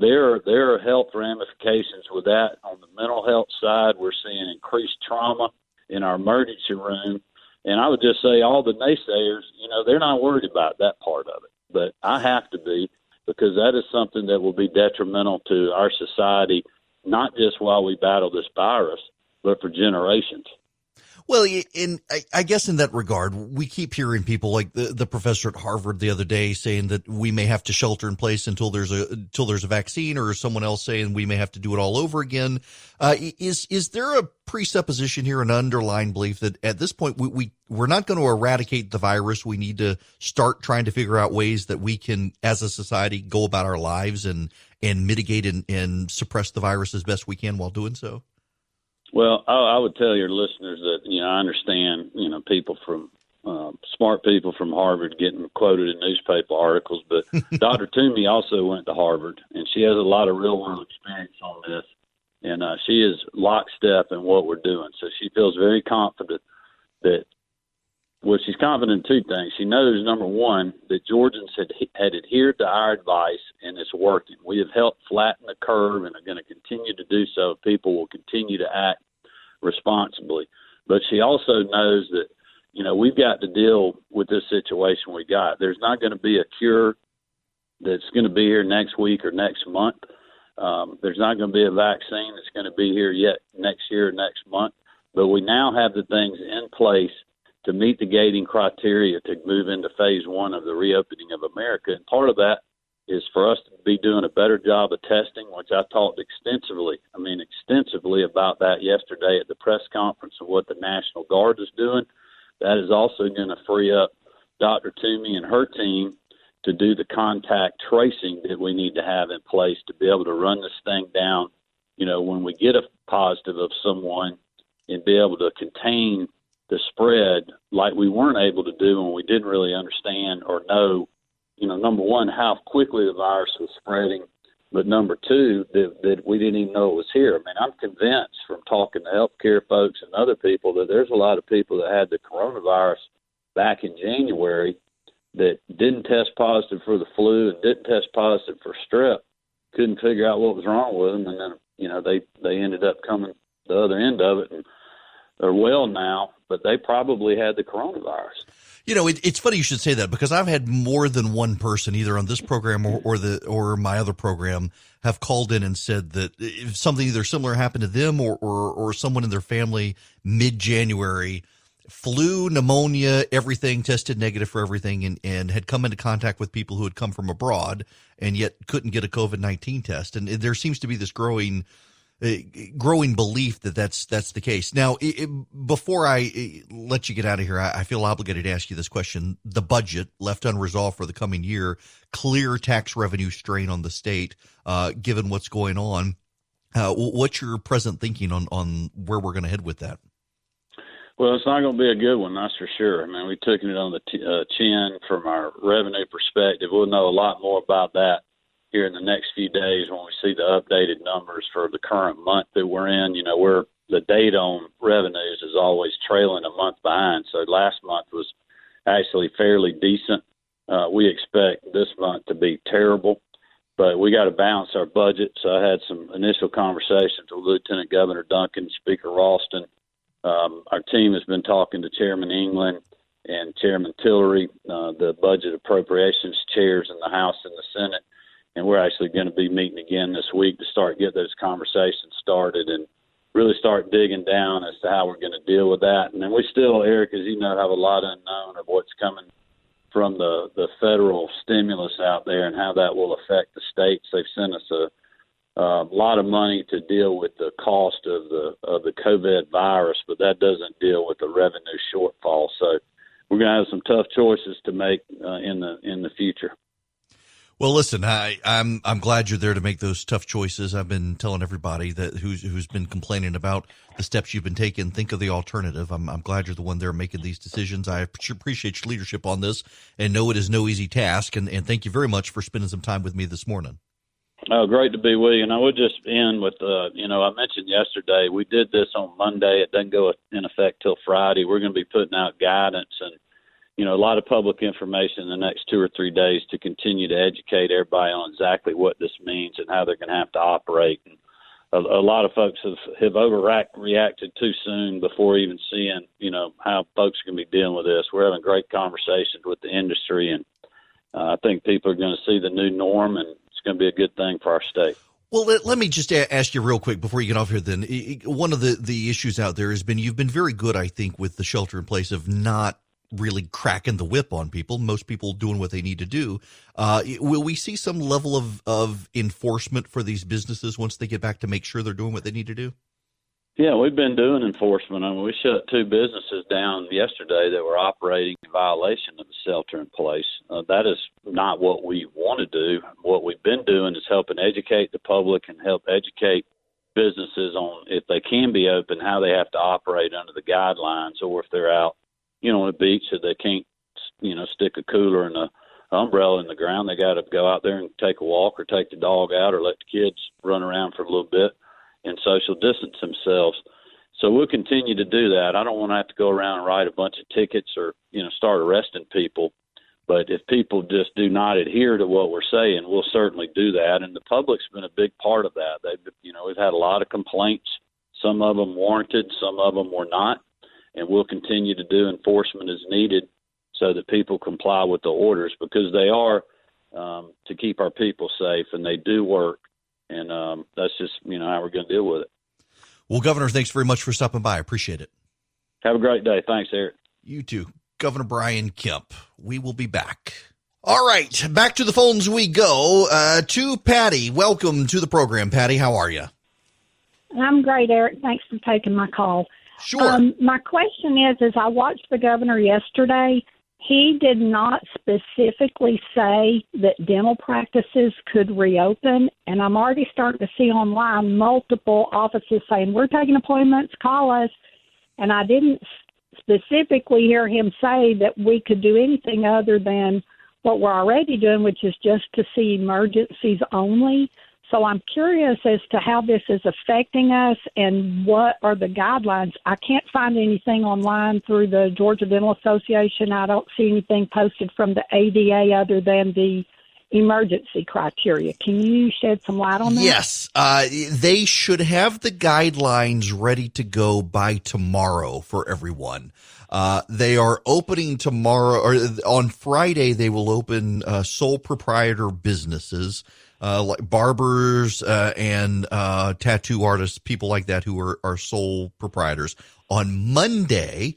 There are health ramifications with that. On the mental health side, we're seeing increased trauma in our emergency room. And I would just say all the naysayers, they're not worried about that part of it. But I have to be, because that is something that will be detrimental to our society, not just while we battle this virus, but for generations. Well, I guess in that regard, we keep hearing people like the professor at Harvard the other day saying that we may have to shelter in place until there's a vaccine, or someone else saying we may have to do it all over again. Is there a presupposition here, an underlying belief that at this point we're not going to eradicate the virus? We need to start trying to figure out ways that we can, as a society, go about our lives and mitigate and suppress the virus as best we can while doing so? Well, I would tell your listeners that, I understand, people from smart people from Harvard getting quoted in newspaper articles, but Dr. Toomey also went to Harvard, and she has a lot of real world experience on this, and she is lockstep in what we're doing. So she feels very confident she's confident in two things. She knows, number one, that Georgians had adhered to our advice, and it's working. We have helped flatten the curve and are going to continue to do so. People will continue to act responsibly. But she also knows that, we've got to deal with this situation we got. There's not going to be a cure that's going to be here next week or next month. There's not going to be a vaccine that's going to be here yet next year or next month. But we now have the things in place to meet the gating criteria to move into phase one of the reopening of America. And part of that is for us to be doing a better job of testing, which I talked extensively about that yesterday at the press conference of what the National Guard is doing. That is also going to free up Dr. Toomey and her team to do the contact tracing that we need to have in place to be able to run this thing down, when we get a positive of someone, and be able to contain the spread like we weren't able to do when we didn't really understand or know, number one, how quickly the virus was spreading, but number two, that we didn't even know it was here. I mean, I'm convinced from talking to healthcare folks and other people that there's a lot of people that had the coronavirus back in January that didn't test positive for the flu and didn't test positive for strep, couldn't figure out what was wrong with them, and then, they ended up coming the other end of it, and they're well now, but they probably had the coronavirus. You know, it's funny you should say that, because I've had more than one person, either on this program or my other program, have called in and said that if something either similar happened to them or someone in their family mid-January, flu, pneumonia, everything, tested negative for everything, and had come into contact with people who had come from abroad and yet couldn't get a COVID-19 test. And there seems to be this growing belief that that's the case. Now, before I let you get out of here, I feel obligated to ask you this question. The budget left unresolved for the coming year, clear tax revenue strain on the state, given what's going on. What's your present thinking on where we're going to head with that? Well, it's not going to be a good one, that's for sure. I mean, we took it on the chin from our revenue perspective. We'll know a lot more about that here in the next few days when we see the updated numbers for the current month that we're in. You know, the data on revenues is always trailing a month behind. So last month was actually fairly decent. We expect this month to be terrible, but we got to balance our budget. So I had some initial conversations with Lieutenant Governor Duncan, Speaker Ralston. Our team has been talking to Chairman England and Chairman Tillery, the budget appropriations chairs in the House and the Senate. And we're actually going to be meeting again this week to start get those conversations started and really start digging down as to how we're going to deal with that. And then we still, Eric, as you know, have a lot unknown of what's coming from the federal stimulus out there and how that will affect the states. They've sent us a lot of money to deal with the cost of the COVID virus, but that doesn't deal with the revenue shortfall. So we're going to have some tough choices to make in the future. Well, listen, I'm glad you're there to make those tough choices. I've been telling everybody that who's been complaining about the steps you've been taking, think of the alternative. I'm glad you're the one there making these decisions. I appreciate your leadership on this and know it is no easy task. And thank you very much for spending some time with me this morning. Oh, great to be with you. And I would just end with, I mentioned yesterday, we did this on Monday. It doesn't go in effect till Friday. We're going to be putting out guidance and, a lot of public information in the next 2 or 3 days to continue to educate everybody on exactly what this means and how they're going to have to operate. And a lot of folks have overreacted too soon before even seeing, how folks are going to be dealing with this. We're having great conversations with the industry, and I think people are going to see the new norm, and it's going to be a good thing for our state. Well, let me just ask you real quick before you get off here then. One of the issues out there has been you've been very good, I think, with the shelter in place of not really cracking the whip on people, most people doing what they need to do. Will we see some level of enforcement for these businesses once they get back to make sure they're doing what they need to do? Yeah, we've been doing enforcement. I mean, we shut 2 businesses down yesterday that were operating in violation of the shelter in place. That is not what we want to do. What we've been doing is helping educate the public and help educate businesses on if they can be open, how they have to operate under the guidelines, or if they're out on a beach that they can't, stick a cooler and a umbrella in the ground. They got to go out there and take a walk or take the dog out or let the kids run around for a little bit and social distance themselves. So we'll continue to do that. I don't want to have to go around and write a bunch of tickets or, start arresting people. But if people just do not adhere to what we're saying, we'll certainly do that. And the public's been a big part of that. We've had a lot of complaints, some of them warranted, some of them were not. And we'll continue to do enforcement as needed so that people comply with the orders, because they are to keep our people safe, and they do work. And that's just, how we're going to deal with it. Well, Governor, thanks very much for stopping by. I appreciate it. Have a great day. Thanks, Eric. You too. Governor Brian Kemp. We will be back. All right. Back to the phones we go. To Patty. Welcome to the program, Patty. How are you? I'm great, Eric. Thanks for taking my call. Sure. My question is I watched the governor yesterday. He did not specifically say that dental practices could reopen, and I'm already starting to see online multiple offices saying, we're taking appointments, call us. And I didn't specifically hear him say that we could do anything other than what we're already doing, which is just to see emergencies only. So I'm curious as to how this is affecting us and what are the guidelines. I can't find anything online through the Georgia Dental Association. I don't see anything posted from the ADA other than the emergency criteria. Can you shed some light on that? Yes. They should have the guidelines ready to go by tomorrow for everyone. They are opening tomorrow, or on Friday, they will open sole proprietor businesses, like barbers and tattoo artists, people like that who are sole proprietors. On Monday,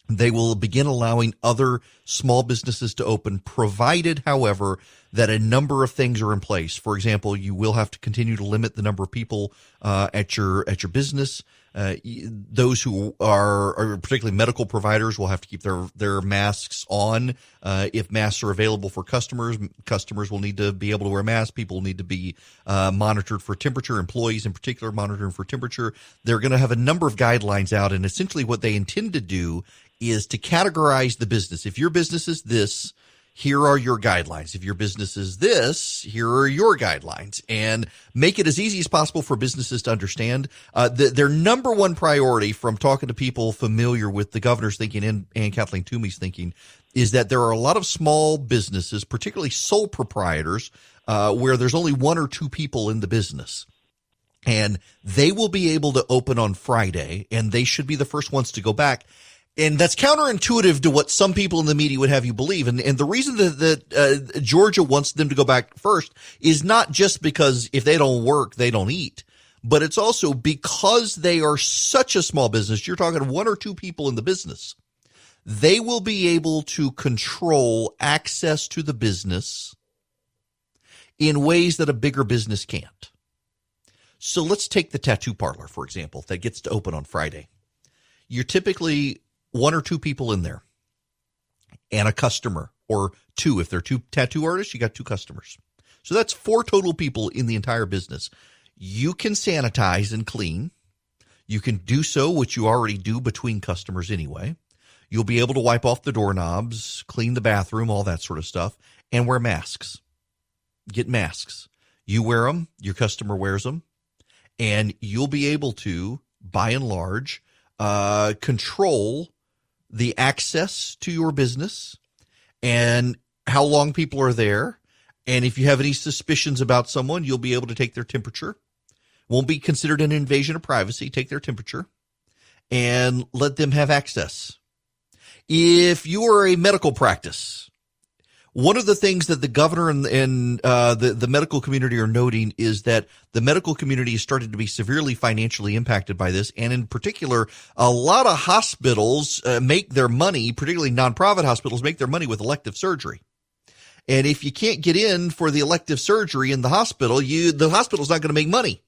they will begin allowing other small businesses to open, provided, however, that a number of things are in place. For example, you will have to continue to limit the number of people at your business. Those who are particularly medical providers will have to keep their masks on. If masks are available for customers will need to be able to wear masks. People need to be monitored for temperature. Employees in particular monitoring for temperature. They're going to have a number of guidelines out, and essentially what they intend to do is to categorize the business. If your business is this, here are your guidelines. If your business is this, here are your guidelines, and make it as easy as possible for businesses to understand. Their number one priority, from talking to people familiar with the governor's thinking and Kathleen Toomey's thinking, is that there are a lot of small businesses, particularly sole proprietors, where there's only one or two people in the business. And they will be able to open on Friday, and they should be the first ones to go back. And that's counterintuitive to what some people in the media would have you believe. And the reason that Georgia wants them to go back first is not just because if they don't work, they don't eat, but it's also because they are such a small business. You're talking one or two people in the business. They will be able to control access to the business in ways that a bigger business can't. So let's take the tattoo parlor, for example, that gets to open on Friday. You're typically one or two people in there and a customer, or two. If they're two tattoo artists, you got two customers. So that's four total people in the entire business. You can sanitize and clean. You can do so, which you already do between customers anyway. You'll be able to wipe off the doorknobs, clean the bathroom, all that sort of stuff, and wear masks. Get masks. You wear them, your customer wears them, and you'll be able to, by and large, control the access to your business and how long people are there. And if you have any suspicions about someone, you'll be able to take their temperature. Won't be considered an invasion of privacy. Take their temperature and let them have access. If you are a medical practice, one of the things that the governor and the medical community are noting is that the medical community has started to be severely financially impacted by this. And in particular, a lot of hospitals make their money, particularly nonprofit hospitals, make their money with elective surgery. And if you can't get in for the elective surgery in the hospital, the hospital's not going to make money.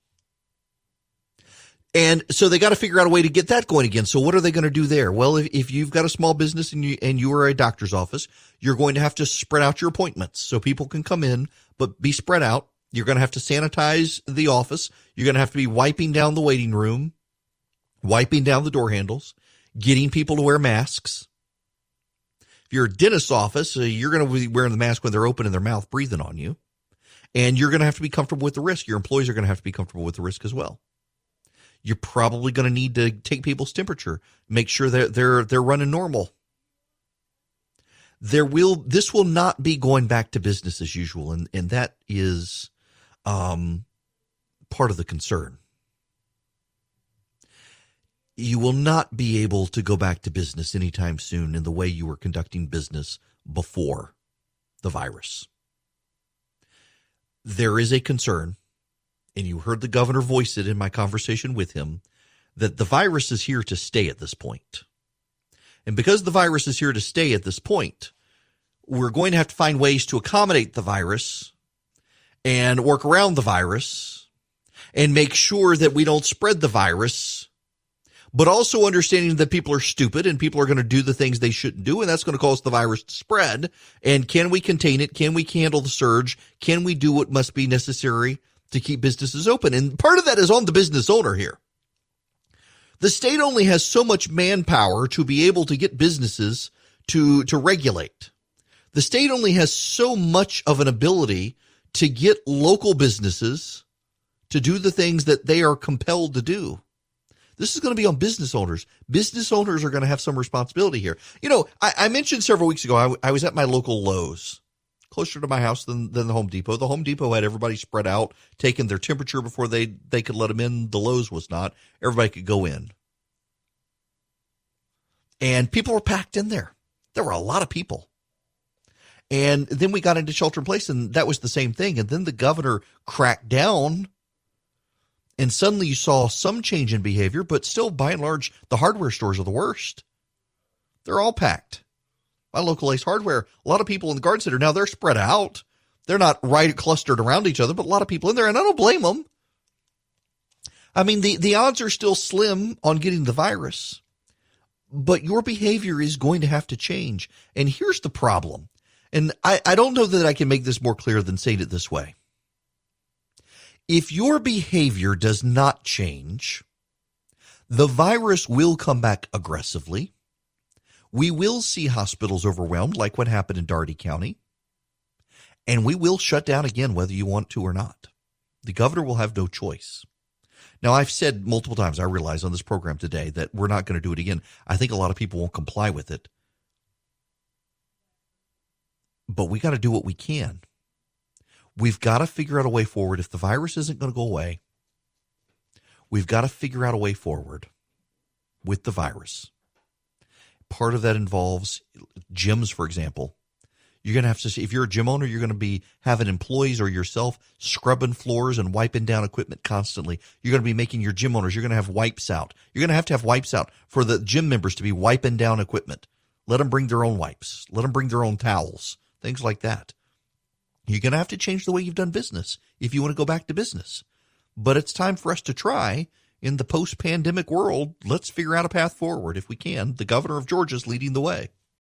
And so they got to figure out a way to get that going again. So what are they going to do there? Well, if you've got a small business and you are a doctor's office, you're going to have to spread out your appointments so people can come in, but be spread out. You're going to have to sanitize the office. You're going to have to be wiping down the waiting room, wiping down the door handles, getting people to wear masks. If you're a dentist's office, you're going to be wearing the mask when they're opening their mouth, breathing on you. And you're going to have to be comfortable with the risk. Your employees are going to have to be comfortable with the risk as well. You're probably going to need to take people's temperature, make sure that they're running normal. This will not be going back to business as usual, and that is part of the concern. You will not be able to go back to business anytime soon in the way you were conducting business before the virus. There is a concern, and you heard the governor voice it in my conversation with him, that the virus is here to stay at this point. And because the virus is here to stay at this point, we're going to have to find ways to accommodate the virus and work around the virus and make sure that we don't spread the virus, but also understanding that people are stupid and people are going to do the things they shouldn't do, and that's going to cause the virus to spread. And can we contain it? Can we handle the surge? Can we do what must be necessary to keep businesses open? And part of that is on the business owner here. The state only has so much manpower to be able to get businesses to regulate. The state only has so much of an ability to get local businesses to do the things that they are compelled to do. This is going to be on business owners. Business owners are going to have some responsibility here. You know, I mentioned several weeks ago, I was at my local Lowe's closer to my house than the Home Depot. The Home Depot had everybody spread out, taking their temperature before they could let them in. The Lowe's was not. Everybody could go in. And people were packed in there. There were a lot of people. And then we got into shelter in place, and that was the same thing. And then the governor cracked down, and suddenly you saw some change in behavior, but still, by and large, the hardware stores are the worst. They're all packed. My local Ace Hardware, a lot of people in the garden center. Now, they're spread out. They're not right clustered around each other, but a lot of people in there, and I don't blame them. I mean, the odds are still slim on getting the virus, but your behavior is going to have to change. And here's the problem. And I don't know that I can make this more clear than saying it this way. If your behavior does not change, the virus will come back aggressively. We will see hospitals overwhelmed, like what happened in Dougherty County. And we will shut down again, whether you want to or not. The governor will have no choice. Now, I've said multiple times, I realize on this program today, that we're not going to do it again. I think a lot of people won't comply with it. But we got to do what we can. We've got to figure out a way forward. If the virus isn't going to go away, we've got to figure out a way forward with the virus. Part of that involves gyms, for example. You're going to have to, if you're a gym owner, you're going to be having employees or yourself scrubbing floors and wiping down equipment constantly. You're going to be making your gym owners, you're going to have wipes out. You're going to have wipes out for the gym members to be wiping down equipment. Let them bring their own wipes. Let them bring their own towels, things like that. You're going to have to change the way you've done business if you want to go back to business. But it's time for us to try. In the post-pandemic world, let's figure out a path forward if we can. The governor of Georgia is leading the way.